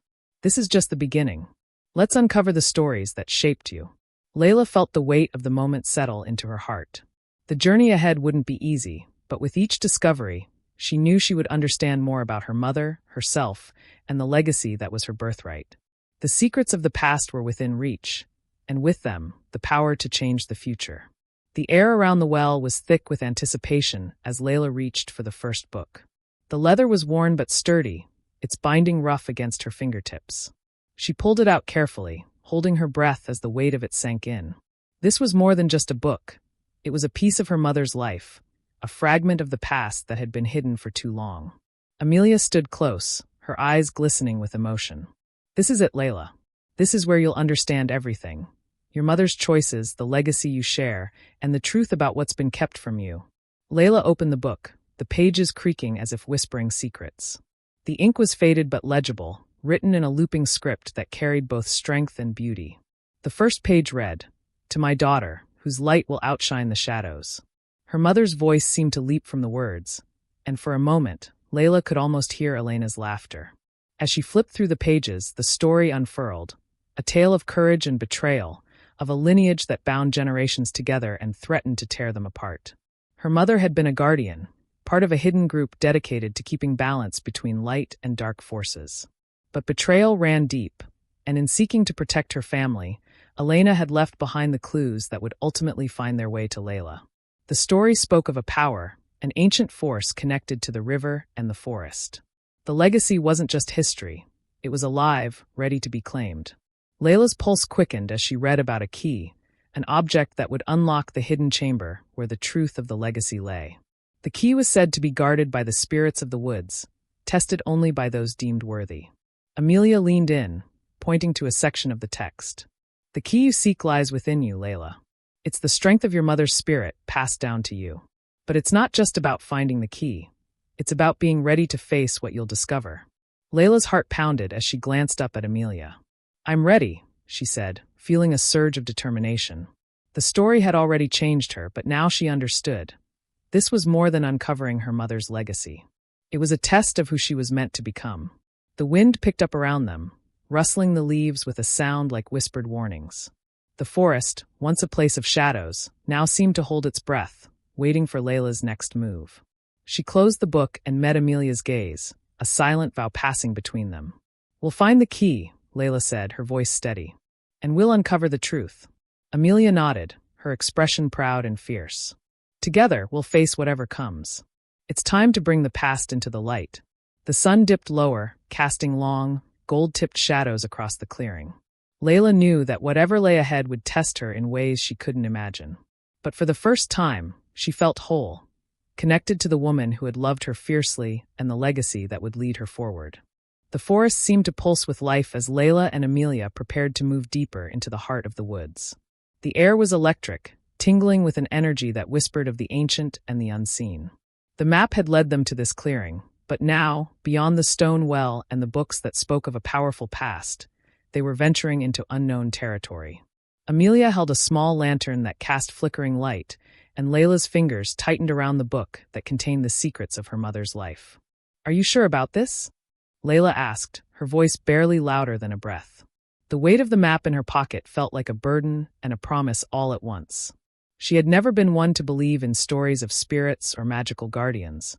"This is just the beginning. Let's uncover the stories that shaped you." Layla felt the weight of the moment settle into her heart. The journey ahead wouldn't be easy, but with each discovery, she knew she would understand more about her mother, herself, and the legacy that was her birthright. The secrets of the past were within reach, and with them, the power to change the future. The air around the well was thick with anticipation as Layla reached for the first book. The leather was worn but sturdy, its binding rough against her fingertips. She pulled it out carefully, holding her breath as the weight of it sank in. This was more than just a book. It was a piece of her mother's life, a fragment of the past that had been hidden for too long. Amelia stood close, her eyes glistening with emotion. "This is it, Layla. This is where you'll understand everything. Your mother's choices, the legacy you share, and the truth about what's been kept from you." Layla opened the book, the pages creaking as if whispering secrets. The ink was faded but legible, written in a looping script that carried both strength and beauty. The first page read, "To my daughter, whose light will outshine the shadows." Her mother's voice seemed to leap from the words, and for a moment, Layla could almost hear Elena's laughter. As she flipped through the pages, the story unfurled, a tale of courage and betrayal, of a lineage that bound generations together and threatened to tear them apart. Her mother had been a guardian, part of a hidden group dedicated to keeping balance between light and dark forces. But betrayal ran deep, and in seeking to protect her family, Elena had left behind the clues that would ultimately find their way to Layla. The story spoke of a power, an ancient force connected to the river and the forest. The legacy wasn't just history, it was alive, ready to be claimed. Layla's pulse quickened as she read about a key, an object that would unlock the hidden chamber where the truth of the legacy lay. The key was said to be guarded by the spirits of the woods, tested only by those deemed worthy. Amelia leaned in, pointing to a section of the text. "The key you seek lies within you, Layla. It's the strength of your mother's spirit passed down to you. But it's not just about finding the key. It's about being ready to face what you'll discover." Layla's heart pounded as she glanced up at Amelia. "I'm ready," she said, feeling a surge of determination. The story had already changed her, but now she understood. This was more than uncovering her mother's legacy. It was a test of who she was meant to become. The wind picked up around them, rustling the leaves with a sound like whispered warnings. The forest, once a place of shadows, now seemed to hold its breath, waiting for Layla's next move. She closed the book and met Amelia's gaze, a silent vow passing between them. "We'll find the key," Layla said, her voice steady. "And we'll uncover the truth." Amelia nodded, her expression proud and fierce. "Together, we'll face whatever comes. It's time to bring the past into the light." The sun dipped lower, casting long, gold-tipped shadows across the clearing. Layla knew that whatever lay ahead would test her in ways she couldn't imagine. But for the first time, she felt whole, connected to the woman who had loved her fiercely and the legacy that would lead her forward. The forest seemed to pulse with life as Layla and Amelia prepared to move deeper into the heart of the woods. The air was electric, tingling with an energy that whispered of the ancient and the unseen. The map had led them to this clearing, but now, beyond the stone well and the books that spoke of a powerful past, they were venturing into unknown territory. Amelia held a small lantern that cast flickering light, and Layla's fingers tightened around the book that contained the secrets of her mother's life. "Are you sure about this?" Layla asked, her voice barely louder than a breath. The weight of the map in her pocket felt like a burden and a promise all at once. She had never been one to believe in stories of spirits or magical guardians,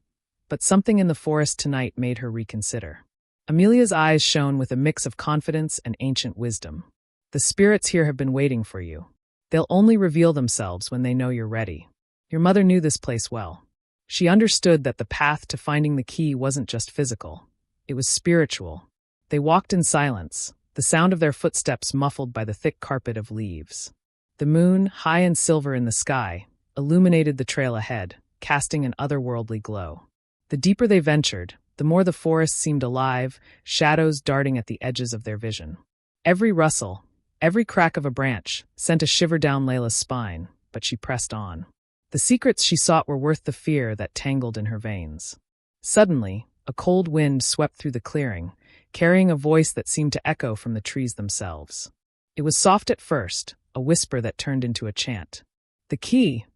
but something in the forest tonight made her reconsider. Amelia's eyes shone with a mix of confidence and ancient wisdom. "The spirits here have been waiting for you. They'll only reveal themselves when they know you're ready." Your mother knew this place well. She understood that the path to finding the key wasn't just physical. It was spiritual. They walked in silence, the sound of their footsteps muffled by the thick carpet of leaves. The moon, high and silver in the sky, illuminated the trail ahead, casting an otherworldly glow. The deeper they ventured, the more the forest seemed alive, shadows darting at the edges of their vision. Every rustle, every crack of a branch, sent a shiver down Layla's spine, but she pressed on. The secrets she sought were worth the fear that tangled in her veins. Suddenly, a cold wind swept through the clearing, carrying a voice that seemed to echo from the trees themselves. It was soft at first, a whisper that turned into a chant. The key,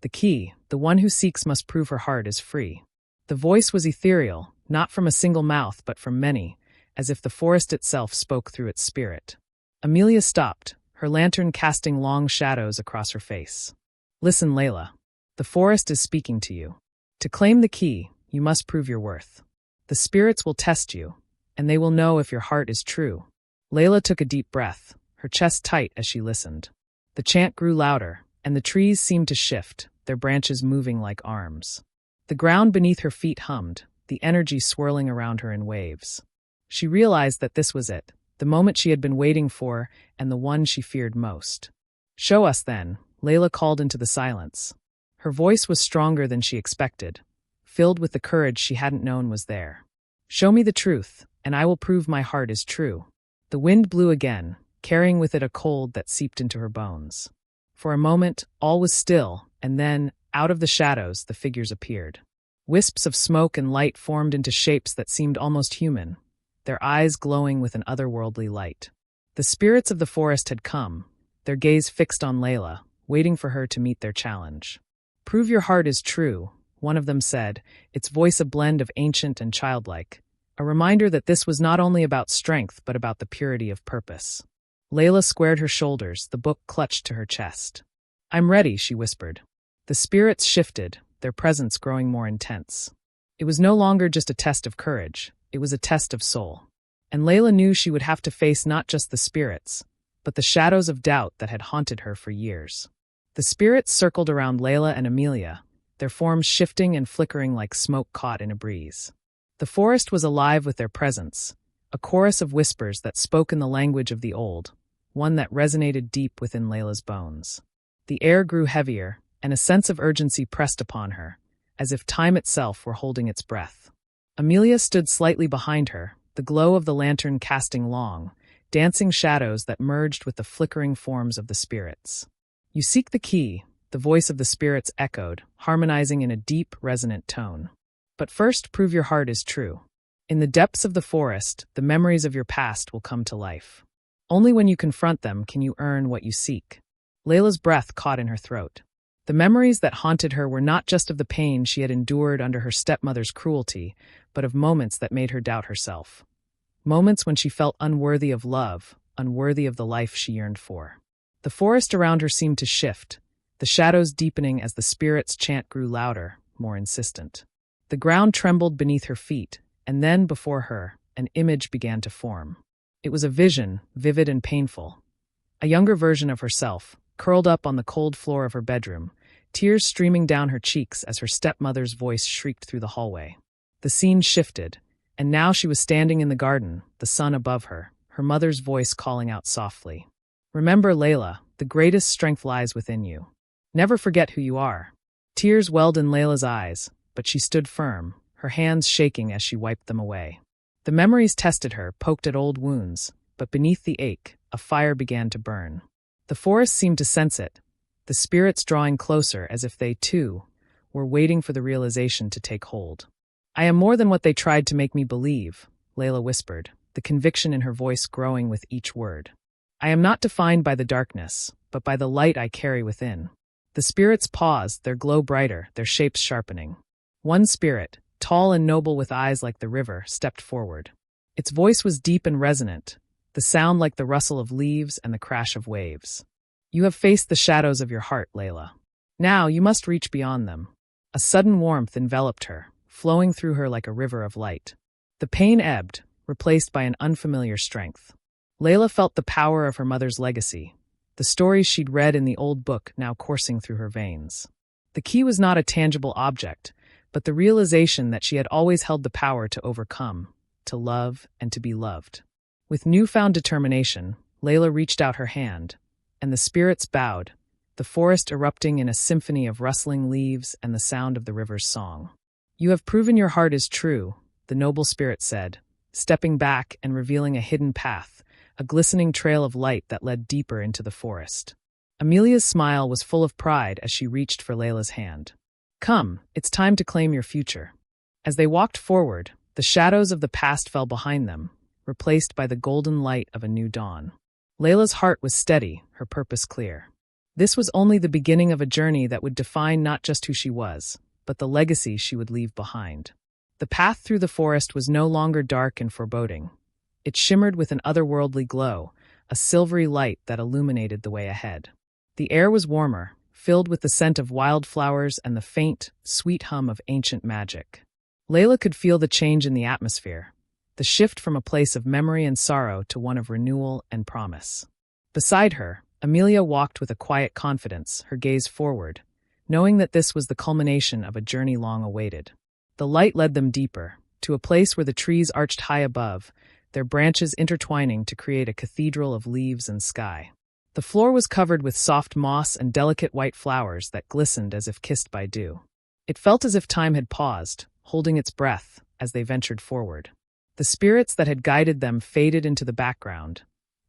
the one who seeks must prove her heart is free." The voice was ethereal, not from a single mouth but from many, as if the forest itself spoke through its spirit. Amelia stopped, her lantern casting long shadows across her face. "Listen, Layla. The forest is speaking to you. To claim the key, you must prove your worth. The spirits will test you, and they will know if your heart is true." Layla took a deep breath, her chest tight as she listened. The chant grew louder, and the trees seemed to shift, their branches moving like arms. The ground beneath her feet hummed, the energy swirling around her in waves. She realized that this was it, the moment she had been waiting for, and the one she feared most. "Show us, then," Layla called into the silence. Her voice was stronger than she expected, filled with the courage she hadn't known was there. "Show me the truth, and I will prove my heart is true." The wind blew again, carrying with it a cold that seeped into her bones. For a moment, all was still, and then, out of the shadows, the figures appeared. Wisps of smoke and light formed into shapes that seemed almost human, their eyes glowing with an otherworldly light. The spirits of the forest had come, their gaze fixed on Layla, waiting for her to meet their challenge. "Prove your heart is true," one of them said, its voice a blend of ancient and childlike, a reminder that this was not only about strength but about the purity of purpose. Layla squared her shoulders, the book clutched to her chest. "I'm ready," she whispered. The spirits shifted, their presence growing more intense. It was no longer just a test of courage, it was a test of soul. And Layla knew she would have to face not just the spirits, but the shadows of doubt that had haunted her for years. The spirits circled around Layla and Amelia, their forms shifting and flickering like smoke caught in a breeze. The forest was alive with their presence, a chorus of whispers that spoke in the language of the old, one that resonated deep within Layla's bones. The air grew heavier, and a sense of urgency pressed upon her, as if time itself were holding its breath. Amelia stood slightly behind her, the glow of the lantern casting long, dancing shadows that merged with the flickering forms of the spirits. "You seek the key," the voice of the spirits echoed, harmonizing in a deep, resonant tone. "But first, prove your heart is true. In the depths of the forest, the memories of your past will come to life. Only when you confront them can you earn what you seek." Layla's breath caught in her throat. The memories that haunted her were not just of the pain she had endured under her stepmother's cruelty, but of moments that made her doubt herself. Moments when she felt unworthy of love, unworthy of the life she yearned for. The forest around her seemed to shift, the shadows deepening as the spirit's chant grew louder, more insistent. The ground trembled beneath her feet, and then, before her, an image began to form. It was a vision, vivid and painful. A younger version of herself, curled up on the cold floor of her bedroom, tears streaming down her cheeks as her stepmother's voice shrieked through the hallway. The scene shifted, and now she was standing in the garden, the sun above her, her mother's voice calling out softly. "Remember, Layla, the greatest strength lies within you. Never forget who you are." Tears welled in Layla's eyes, but she stood firm, her hands shaking as she wiped them away. The memories tested her, poked at old wounds, but beneath the ache, a fire began to burn. The forest seemed to sense it, the spirits drawing closer as if they, too, were waiting for the realization to take hold. "I am more than what they tried to make me believe," Layla whispered, the conviction in her voice growing with each word. "I am not defined by the darkness, but by the light I carry within." The spirits paused, their glow brighter, their shapes sharpening. One spirit, tall and noble with eyes like the river, stepped forward. Its voice was deep and resonant, the sound like the rustle of leaves and the crash of waves. You have faced the shadows of your heart, Layla. Now you must reach beyond them. A sudden warmth enveloped her, flowing through her like a river of light. The pain ebbed, replaced by an unfamiliar strength. Layla felt the power of her mother's legacy, the stories she'd read in the old book now coursing through her veins. The key was not a tangible object, but the realization that she had always held the power to overcome, to love, and to be loved. With newfound determination, Layla reached out her hand, and the spirits bowed, the forest erupting in a symphony of rustling leaves and the sound of the river's song. "You have proven your heart is true," the noble spirit said, stepping back and revealing a hidden path, a glistening trail of light that led deeper into the forest. Amelia's smile was full of pride as she reached for Layla's hand. "Come, it's time to claim your future." As they walked forward, the shadows of the past fell behind them, replaced by the golden light of a new dawn. Layla's heart was steady, her purpose clear. This was only the beginning of a journey that would define not just who she was, but the legacy she would leave behind. The path through the forest was no longer dark and foreboding. It shimmered with an otherworldly glow, a silvery light that illuminated the way ahead. The air was warmer, filled with the scent of wildflowers and the faint, sweet hum of ancient magic. Layla could feel the change in the atmosphere, the shift from a place of memory and sorrow to one of renewal and promise. Beside her, Amelia walked with a quiet confidence, her gaze forward, knowing that this was the culmination of a journey long awaited. The light led them deeper, to a place where the trees arched high above, their branches intertwining to create a cathedral of leaves and sky. The floor was covered with soft moss and delicate white flowers that glistened as if kissed by dew. It felt as if time had paused, holding its breath, as they ventured forward. The spirits that had guided them faded into the background,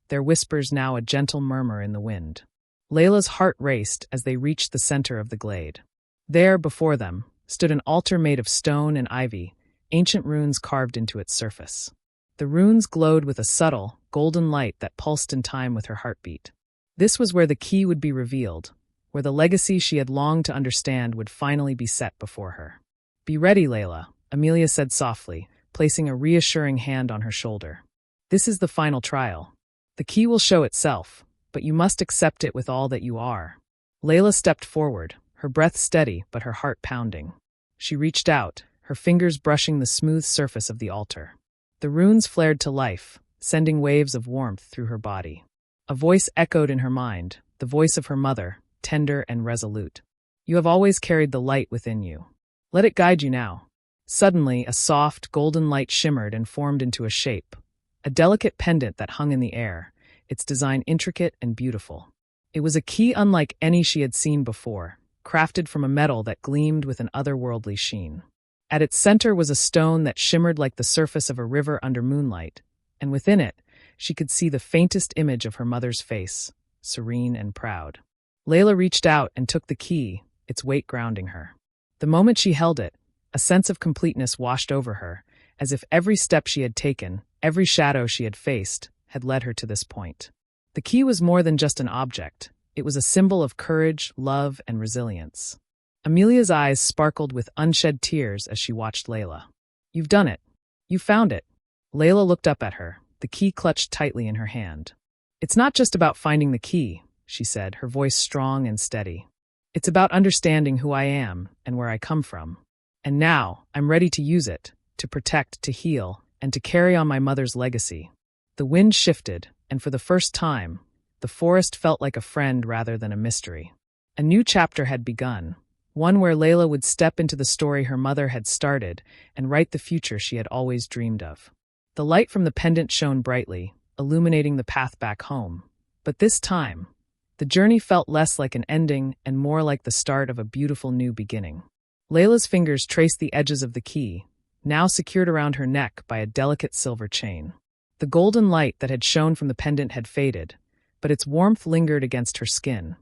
their whispers now a gentle murmur in the wind. Layla's heart raced as they reached the center of the glade. There, before them, stood an altar made of stone and ivy, ancient runes carved into its surface. The runes glowed with a subtle, golden light that pulsed in time with her heartbeat. This was where the key would be revealed, where the legacy she had longed to understand would finally be set before her. "Be ready, Layla," Amelia said softly, placing a reassuring hand on her shoulder. "This is the final trial. The key will show itself, but you must accept it with all that you are." Layla stepped forward, her breath steady but her heart pounding. She reached out, her fingers brushing the smooth surface of the altar. The runes flared to life, sending waves of warmth through her body. A voice echoed in her mind, the voice of her mother, tender and resolute. "You have always carried the light within you. Let it guide you now." Suddenly, a soft, golden light shimmered and formed into a shape, a delicate pendant that hung in the air, its design intricate and beautiful. It was a key unlike any she had seen before, crafted from a metal that gleamed with an otherworldly sheen. At its center was a stone that shimmered like the surface of a river under moonlight, and within it, she could see the faintest image of her mother's face, serene and proud. Layla reached out and took the key, its weight grounding her. The moment she held it, a sense of completeness washed over her, as if every step she had taken, every shadow she had faced, had led her to this point. The key was more than just an object. It was a symbol of courage, love, and resilience. Amelia's eyes sparkled with unshed tears as she watched Layla. "You've done it. You found it." Layla looked up at her, the key clutched tightly in her hand. "It's not just about finding the key," she said, her voice strong and steady. "It's about understanding who I am and where I come from. And now, I'm ready to use it, to protect, to heal, and to carry on my mother's legacy." The wind shifted, and for the first time, the forest felt like a friend rather than a mystery. A new chapter had begun, one where Layla would step into the story her mother had started and write the future she had always dreamed of. The light from the pendant shone brightly, illuminating the path back home. But this time, the journey felt less like an ending and more like the start of a beautiful new beginning. Layla's fingers traced the edges of the key, now secured around her neck by a delicate silver chain. The golden light that had shone from the pendant had faded, but its warmth lingered against her skin,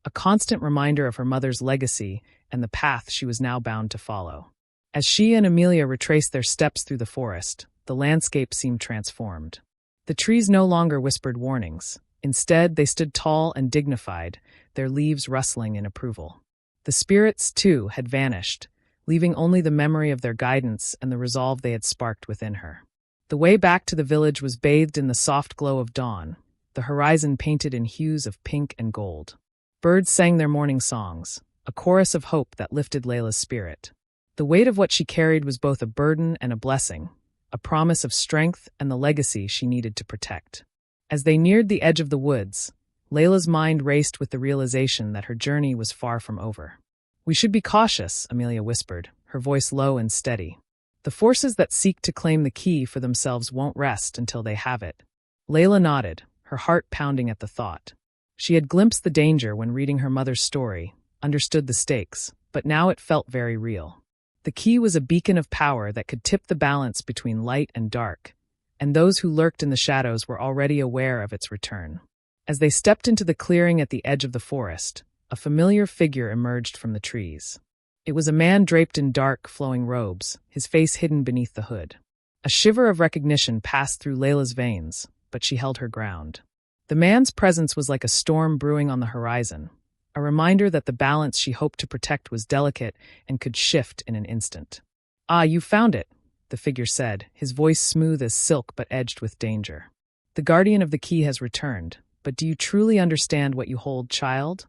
a constant reminder of her mother's legacy and the path she was now bound to follow. As she and Amelia retraced their steps through the forest, the landscape seemed transformed. The trees no longer whispered warnings. Instead, they stood tall and dignified, their leaves rustling in approval. The spirits, too, had vanished, leaving only the memory of their guidance and the resolve they had sparked within her. The way back to the village was bathed in the soft glow of dawn, the horizon painted in hues of pink and gold. Birds sang their morning songs, a chorus of hope that lifted Layla's spirit. The weight of what she carried was both a burden and a blessing, a promise of strength and the legacy she needed to protect. As they neared the edge of the woods, Layla's mind raced with the realization that her journey was far from over. "We should be cautious," Amelia whispered, her voice low and steady. "The forces that seek to claim the key for themselves won't rest until they have it." Layla nodded, her heart pounding at the thought. She had glimpsed the danger when reading her mother's story, understood the stakes, but now it felt very real. The key was a beacon of power that could tip the balance between light and dark, and those who lurked in the shadows were already aware of its return. As they stepped into the clearing at the edge of the forest, a familiar figure emerged from the trees. It was a man draped in dark, flowing robes, his face hidden beneath the hood. A shiver of recognition passed through Layla's veins, but she held her ground. The man's presence was like a storm brewing on the horizon, a reminder that the balance she hoped to protect was delicate and could shift in an instant. "Ah, you found it," the figure said, his voice smooth as silk but edged with danger. "The guardian of the key has returned, but do you truly understand what you hold, child?"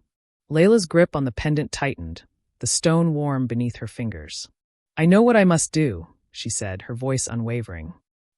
Layla's grip on the pendant tightened, the stone warm beneath her fingers. "I know what I must do," she said, her voice unwavering.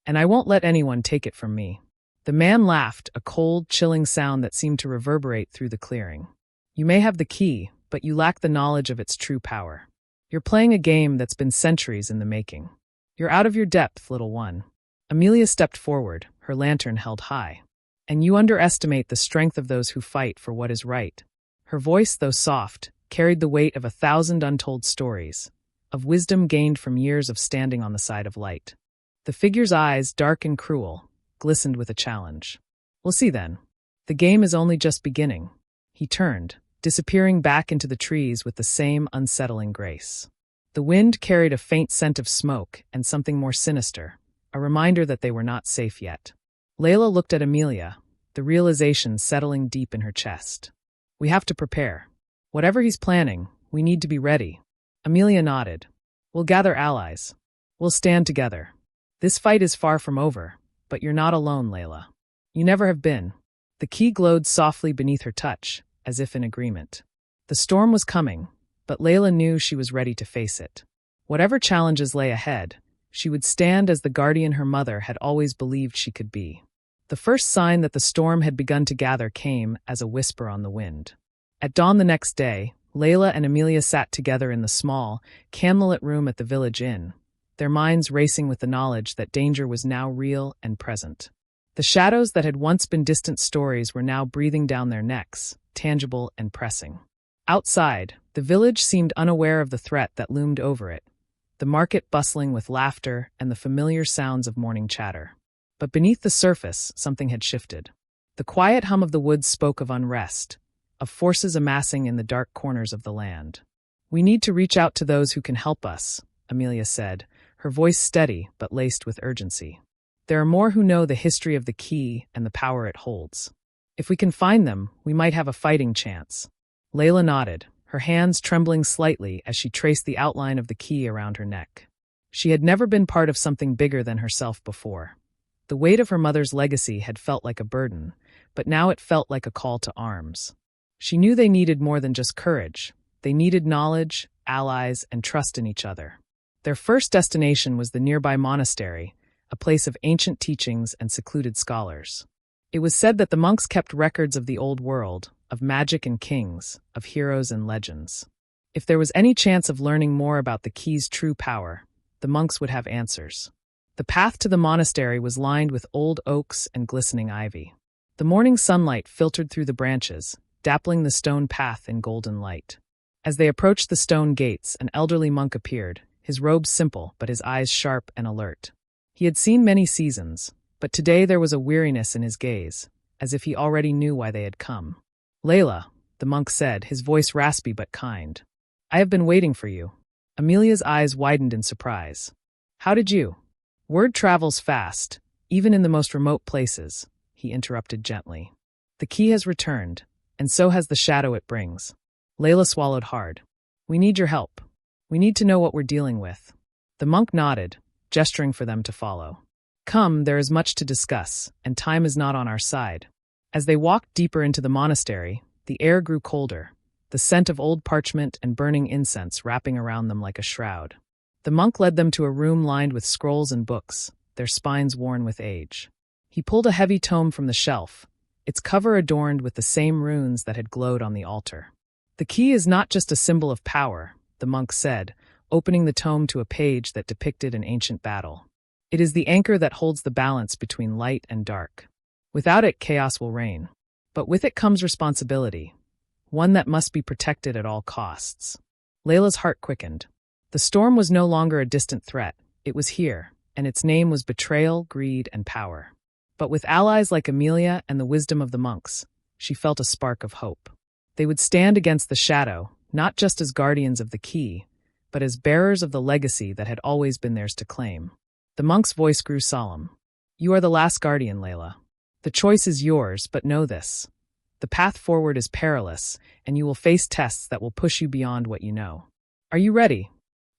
"And I won't let anyone take it from me." The man laughed, a cold, chilling sound that seemed to reverberate through the clearing. "You may have the key, but you lack the knowledge of its true power. You're playing a game that's been centuries in the making. You're out of your depth, little one." Amelia stepped forward, her lantern held high. "And you underestimate the strength of those who fight for what is right." Her voice, though soft, carried the weight of 1,000 untold stories, of wisdom gained from years of standing on the side of light. The figure's eyes, dark and cruel, glistened with a challenge. "We'll see then. The game is only just beginning." He turned, disappearing back into the trees with the same unsettling grace. The wind carried a faint scent of smoke and something more sinister, a reminder that they were not safe yet. Layla looked at Amelia, the realization settling deep in her chest. "We have to prepare. Whatever he's planning, we need to be ready." Amelia nodded. "We'll gather allies. We'll stand together. This fight is far from over, but you're not alone, Layla. You never have been." The key glowed softly beneath her touch, as if in agreement. The storm was coming, but Layla knew she was ready to face it. Whatever challenges lay ahead, she would stand as the guardian her mother had always believed she could be. The first sign that the storm had begun to gather came as a whisper on the wind. At dawn the next day, Layla and Amelia sat together in the small, candlelit room at the village inn, their minds racing with the knowledge that danger was now real and present. The shadows that had once been distant stories were now breathing down their necks, tangible and pressing. Outside, the village seemed unaware of the threat that loomed over it, the market bustling with laughter and the familiar sounds of morning chatter. But beneath the surface, something had shifted. The quiet hum of the woods spoke of unrest, of forces amassing in the dark corners of the land. "We need to reach out to those who can help us," Amelia said, her voice steady but laced with urgency. "There are more who know the history of the key and the power it holds. If we can find them, we might have a fighting chance." Layla nodded, her hands trembling slightly as she traced the outline of the key around her neck. She had never been part of something bigger than herself before. The weight of her mother's legacy had felt like a burden, but now it felt like a call to arms. She knew they needed more than just courage. They needed knowledge, allies, and trust in each other. Their first destination was the nearby monastery, a place of ancient teachings and secluded scholars. It was said that the monks kept records of the old world, of magic and kings, of heroes and legends. If there was any chance of learning more about the key's true power, the monks would have answers. The path to the monastery was lined with old oaks and glistening ivy. The morning sunlight filtered through the branches, dappling the stone path in golden light. As they approached the stone gates, an elderly monk appeared, his robes simple but his eyes sharp and alert. He had seen many seasons, but today there was a weariness in his gaze, as if he already knew why they had come. "Layla," the monk said, his voice raspy but kind. "I have been waiting for you." Amelia's eyes widened in surprise. "How did you?" "Word travels fast, even in the most remote places," he interrupted gently. The key has returned, and so has the shadow it brings. Layla swallowed hard. We need your help. We need to know what we're dealing with. The monk nodded, gesturing for them to follow. Come, there is much to discuss, and time is not on our side. As they walked deeper into the monastery, the air grew colder, the scent of old parchment and burning incense wrapping around them like a shroud. The monk led them to a room lined with scrolls and books, their spines worn with age. He pulled a heavy tome from the shelf, its cover adorned with the same runes that had glowed on the altar. The key is not just a symbol of power, the monk said, opening the tome to a page that depicted an ancient battle. It is the anchor that holds the balance between light and dark. Without it, chaos will reign. But with it comes responsibility, one that must be protected at all costs. Layla's heart quickened. The storm was no longer a distant threat. It was here, and its name was betrayal, greed, and power. But with allies like Amelia and the wisdom of the monks, she felt a spark of hope. They would stand against the shadow, not just as guardians of the key, but as bearers of the legacy that had always been theirs to claim. The monk's voice grew solemn. You are the last guardian, Layla. The choice is yours, but know this. The path forward is perilous, and you will face tests that will push you beyond what you know. Are you ready?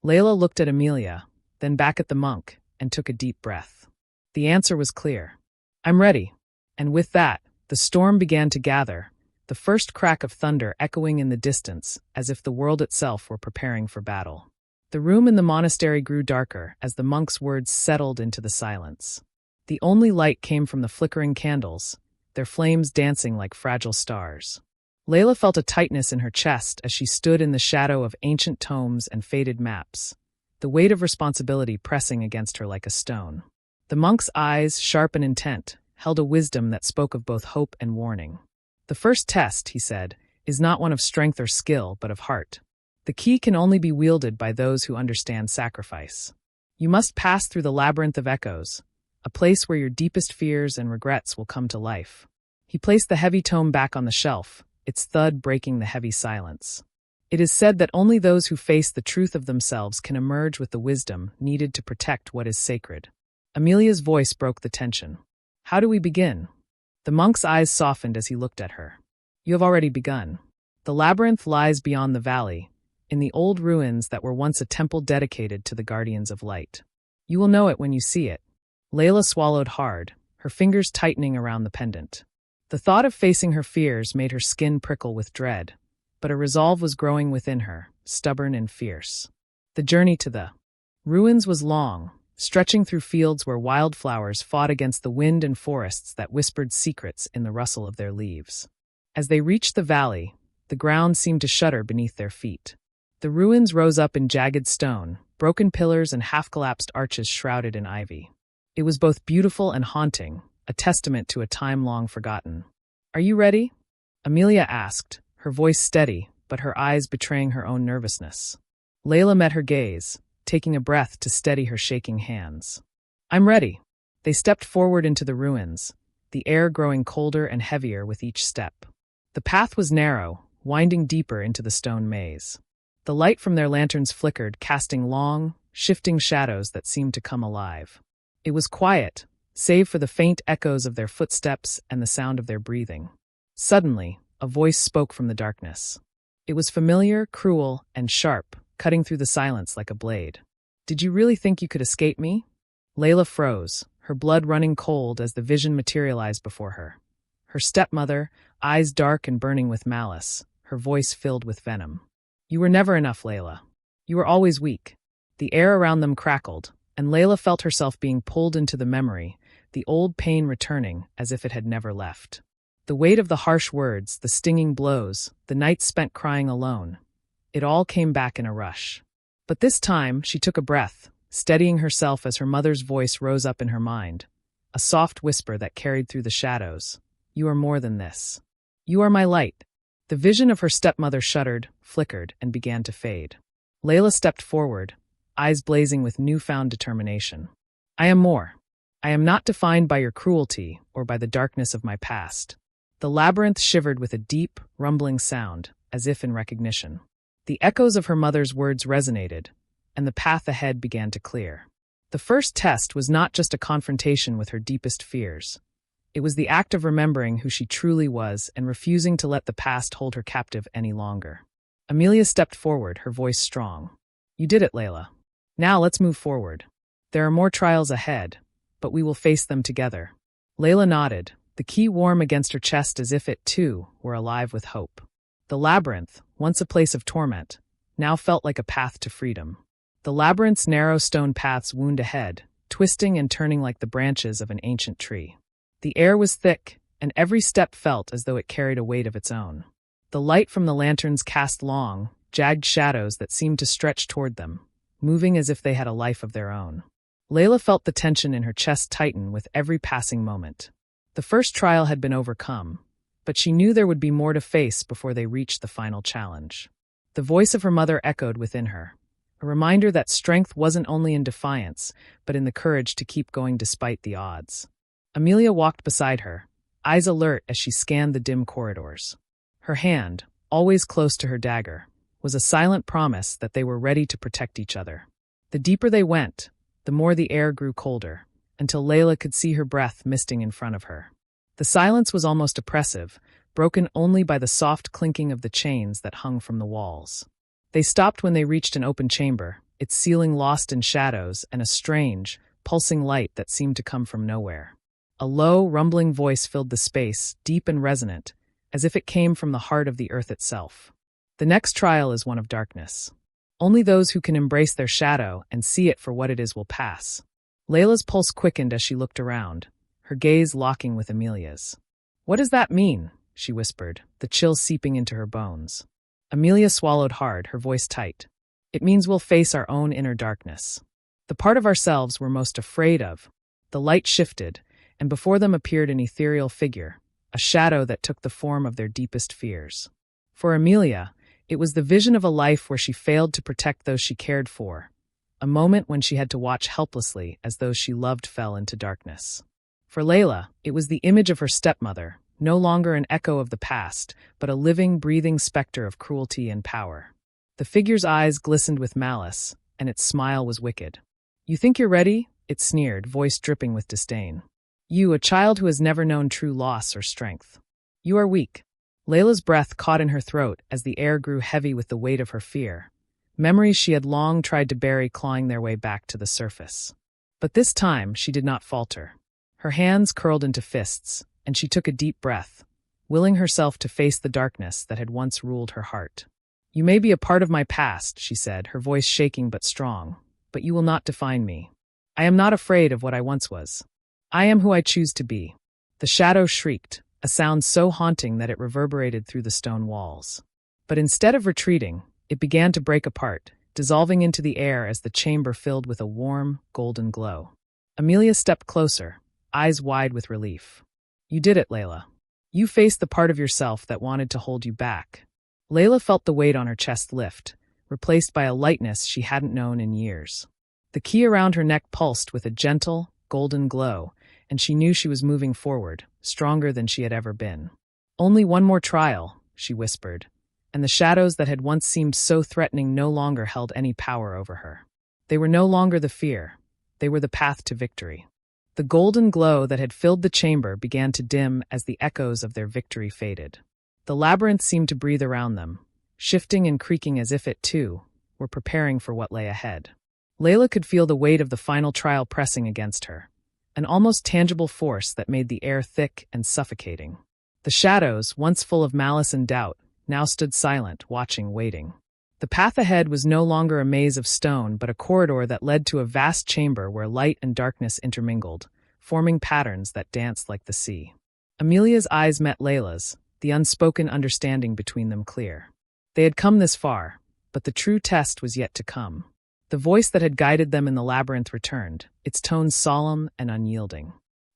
Layla looked at Amelia, then back at the monk, and took a deep breath. The answer was clear. I'm ready. And with that, the storm began to gather, the first crack of thunder echoing in the distance as if the world itself were preparing for battle. The room in the monastery grew darker as the monk's words settled into the silence. The only light came from the flickering candles, their flames dancing like fragile stars. Layla felt a tightness in her chest as she stood in the shadow of ancient tomes and faded maps, the weight of responsibility pressing against her like a stone. The monk's eyes, sharp and intent, held a wisdom that spoke of both hope and warning. The first test, he said, is not one of strength or skill, but of heart. The key can only be wielded by those who understand sacrifice. You must pass through the labyrinth of echoes, a place where your deepest fears and regrets will come to life. He placed the heavy tome back on the shelf, its thud breaking the heavy silence. It is said that only those who face the truth of themselves can emerge with the wisdom needed to protect what is sacred. Amelia's voice broke the tension. How do we begin? The monk's eyes softened as he looked at her. You have already begun. The labyrinth lies beyond the valley, in the old ruins that were once a temple dedicated to the guardians of light. You will know it when you see it. Layla swallowed hard, her fingers tightening around the pendant. The thought of facing her fears made her skin prickle with dread, but a resolve was growing within her, stubborn and fierce. The journey to the ruins was long, stretching through fields where wildflowers fought against the wind and forests that whispered secrets in the rustle of their leaves. As they reached the valley, the ground seemed to shudder beneath their feet. The ruins rose up in jagged stone, broken pillars and half-collapsed arches shrouded in ivy. It was both beautiful and haunting, a testament to a time long forgotten. Are you ready? Amelia asked, her voice steady, but her eyes betraying her own nervousness. Layla met her gaze, taking a breath to steady her shaking hands. I'm ready. They stepped forward into the ruins, the air growing colder and heavier with each step. The path was narrow, winding deeper into the stone maze. The light from their lanterns flickered, casting long, shifting shadows that seemed to come alive. It was quiet, save for the faint echoes of their footsteps and the sound of their breathing. Suddenly, a voice spoke from the darkness. It was familiar, cruel, and sharp, cutting through the silence like a blade. Did you really think you could escape me? Layla froze, her blood running cold as the vision materialized before her. Her stepmother, eyes dark and burning with malice, her voice filled with venom. You were never enough, Layla. You were always weak. The air around them crackled, and Layla felt herself being pulled into the memory, the old pain returning as if it had never left. The weight of the harsh words, the stinging blows, the nights spent crying alone, it all came back in a rush. But this time, she took a breath, steadying herself as her mother's voice rose up in her mind, a soft whisper that carried through the shadows. You are more than this. You are my light. The vision of her stepmother shuddered, flickered, and began to fade. Layla stepped forward, eyes blazing with newfound determination. I am more. I am not defined by your cruelty or by the darkness of my past. The labyrinth shivered with a deep, rumbling sound, as if in recognition. The echoes of her mother's words resonated, and the path ahead began to clear. The first test was not just a confrontation with her deepest fears. It was the act of remembering who she truly was and refusing to let the past hold her captive any longer. Amelia stepped forward, her voice strong. You did it, Layla. Now let's move forward. There are more trials ahead, but we will face them together. Layla nodded, the key warm against her chest as if it, too, were alive with hope. The labyrinth, once a place of torment, now felt like a path to freedom. The labyrinth's narrow stone paths wound ahead, twisting and turning like the branches of an ancient tree. The air was thick, and every step felt as though it carried a weight of its own. The light from the lanterns cast long, jagged shadows that seemed to stretch toward them, moving as if they had a life of their own. Layla felt the tension in her chest tighten with every passing moment. The first trial had been overcome, but she knew there would be more to face before they reached the final challenge. The voice of her mother echoed within her, a reminder that strength wasn't only in defiance, but in the courage to keep going despite the odds. Amelia walked beside her, eyes alert as she scanned the dim corridors. Her hand, always close to her dagger, was a silent promise that they were ready to protect each other. The deeper they went, the more the air grew colder, until Layla could see her breath misting in front of her. The silence was almost oppressive, broken only by the soft clinking of the chains that hung from the walls. They stopped when they reached an open chamber, its ceiling lost in shadows and a strange, pulsing light that seemed to come from nowhere. A low, rumbling voice filled the space, deep and resonant, as if it came from the heart of the earth itself. The next trial is one of darkness. Only those who can embrace their shadow and see it for what it is will pass. Layla's pulse quickened as she looked around, her gaze locking with Amelia's. What does that mean? She whispered, the chill seeping into her bones. Amelia swallowed hard, her voice tight. It means we'll face our own inner darkness. The part of ourselves we're most afraid of. The light shifted, and before them appeared an ethereal figure, a shadow that took the form of their deepest fears. For Amelia, it was the vision of a life where she failed to protect those she cared for, a moment when she had to watch helplessly as those she loved fell into darkness. For Layla, it was the image of her stepmother, no longer an echo of the past, but a living, breathing specter of cruelty and power. The figure's eyes glistened with malice, and its smile was wicked. You think you're ready? It sneered, voice dripping with disdain. You, a child who has never known true loss or strength. You are weak. Layla's breath caught in her throat as the air grew heavy with the weight of her fear. Memories she had long tried to bury clawing their way back to the surface. But this time, she did not falter. Her hands curled into fists, and she took a deep breath, willing herself to face the darkness that had once ruled her heart. You may be a part of my past, she said, her voice shaking but strong, but you will not define me. I am not afraid of what I once was. I am who I choose to be. The shadow shrieked, a sound so haunting that it reverberated through the stone walls. But instead of retreating, it began to break apart, dissolving into the air as the chamber filled with a warm, golden glow. Amelia stepped closer, eyes wide with relief. You did it, Layla. You faced the part of yourself that wanted to hold you back. Layla felt the weight on her chest lift, replaced by a lightness she hadn't known in years. The key around her neck pulsed with a gentle, golden glow, and she knew she was moving forward, stronger than she had ever been. Only one more trial, she whispered, and the shadows that had once seemed so threatening no longer held any power over her. They were no longer the fear. They were the path to victory. The golden glow that had filled the chamber began to dim as the echoes of their victory faded. The labyrinth seemed to breathe around them, shifting and creaking as if it, too, were preparing for what lay ahead. Layla could feel the weight of the final trial pressing against her, an almost tangible force that made the air thick and suffocating. The shadows, once full of malice and doubt, now stood silent, watching, waiting. The path ahead was no longer a maze of stone, but a corridor that led to a vast chamber where light and darkness intermingled, forming patterns that danced like the sea. Amelia's eyes met Layla's, the unspoken understanding between them clear. They had come this far, but the true test was yet to come. The voice that had guided them in the labyrinth returned, its tones solemn and unyielding.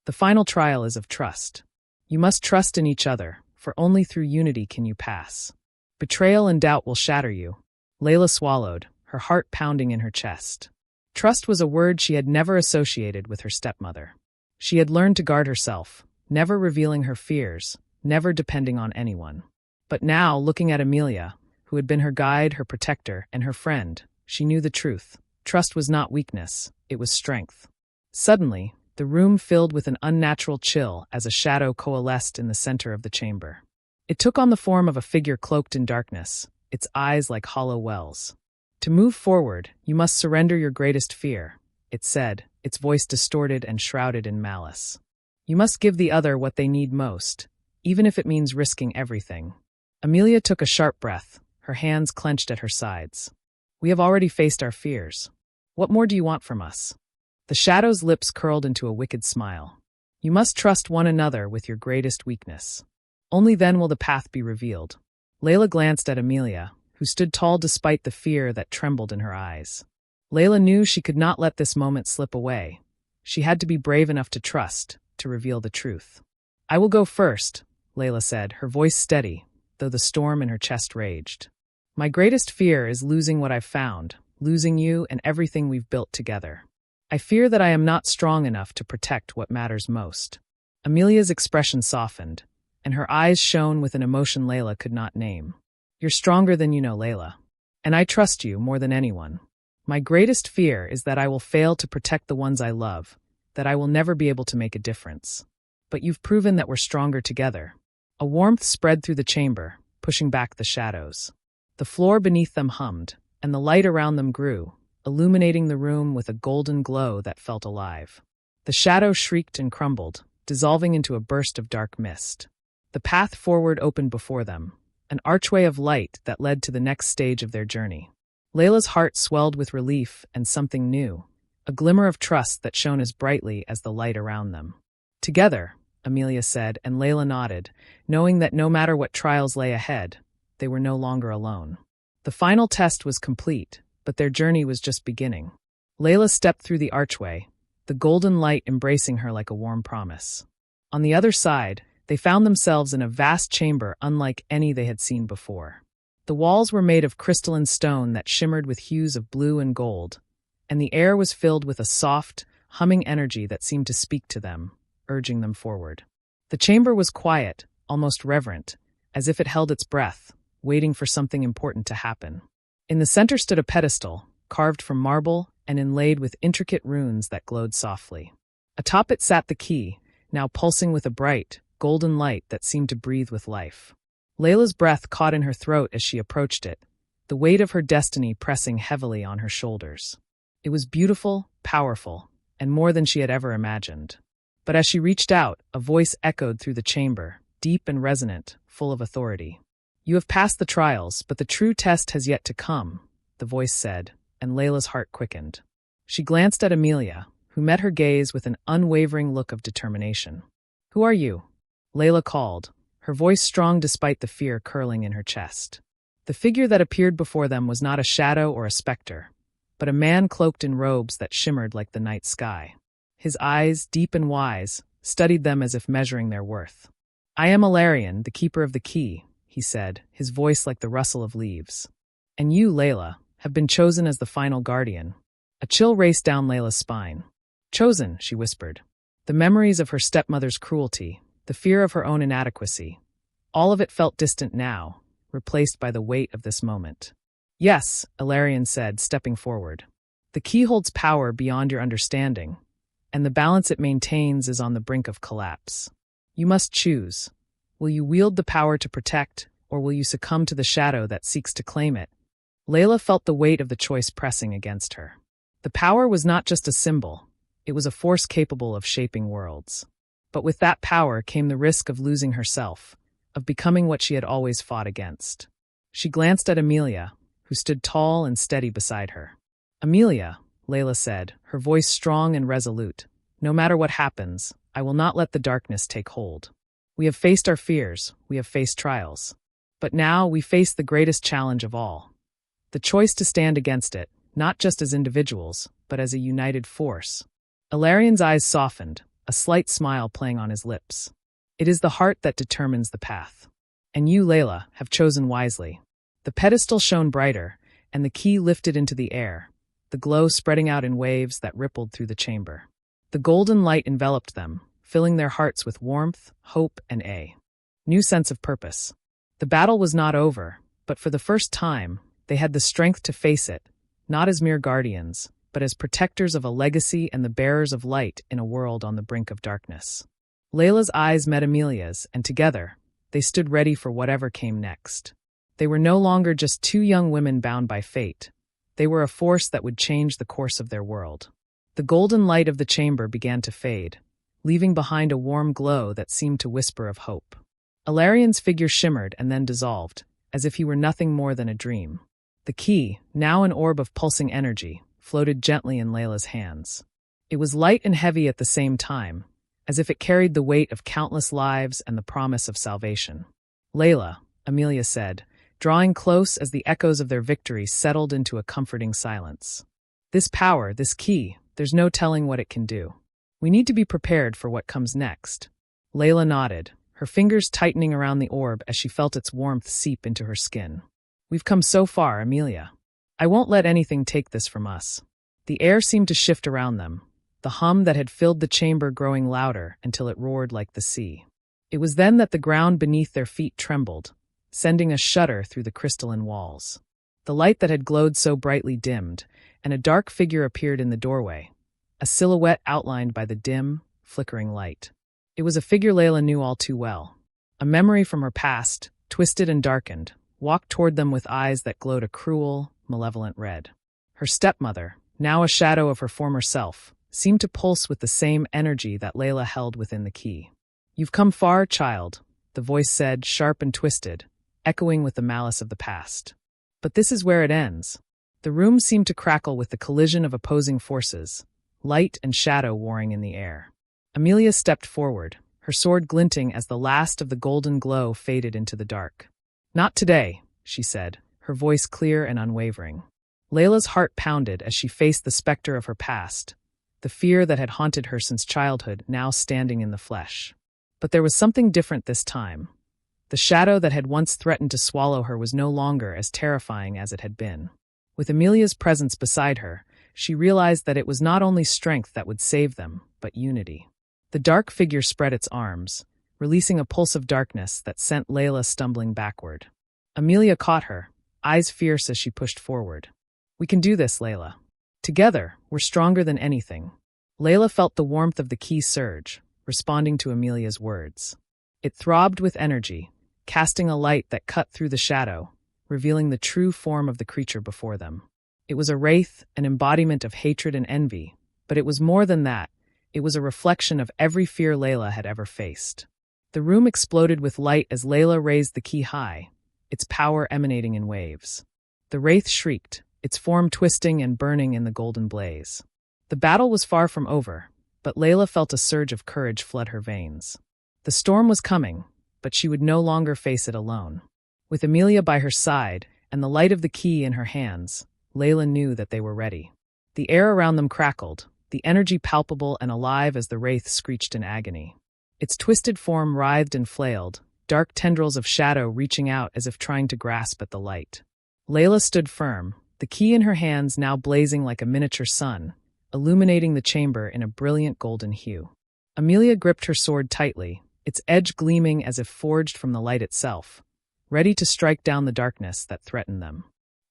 The final trial is of trust. You must trust in each other, for only through unity can you pass. Betrayal and doubt will shatter you. Layla swallowed, her heart pounding in her chest. Trust was a word she had never associated with her stepmother. She had learned to guard herself, never revealing her fears, never depending on anyone. But now, looking at Amelia, who had been her guide, her protector, and her friend, she knew the truth. Trust was not weakness, it was strength. Suddenly, the room filled with an unnatural chill as a shadow coalesced in the center of the chamber. It took on the form of a figure cloaked in darkness, its eyes like hollow wells. "To move forward, you must surrender your greatest fear," it said, its voice distorted and shrouded in malice. "You must give the other what they need most, even if it means risking everything." Amelia took a sharp breath, her hands clenched at her sides. "We have already faced our fears. What more do you want from us?" The shadow's lips curled into a wicked smile. "You must trust one another with your greatest weakness. Only then will the path be revealed." Layla glanced at Amelia, who stood tall despite the fear that trembled in her eyes. Layla knew she could not let this moment slip away. She had to be brave enough to trust, to reveal the truth. "I will go first," Layla said, her voice steady, though the storm in her chest raged. "My greatest fear is losing what I've found, losing you and everything we've built together. I fear that I am not strong enough to protect what matters most." Amelia's expression softened, and her eyes shone with an emotion Layla could not name. "You're stronger than you know, Layla. And I trust you more than anyone. My greatest fear is that I will fail to protect the ones I love, that I will never be able to make a difference. But you've proven that we're stronger together." A warmth spread through the chamber, pushing back the shadows. The floor beneath them hummed, and the light around them grew, illuminating the room with a golden glow that felt alive. The shadow shrieked and crumbled, dissolving into a burst of dark mist. The path forward opened before them, an archway of light that led to the next stage of their journey. Layla's heart swelled with relief and something new, a glimmer of trust that shone as brightly as the light around them. "Together," Amelia said, and Layla nodded, knowing that no matter what trials lay ahead, they were no longer alone. The final test was complete, but their journey was just beginning. Layla stepped through the archway, the golden light embracing her like a warm promise. On the other side, they found themselves in a vast chamber unlike any they had seen before. The walls were made of crystalline stone that shimmered with hues of blue and gold, and the air was filled with a soft, humming energy that seemed to speak to them, urging them forward. The chamber was quiet, almost reverent, as if it held its breath, waiting for something important to happen. In the center stood a pedestal, carved from marble and inlaid with intricate runes that glowed softly. Atop it sat the key, now pulsing with a bright, golden light that seemed to breathe with life. Layla's breath caught in her throat as she approached it, the weight of her destiny pressing heavily on her shoulders. It was beautiful, powerful, and more than she had ever imagined. But as she reached out, a voice echoed through the chamber, deep and resonant, full of authority. "You have passed the trials, but the true test has yet to come," the voice said, and Layla's heart quickened. She glanced at Amelia, who met her gaze with an unwavering look of determination. "Who are you?" Layla called, her voice strong despite the fear curling in her chest. The figure that appeared before them was not a shadow or a specter, but a man cloaked in robes that shimmered like the night sky. His eyes, deep and wise, studied them as if measuring their worth. "I am Ilarion, the keeper of the key," he said, his voice like the rustle of leaves. "And you, Layla, have been chosen as the final guardian." A chill raced down Layla's spine. "Chosen," she whispered. The memories of her stepmother's cruelty, the fear of her own inadequacy, all of it felt distant now, replaced by the weight of this moment. "Yes," Ilarion said, stepping forward. "The key holds power beyond your understanding, and the balance it maintains is on the brink of collapse. You must choose. Will you wield the power to protect, or will you succumb to the shadow that seeks to claim it?" Layla felt the weight of the choice pressing against her. The power was not just a symbol, it was a force capable of shaping worlds. But with that power came the risk of losing herself, of becoming what she had always fought against. She glanced at Amelia, who stood tall and steady beside her. "Amelia," Layla said, her voice strong and resolute, "no matter what happens, I will not let the darkness take hold. We have faced our fears, we have faced trials. But now we face the greatest challenge of all. The choice to stand against it, not just as individuals, but as a united force." Ilarion's eyes softened, a slight smile playing on his lips. "It is the heart that determines the path. And you, Layla, have chosen wisely." The pedestal shone brighter, and the key lifted into the air, the glow spreading out in waves that rippled through the chamber. The golden light enveloped them, filling their hearts with warmth, hope, and a new sense of purpose. The battle was not over, but for the first time, they had the strength to face it, not as mere guardians, but as protectors of a legacy and the bearers of light in a world on the brink of darkness. Layla's eyes met Amelia's, and together, they stood ready for whatever came next. They were no longer just two young women bound by fate. They were a force that would change the course of their world. The golden light of the chamber began to fade, leaving behind a warm glow that seemed to whisper of hope. Ilarian's figure shimmered and then dissolved, as if he were nothing more than a dream. The key, now an orb of pulsing energy, floated gently in Layla's hands. It was light and heavy at the same time, as if it carried the weight of countless lives and the promise of salvation. "Layla," Amelia said, drawing close as the echoes of their victory settled into a comforting silence. "This power, this key, there's no telling what it can do. We need to be prepared for what comes next." Layla nodded, her fingers tightening around the orb as she felt its warmth seep into her skin. "We've come so far, Amelia. I won't let anything take this from us." The air seemed to shift around them, the hum that had filled the chamber growing louder until it roared like the sea. It was then that the ground beneath their feet trembled, sending a shudder through the crystalline walls. The light that had glowed so brightly dimmed, and a dark figure appeared in the doorway, a silhouette outlined by the dim, flickering light. It was a figure Layla knew all too well. A memory from her past, twisted and darkened, walked toward them with eyes that glowed a cruel, malevolent red. Her stepmother, now a shadow of her former self, seemed to pulse with the same energy that Layla held within the key. "You've come far, child," the voice said, sharp and twisted, echoing with the malice of the past. "But this is where it ends." The room seemed to crackle with the collision of opposing forces, light and shadow warring in the air. Amelia stepped forward, her sword glinting as the last of the golden glow faded into the dark. "Not today," she said, her voice clear and unwavering. Layla's heart pounded as she faced the specter of her past, the fear that had haunted her since childhood now standing in the flesh. But there was something different this time. The shadow that had once threatened to swallow her was no longer as terrifying as it had been. With Amelia's presence beside her, she realized that it was not only strength that would save them, but unity. The dark figure spread its arms, releasing a pulse of darkness that sent Layla stumbling backward. Amelia caught her, eyes fierce as she pushed forward. "We can do this, Layla. Together, we're stronger than anything." Layla felt the warmth of the key surge, responding to Amelia's words. It throbbed with energy, casting a light that cut through the shadow, revealing the true form of the creature before them. It was a wraith, an embodiment of hatred and envy, but it was more than that. It was a reflection of every fear Layla had ever faced. The room exploded with light as Layla raised the key high, its power emanating in waves. The wraith shrieked, its form twisting and burning in the golden blaze. The battle was far from over, but Layla felt a surge of courage flood her veins. The storm was coming, but she would no longer face it alone. With Amelia by her side and the light of the key in her hands, Layla knew that they were ready. The air around them crackled, the energy palpable and alive as the wraith screeched in agony. Its twisted form writhed and flailed, dark tendrils of shadow reaching out as if trying to grasp at the light. Layla stood firm, the key in her hands now blazing like a miniature sun, illuminating the chamber in a brilliant golden hue. Amelia gripped her sword tightly, its edge gleaming as if forged from the light itself, ready to strike down the darkness that threatened them.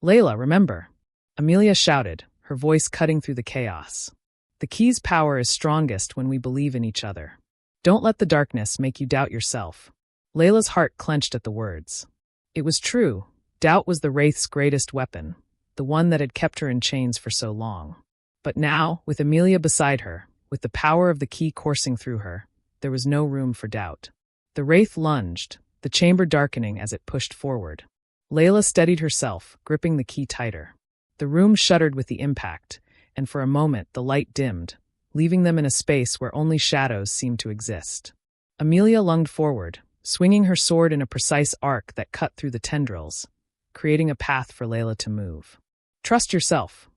"Layla, remember!" Amelia shouted, her voice cutting through the chaos. "The key's power is strongest when we believe in each other. Don't let the darkness make you doubt yourself." Layla's heart clenched at the words. It was true, doubt was the wraith's greatest weapon, the one that had kept her in chains for so long. But now, with Amelia beside her, with the power of the key coursing through her, there was no room for doubt. The wraith lunged, the chamber darkening as it pushed forward. Layla steadied herself, gripping the key tighter. The room shuddered with the impact, and for a moment the light dimmed, leaving them in a space where only shadows seemed to exist. Amelia lunged forward, swinging her sword in a precise arc that cut through the tendrils, creating a path for Layla to move. "Trust yourself,"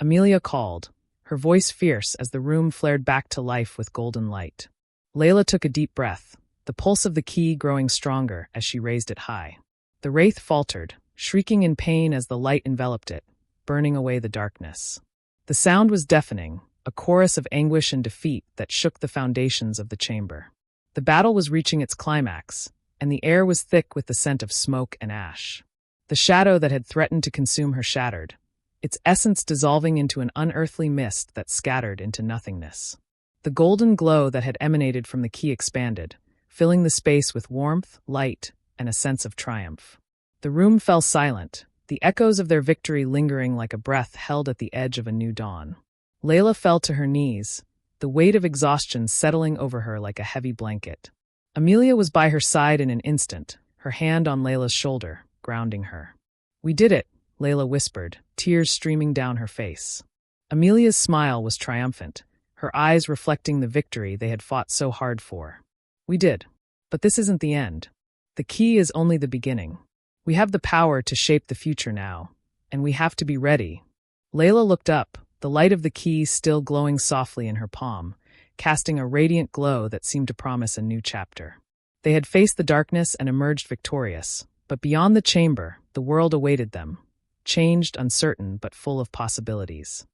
Amelia called, her voice fierce as the room flared back to life with golden light. Layla took a deep breath, the pulse of the key growing stronger as she raised it high. The wraith faltered, shrieking in pain as the light enveloped it, burning away the darkness. The sound was deafening, a chorus of anguish and defeat that shook the foundations of the chamber. The battle was reaching its climax, and the air was thick with the scent of smoke and ash. The shadow that had threatened to consume her shattered, its essence dissolving into an unearthly mist that scattered into nothingness. The golden glow that had emanated from the key expanded, filling the space with warmth, light, and a sense of triumph. The room fell silent, the echoes of their victory lingering like a breath held at the edge of a new dawn. Layla fell to her knees, the weight of exhaustion settling over her like a heavy blanket. Amelia was by her side in an instant, her hand on Layla's shoulder, grounding her. "We did it," Layla whispered, tears streaming down her face. Amelia's smile was triumphant, her eyes reflecting the victory they had fought so hard for. "We did. But this isn't the end. The key is only the beginning. We have the power to shape the future now, and we have to be ready." Layla looked up, the light of the key still glowing softly in her palm, casting a radiant glow that seemed to promise a new chapter. They had faced the darkness and emerged victorious, but beyond the chamber, the world awaited them, changed, uncertain, but full of possibilities.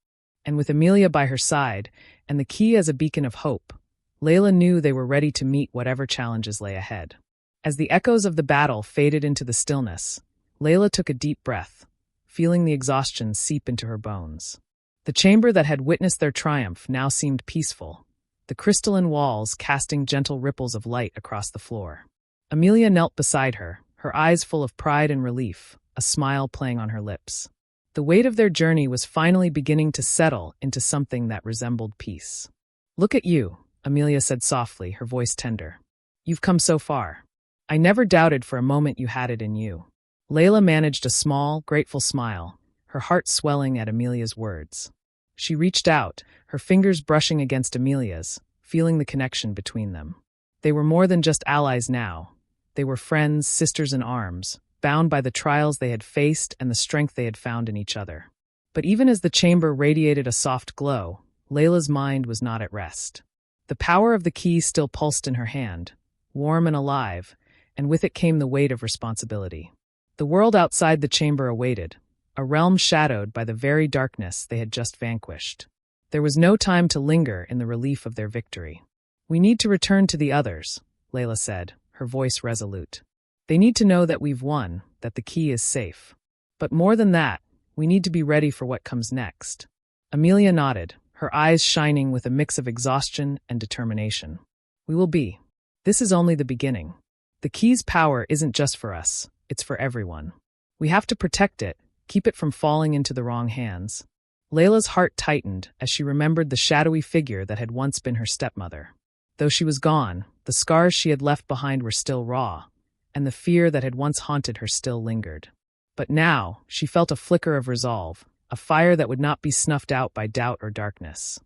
And with Amelia by her side, and the key as a beacon of hope, Layla knew they were ready to meet whatever challenges lay ahead. As the echoes of the battle faded into the stillness, Layla took a deep breath, feeling the exhaustion seep into her bones. The chamber that had witnessed their triumph now seemed peaceful, the crystalline walls casting gentle ripples of light across the floor. Amelia knelt beside her, her eyes full of pride and relief, a smile playing on her lips. The weight of their journey was finally beginning to settle into something that resembled peace. "Look at you," Amelia said softly, her voice tender. "You've come so far. I never doubted for a moment you had it in you." Layla managed a small, grateful smile, her heart swelling at Amelia's words. She reached out, her fingers brushing against Amelia's, feeling the connection between them. They were more than just allies now. They were friends, sisters in arms, bound by the trials they had faced and the strength they had found in each other. But even as the chamber radiated a soft glow, Layla's mind was not at rest. The power of the key still pulsed in her hand, warm and alive, and with it came the weight of responsibility. The world outside the chamber awaited, a realm shadowed by the very darkness they had just vanquished. There was no time to linger in the relief of their victory. "We need to return to the others," Layla said, her voice resolute. "They need to know that we've won, that the key is safe. But more than that, we need to be ready for what comes next." Amelia nodded, her eyes shining with a mix of exhaustion and determination. "We will be. This is only the beginning. The key's power isn't just for us, it's for everyone. We have to protect it, keep it from falling into the wrong hands." Layla's heart tightened as she remembered the shadowy figure that had once been her stepmother. Though she was gone, the scars she had left behind were still raw, and the fear that had once haunted her still lingered. But now, she felt a flicker of resolve, a fire that would not be snuffed out by doubt or darkness.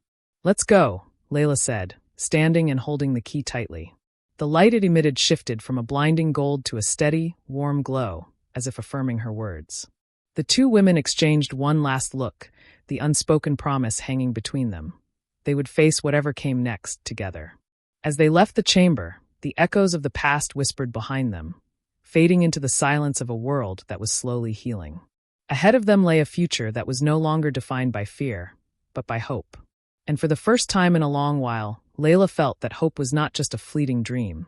"Let's go," Layla said, standing and holding the key tightly. The light it emitted shifted from a blinding gold to a steady, warm glow, as if affirming her words. The two women exchanged one last look, the unspoken promise hanging between them. They would face whatever came next together. As they left the chamber, the echoes of the past whispered behind them, fading into the silence of a world that was slowly healing. Ahead of them lay a future that was no longer defined by fear, but by hope. And for the first time in a long while, Layla felt that hope was not just a fleeting dream.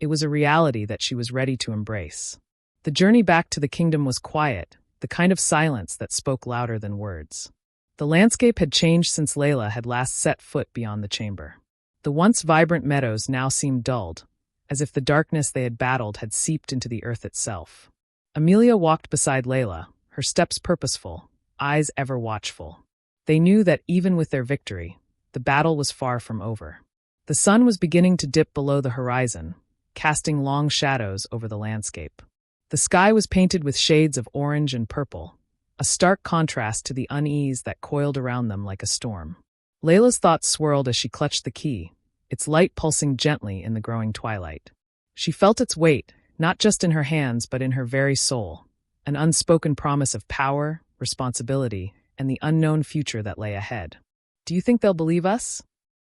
It was a reality that she was ready to embrace. The journey back to the kingdom was quiet, the kind of silence that spoke louder than words. The landscape had changed since Layla had last set foot beyond the chamber. The once vibrant meadows now seemed dulled, as if the darkness they had battled had seeped into the earth itself. Amelia walked beside Layla, her steps purposeful, eyes ever watchful. They knew that even with their victory, the battle was far from over. The sun was beginning to dip below the horizon, casting long shadows over the landscape. The sky was painted with shades of orange and purple, a stark contrast to the unease that coiled around them like a storm. Layla's thoughts swirled as she clutched the key, its light pulsing gently in the growing twilight. She felt its weight, not just in her hands but in her very soul, an unspoken promise of power, responsibility, and the unknown future that lay ahead. "Do you think they'll believe us?"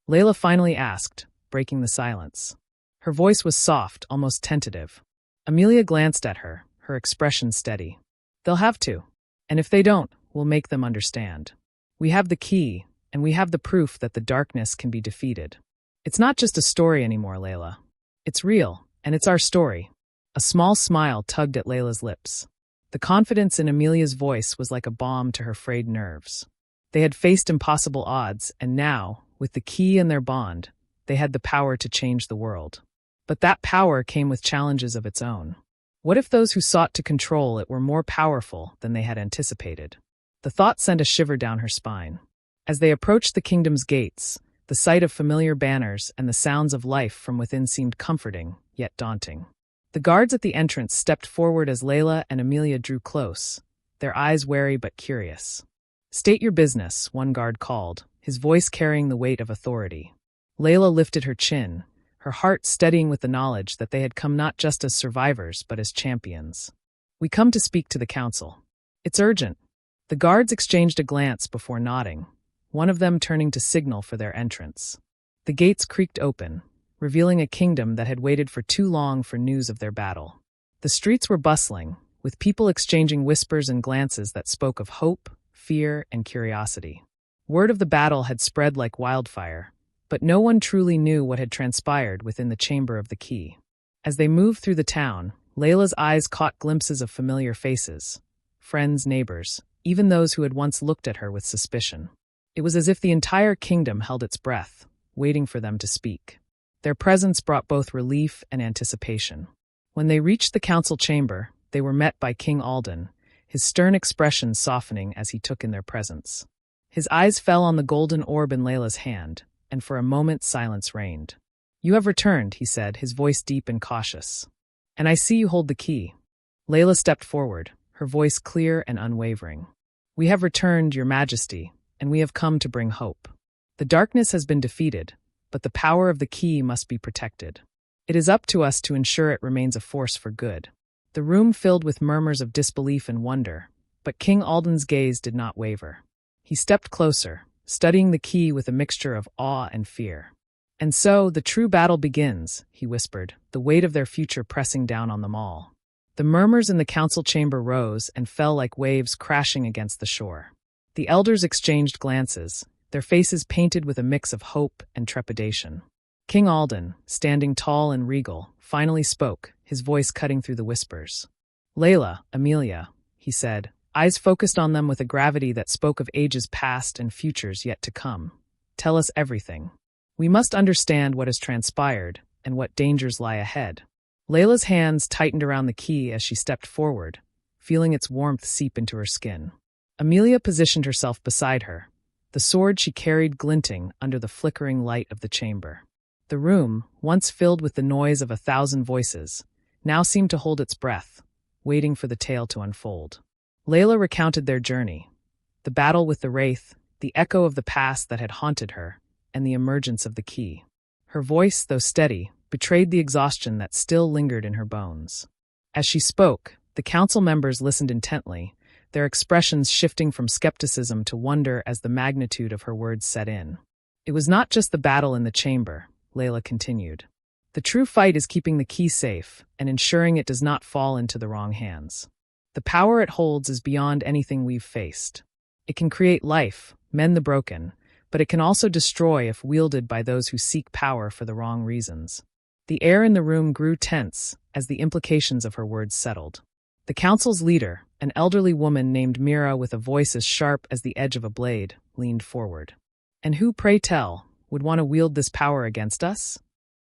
Layla finally asked, breaking the silence. Her voice was soft, almost tentative. Amelia glanced at her, her expression steady. "They'll have to. And if they don't, we'll make them understand. We have the key, and we have the proof that the darkness can be defeated. It's not just a story anymore, Layla. It's real, and it's our story." A small smile tugged at Layla's lips. The confidence in Amelia's voice was like a balm to her frayed nerves. They had faced impossible odds, and now, with the key in their bond, they had the power to change the world. But that power came with challenges of its own. What if those who sought to control it were more powerful than they had anticipated? The thought sent a shiver down her spine. As they approached the kingdom's gates, the sight of familiar banners and the sounds of life from within seemed comforting, yet daunting. The guards at the entrance stepped forward as Layla and Amelia drew close, their eyes wary but curious. "State your business," one guard called, his voice carrying the weight of authority. Layla lifted her chin, her heart steadying with the knowledge that they had come not just as survivors but as champions. "We come to speak to the council. It's urgent." The guards exchanged a glance before nodding, one of them turning to signal for their entrance. The gates creaked open, revealing a kingdom that had waited for too long for news of their battle. The streets were bustling, with people exchanging whispers and glances that spoke of hope, fear, and curiosity. Word of the battle had spread like wildfire, but no one truly knew what had transpired within the chamber of the key. As they moved through the town, Layla's eyes caught glimpses of familiar faces, friends, neighbors, even those who had once looked at her with suspicion. It was as if the entire kingdom held its breath, waiting for them to speak. Their presence brought both relief and anticipation. When they reached the council chamber, they were met by King Alden, his stern expression softening as he took in their presence. His eyes fell on the golden orb in Layla's hand, and for a moment silence reigned. "You have returned," he said, his voice deep and cautious. "And I see you hold the key." Layla stepped forward, her voice clear and unwavering. "We have returned, Your Majesty, and we have come to bring hope. The darkness has been defeated, but the power of the key must be protected. It is up to us to ensure it remains a force for good." The room filled with murmurs of disbelief and wonder, but King Alden's gaze did not waver. He stepped closer, studying the key with a mixture of awe and fear. "And so, the true battle begins," he whispered, the weight of their future pressing down on them all. The murmurs in the council chamber rose and fell like waves crashing against the shore. The elders exchanged glances, their faces painted with a mix of hope and trepidation. King Alden, standing tall and regal, finally spoke, his voice cutting through the whispers. "Layla, Amelia," he said, eyes focused on them with a gravity that spoke of ages past and futures yet to come. "Tell us everything. We must understand what has transpired and what dangers lie ahead." Layla's hands tightened around the key as she stepped forward, feeling its warmth seep into her skin. Amelia positioned herself beside her, the sword she carried glinting under the flickering light of the chamber. The room, once filled with the noise of 1,000 voices, now seemed to hold its breath, waiting for the tale to unfold. Layla recounted their journey, the battle with the Wraith, the echo of the past that had haunted her, and the emergence of the key. Her voice, though steady, betrayed the exhaustion that still lingered in her bones. As she spoke, the council members listened intently, their expressions shifting from skepticism to wonder as the magnitude of her words set in. "It was not just the battle in the chamber," Layla continued. "The true fight is keeping the key safe and ensuring it does not fall into the wrong hands. The power it holds is beyond anything we've faced. It can create life, mend the broken, but it can also destroy if wielded by those who seek power for the wrong reasons." The air in the room grew tense as the implications of her words settled. The council's leader, an elderly woman named Mira with a voice as sharp as the edge of a blade, leaned forward. "And who, pray tell, would want to wield this power against us?"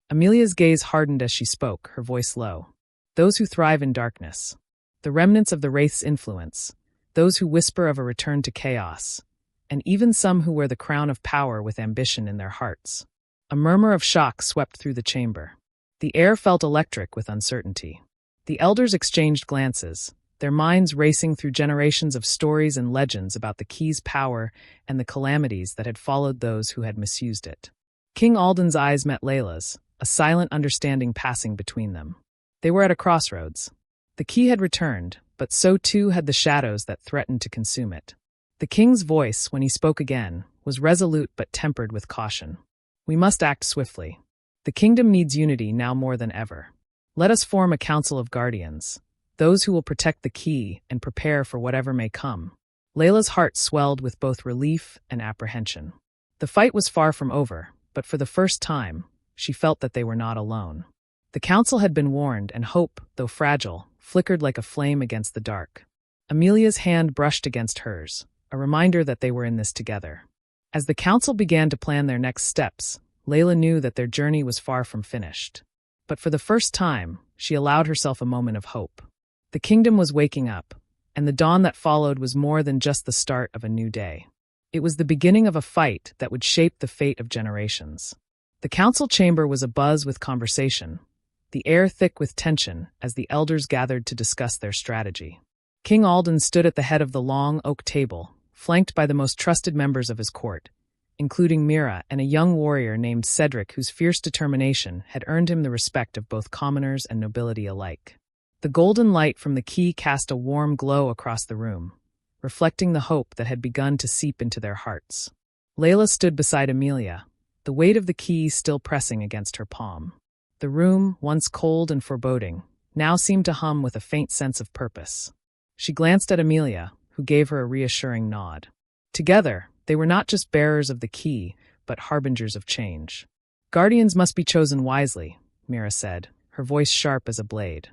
Amelia's gaze hardened as she spoke, her voice low. "Those who thrive in darkness. The remnants of the Wraith's influence. Those who whisper of a return to chaos. And even some who wear the crown of power with ambition in their hearts." A murmur of shock swept through the chamber. The air felt electric with uncertainty. The elders exchanged glances, their minds racing through generations of stories and legends about the key's power and the calamities that had followed those who had misused it. King Alden's eyes met Layla's, a silent understanding passing between them. They were at a crossroads. The key had returned, but so too had the shadows that threatened to consume it. The king's voice, when he spoke again, was resolute but tempered with caution. "We must act swiftly. The kingdom needs unity now more than ever. Let us form a council of guardians, those who will protect the key and prepare for whatever may come." Layla's heart swelled with both relief and apprehension. The fight was far from over, but for the first time, she felt that they were not alone. The council had been warned, and hope, though fragile, flickered like a flame against the dark. Amelia's hand brushed against hers, a reminder that they were in this together. As the council began to plan their next steps, Layla knew that their journey was far from finished. But for the first time, she allowed herself a moment of hope. The kingdom was waking up, and the dawn that followed was more than just the start of a new day. It was the beginning of a fight that would shape the fate of generations. The council chamber was abuzz with conversation, the air thick with tension as the elders gathered to discuss their strategy. King Alden stood at the head of the long oak table, flanked by the most trusted members of his court, including Mira and a young warrior named Cedric whose fierce determination had earned him the respect of both commoners and nobility alike. The golden light from the key cast a warm glow across the room, reflecting the hope that had begun to seep into their hearts. Layla stood beside Amelia, the weight of the key still pressing against her palm. The room, once cold and foreboding, now seemed to hum with a faint sense of purpose. She glanced at Amelia, who gave her a reassuring nod. Together, they were not just bearers of the key, but harbingers of change. Guardians must be chosen wisely, Mira said, her voice sharp as a blade.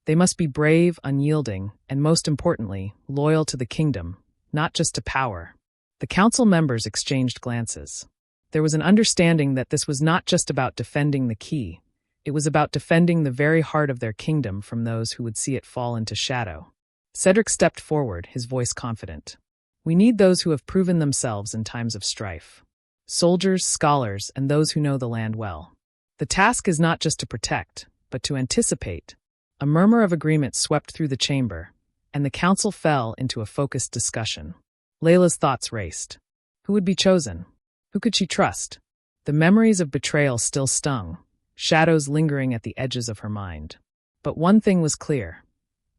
They must be brave, unyielding, and most importantly, loyal to the kingdom, not just to power. The council members exchanged glances. There was an understanding that this was not just about defending the key. It was about defending the very heart of their kingdom from those who would see it fall into shadow. Cedric stepped forward, his voice confident. We need those who have proven themselves in times of strife. Soldiers, scholars, and those who know the land well. The task is not just to protect, but to anticipate. A murmur of agreement swept through the chamber, and the council fell into a focused discussion. Layla's thoughts raced. Who would be chosen? Who could she trust? The memories of betrayal still stung, shadows lingering at the edges of her mind. But one thing was clear.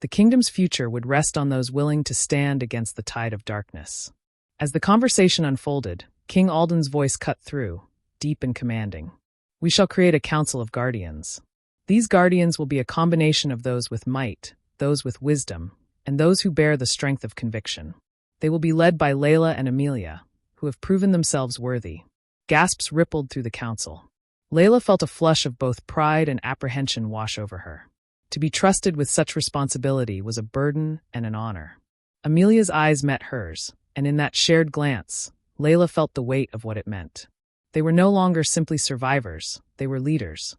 The kingdom's future would rest on those willing to stand against the tide of darkness. As the conversation unfolded, King Alden's voice cut through, deep and commanding. We shall create a council of guardians. These guardians will be a combination of those with might, those with wisdom, and those who bear the strength of conviction. They will be led by Layla and Amelia, who have proven themselves worthy. Gasps rippled through the council. Layla felt a flush of both pride and apprehension wash over her. To be trusted with such responsibility was a burden and an honor. Amelia's eyes met hers, and in that shared glance, Layla felt the weight of what it meant. They were no longer simply survivors, they were leaders.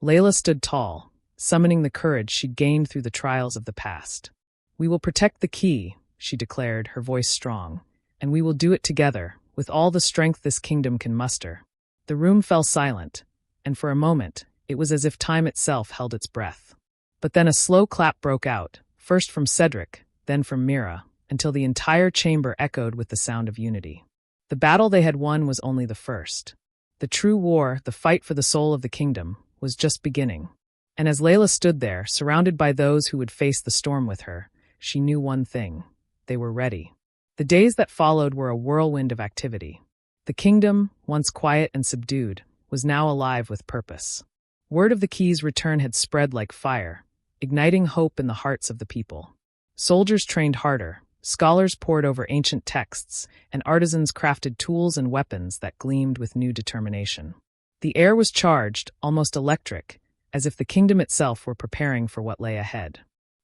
Layla stood tall, summoning the courage she'd gained through the trials of the past. We will protect the key, she declared, her voice strong, and we will do it together, with all the strength this kingdom can muster. The room fell silent, and for a moment, it was as if time itself held its breath. But then a slow clap broke out, first from Cedric, then from Mira, until the entire chamber echoed with the sound of unity. The battle they had won was only the first. The true war, the fight for the soul of the kingdom, was just beginning. And as Layla stood there, surrounded by those who would face the storm with her, she knew one thing. They were ready. The days that followed were a whirlwind of activity. The kingdom, once quiet and subdued, was now alive with purpose. Word of the key's return had spread like fire, igniting hope in the hearts of the people. Soldiers trained harder, scholars pored over ancient texts, and artisans crafted tools and weapons that gleamed with new determination. The air was charged, almost electric, as if the kingdom itself were preparing for what lay ahead.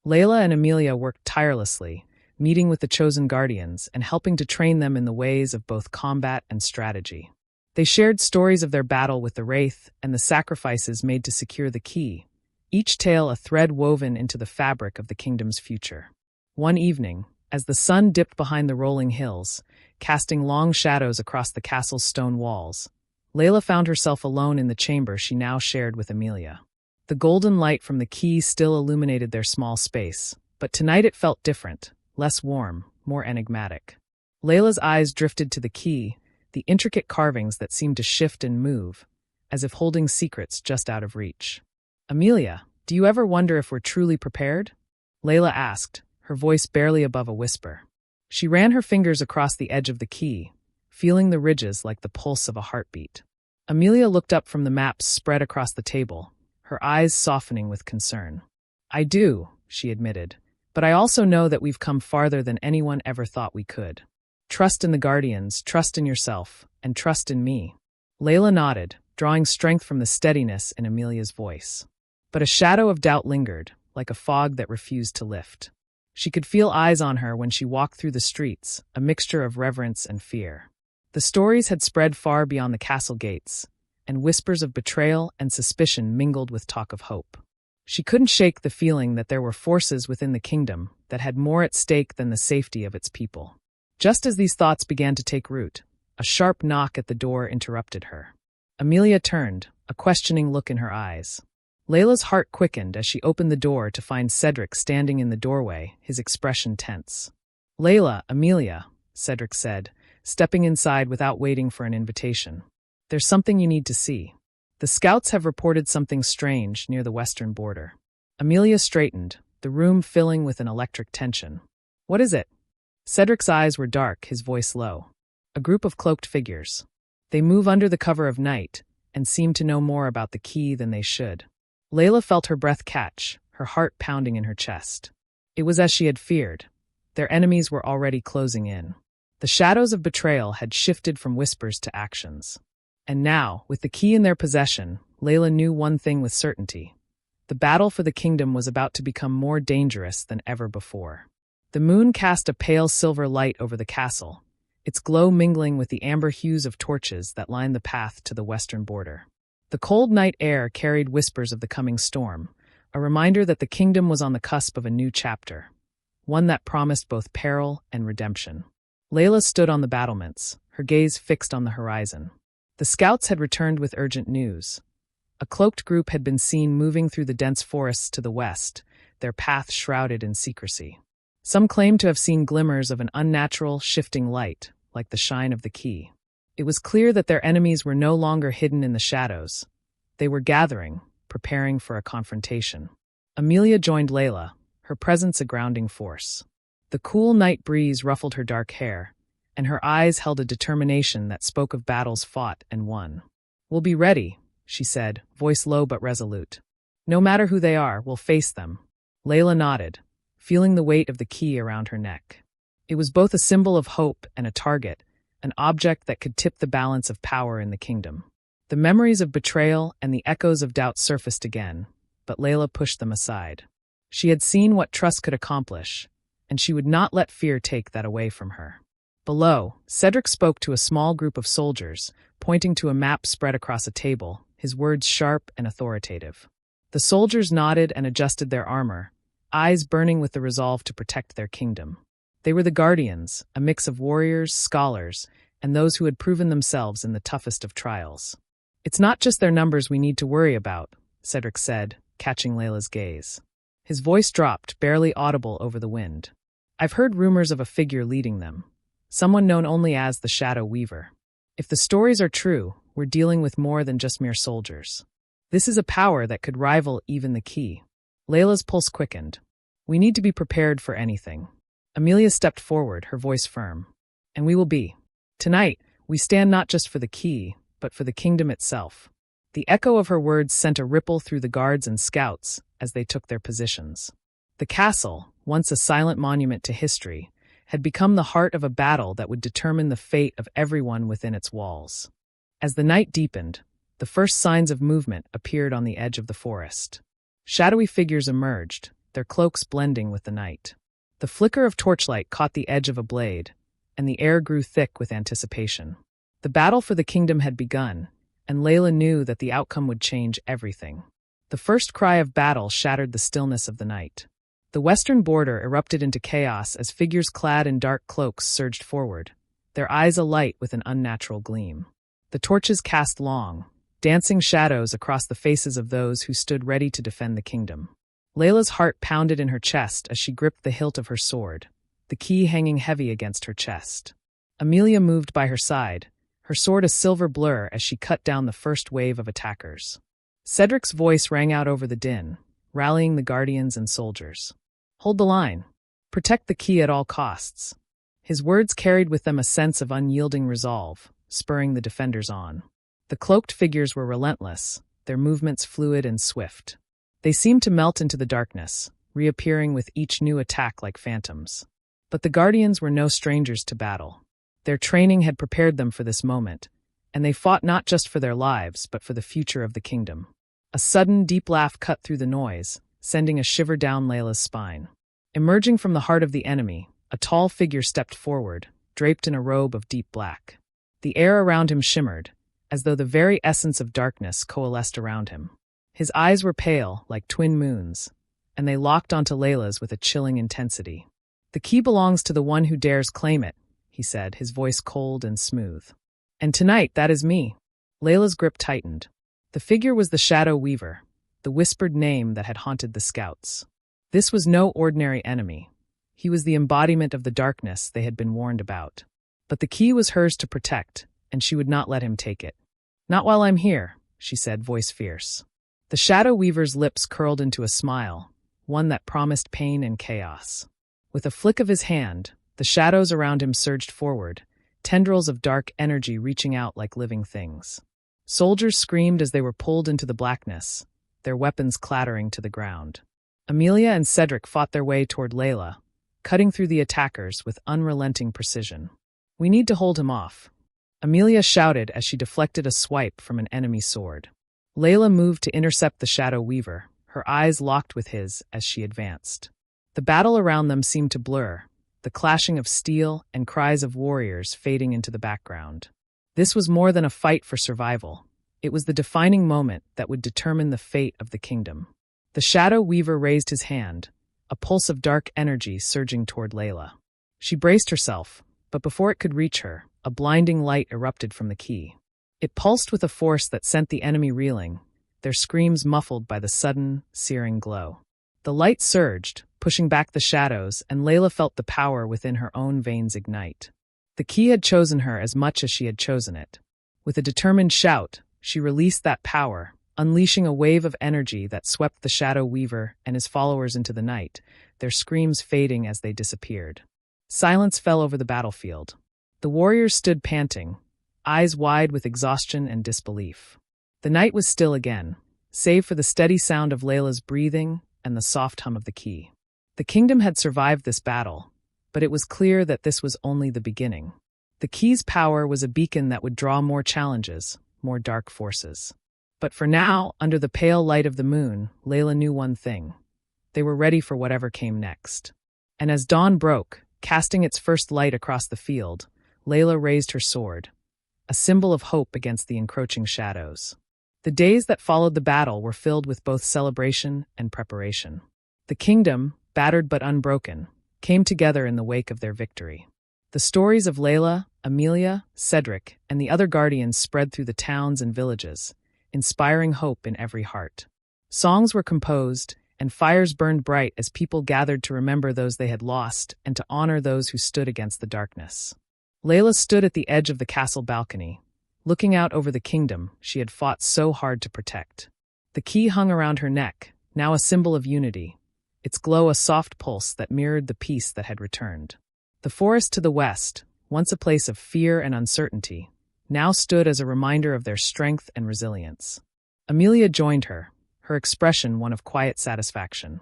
Layla and Amelia worked tirelessly, meeting with the chosen guardians and helping to train them in the ways of both combat and strategy. They shared stories of their battle with the Wraith and the sacrifices made to secure the key, each tale a thread woven into the fabric of the kingdom's future. One evening, as the sun dipped behind the rolling hills, casting long shadows across the castle's stone walls, Layla found herself alone in the chamber she now shared with Amelia. The golden light from the key still illuminated their small space, but tonight it felt different, less warm, more enigmatic. Layla's eyes drifted to the key, the intricate carvings that seemed to shift and move, as if holding secrets just out of reach. Amelia, do you ever wonder if we're truly prepared? Layla asked, her voice barely above a whisper. She ran her fingers across the edge of the key, feeling the ridges like the pulse of a heartbeat. Amelia looked up from the maps spread across the table, her eyes softening with concern. I do, she admitted, but I also know that we've come farther than anyone ever thought we could. Trust in the guardians, trust in yourself, and trust in me. Layla nodded, drawing strength from the steadiness in Amelia's voice. But a shadow of doubt lingered, like a fog that refused to lift. She could feel eyes on her when she walked through the streets, a mixture of reverence and fear. The stories had spread far beyond the castle gates, and whispers of betrayal and suspicion mingled with talk of hope. She couldn't shake the feeling that there were forces within the kingdom that had more at stake than the safety of its people. Just as these thoughts began to take root, a sharp knock at the door interrupted her. Amelia turned, a questioning look in her eyes. Layla's heart quickened as she opened the door to find Cedric standing in the doorway, his expression tense. "Layla, Amelia," Cedric said, stepping inside without waiting for an invitation. "There's something you need to see. The scouts have reported something strange near the western border." Amelia straightened, the room filling with an electric tension. "What is it?" Cedric's eyes were dark, his voice low. "A group of cloaked figures. They move under the cover of night and seem to know more about the key than they should." Layla felt her breath catch, her heart pounding in her chest. It was as she had feared. Their enemies were already closing in. The shadows of betrayal had shifted from whispers to actions. And now, with the key in their possession, Layla knew one thing with certainty. The battle for the kingdom was about to become more dangerous than ever before. The moon cast a pale silver light over the castle, its glow mingling with the amber hues of torches that lined the path to the western border. The cold night air carried whispers of the coming storm, a reminder that the kingdom was on the cusp of a new chapter, one that promised both peril and redemption. Layla stood on the battlements, her gaze fixed on the horizon. The scouts had returned with urgent news. A cloaked group had been seen moving through the dense forests to the west, their path shrouded in secrecy. Some claimed to have seen glimmers of an unnatural, shifting light, like the shine of the key. It was clear that their enemies were no longer hidden in the shadows. They were gathering, preparing for a confrontation. Amelia joined Layla, her presence a grounding force. The cool night breeze ruffled her dark hair, and her eyes held a determination that spoke of battles fought and won. "We'll be ready," she said, voice low but resolute. "No matter who they are, we'll face them." Layla nodded, feeling the weight of the key around her neck. It was both a symbol of hope and a target, an object that could tip the balance of power in the kingdom. The memories of betrayal and the echoes of doubt surfaced again, but Layla pushed them aside. She had seen what trust could accomplish, and she would not let fear take that away from her. Below, Cedric spoke to a small group of soldiers, pointing to a map spread across a table, his words sharp and authoritative. The soldiers nodded and adjusted their armor, eyes burning with the resolve to protect their kingdom. They were the Guardians, a mix of warriors, scholars, and those who had proven themselves in the toughest of trials. "It's not just their numbers we need to worry about," Cedric said, catching Layla's gaze. His voice dropped, barely audible over the wind. "I've heard rumors of a figure leading them. Someone known only as the Shadow Weaver. If the stories are true, we're dealing with more than just mere soldiers. This is a power that could rival even the key." Layla's pulse quickened. "We need to be prepared for anything." Amelia stepped forward, her voice firm. "And we will be. Tonight, we stand not just for the key, but for the kingdom itself." The echo of her words sent a ripple through the guards and scouts as they took their positions. The castle, once a silent monument to history, had become the heart of a battle that would determine the fate of everyone within its walls. As the night deepened, the first signs of movement appeared on the edge of the forest. Shadowy figures emerged, their cloaks blending with the night. The flicker of torchlight caught the edge of a blade, and the air grew thick with anticipation. The battle for the kingdom had begun, and Layla knew that the outcome would change everything. The first cry of battle shattered the stillness of the night. The western border erupted into chaos as figures clad in dark cloaks surged forward, their eyes alight with an unnatural gleam. The torches cast long, dancing shadows across the faces of those who stood ready to defend the kingdom. Layla's heart pounded in her chest as she gripped the hilt of her sword, the key hanging heavy against her chest. Amelia moved by her side, her sword a silver blur as she cut down the first wave of attackers. Cedric's voice rang out over the din, rallying the guardians and soldiers. "Hold the line. Protect the key at all costs." His words carried with them a sense of unyielding resolve, spurring the defenders on. The cloaked figures were relentless, their movements fluid and swift. They seemed to melt into the darkness, reappearing with each new attack like phantoms. But the guardians were no strangers to battle. Their training had prepared them for this moment, and they fought not just for their lives, but for the future of the kingdom. A sudden, deep laugh cut through the noise, sending a shiver down Layla's spine. Emerging from the heart of the enemy, a tall figure stepped forward, draped in a robe of deep black. The air around him shimmered, as though the very essence of darkness coalesced around him. His eyes were pale, like twin moons, and they locked onto Layla's with a chilling intensity. "The key belongs to the one who dares claim it," he said, his voice cold and smooth. "And tonight, that is me." Layla's grip tightened. The figure was the Shadow Weaver, the whispered name that had haunted the scouts. This was no ordinary enemy. He was the embodiment of the darkness they had been warned about. But the key was hers to protect, and she would not let him take it. "Not while I'm here," she said, voice fierce. The Shadow Weaver's lips curled into a smile, one that promised pain and chaos. With a flick of his hand, the shadows around him surged forward, tendrils of dark energy reaching out like living things. Soldiers screamed as they were pulled into the blackness, their weapons clattering to the ground. Amelia and Cedric fought their way toward Layla, cutting through the attackers with unrelenting precision. "We need to hold him off," Amelia shouted as she deflected a swipe from an enemy sword. Layla moved to intercept the Shadow Weaver, her eyes locked with his as she advanced. The battle around them seemed to blur, the clashing of steel and cries of warriors fading into the background. This was more than a fight for survival. It was the defining moment that would determine the fate of the kingdom. The Shadow Weaver raised his hand, a pulse of dark energy surging toward Layla. She braced herself, but before it could reach her, a blinding light erupted from the key. It pulsed with a force that sent the enemy reeling, their screams muffled by the sudden, searing glow. The light surged, pushing back the shadows, and Layla felt the power within her own veins ignite. The key had chosen her as much as she had chosen it. With a determined shout, she released that power, unleashing a wave of energy that swept the Shadow Weaver and his followers into the night, their screams fading as they disappeared. Silence fell over the battlefield. The warriors stood panting, eyes wide with exhaustion and disbelief. The night was still again, save for the steady sound of Layla's breathing and the soft hum of the key. The kingdom had survived this battle, but it was clear that this was only the beginning. The key's power was a beacon that would draw more challenges, more dark forces. But for now, under the pale light of the moon, Layla knew one thing. They were ready for whatever came next. And as dawn broke, casting its first light across the field, Layla raised her sword, a symbol of hope against the encroaching shadows. The days that followed the battle were filled with both celebration and preparation. The kingdom, battered but unbroken, came together in the wake of their victory. The stories of Layla, Amelia, Cedric, and the other guardians spread through the towns and villages, inspiring hope in every heart. Songs were composed, and fires burned bright as people gathered to remember those they had lost and to honor those who stood against the darkness. Layla stood at the edge of the castle balcony, looking out over the kingdom she had fought so hard to protect. The key hung around her neck, now a symbol of unity, its glow a soft pulse that mirrored the peace that had returned. The forest to the west, once a place of fear and uncertainty, now stood as a reminder of their strength and resilience. Amelia joined her, her expression one of quiet satisfaction.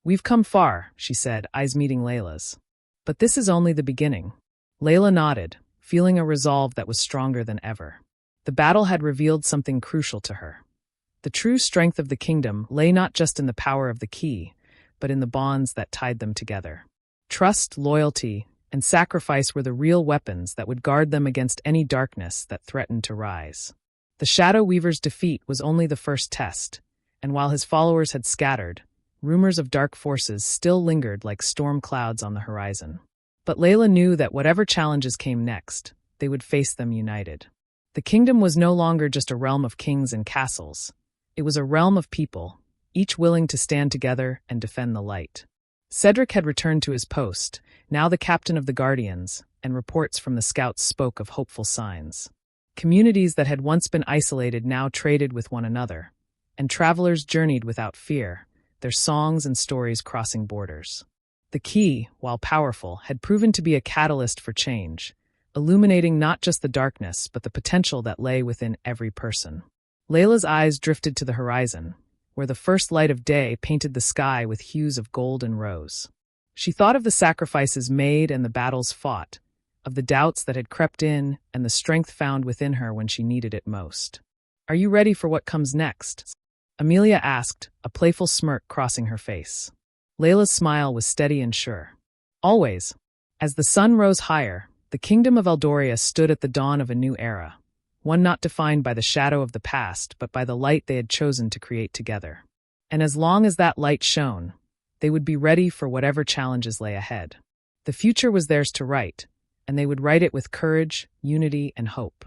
"We've come far," she said, eyes meeting Layla's. "But this is only the beginning." Layla nodded, feeling a resolve that was stronger than ever. The battle had revealed something crucial to her. The true strength of the kingdom lay not just in the power of the key, but in the bonds that tied them together. Trust, loyalty, and sacrifice were the real weapons that would guard them against any darkness that threatened to rise. The Shadow Weaver's defeat was only the first test, and while his followers had scattered, rumors of dark forces still lingered like storm clouds on the horizon. But Layla knew that whatever challenges came next, they would face them united. The kingdom was no longer just a realm of kings and castles. It was a realm of people, each willing to stand together and defend the light. Cedric had returned to his post, now the captain of the Guardians, and reports from the scouts spoke of hopeful signs. Communities that had once been isolated now traded with one another, and travelers journeyed without fear, their songs and stories crossing borders. The key, while powerful, had proven to be a catalyst for change, illuminating not just the darkness but the potential that lay within every person. Layla's eyes drifted to the horizon, where the first light of day painted the sky with hues of gold and rose. She thought of the sacrifices made and the battles fought, of the doubts that had crept in and the strength found within her when she needed it most. "Are you ready for what comes next?" Amelia asked, a playful smirk crossing her face. Layla's smile was steady and sure. Always. As the sun rose higher, the kingdom of Eldoria stood at the dawn of a new era, one not defined by the shadow of the past, but by the light they had chosen to create together. And as long as that light shone, they would be ready for whatever challenges lay ahead. The future was theirs to write, and they would write it with courage, unity, and hope.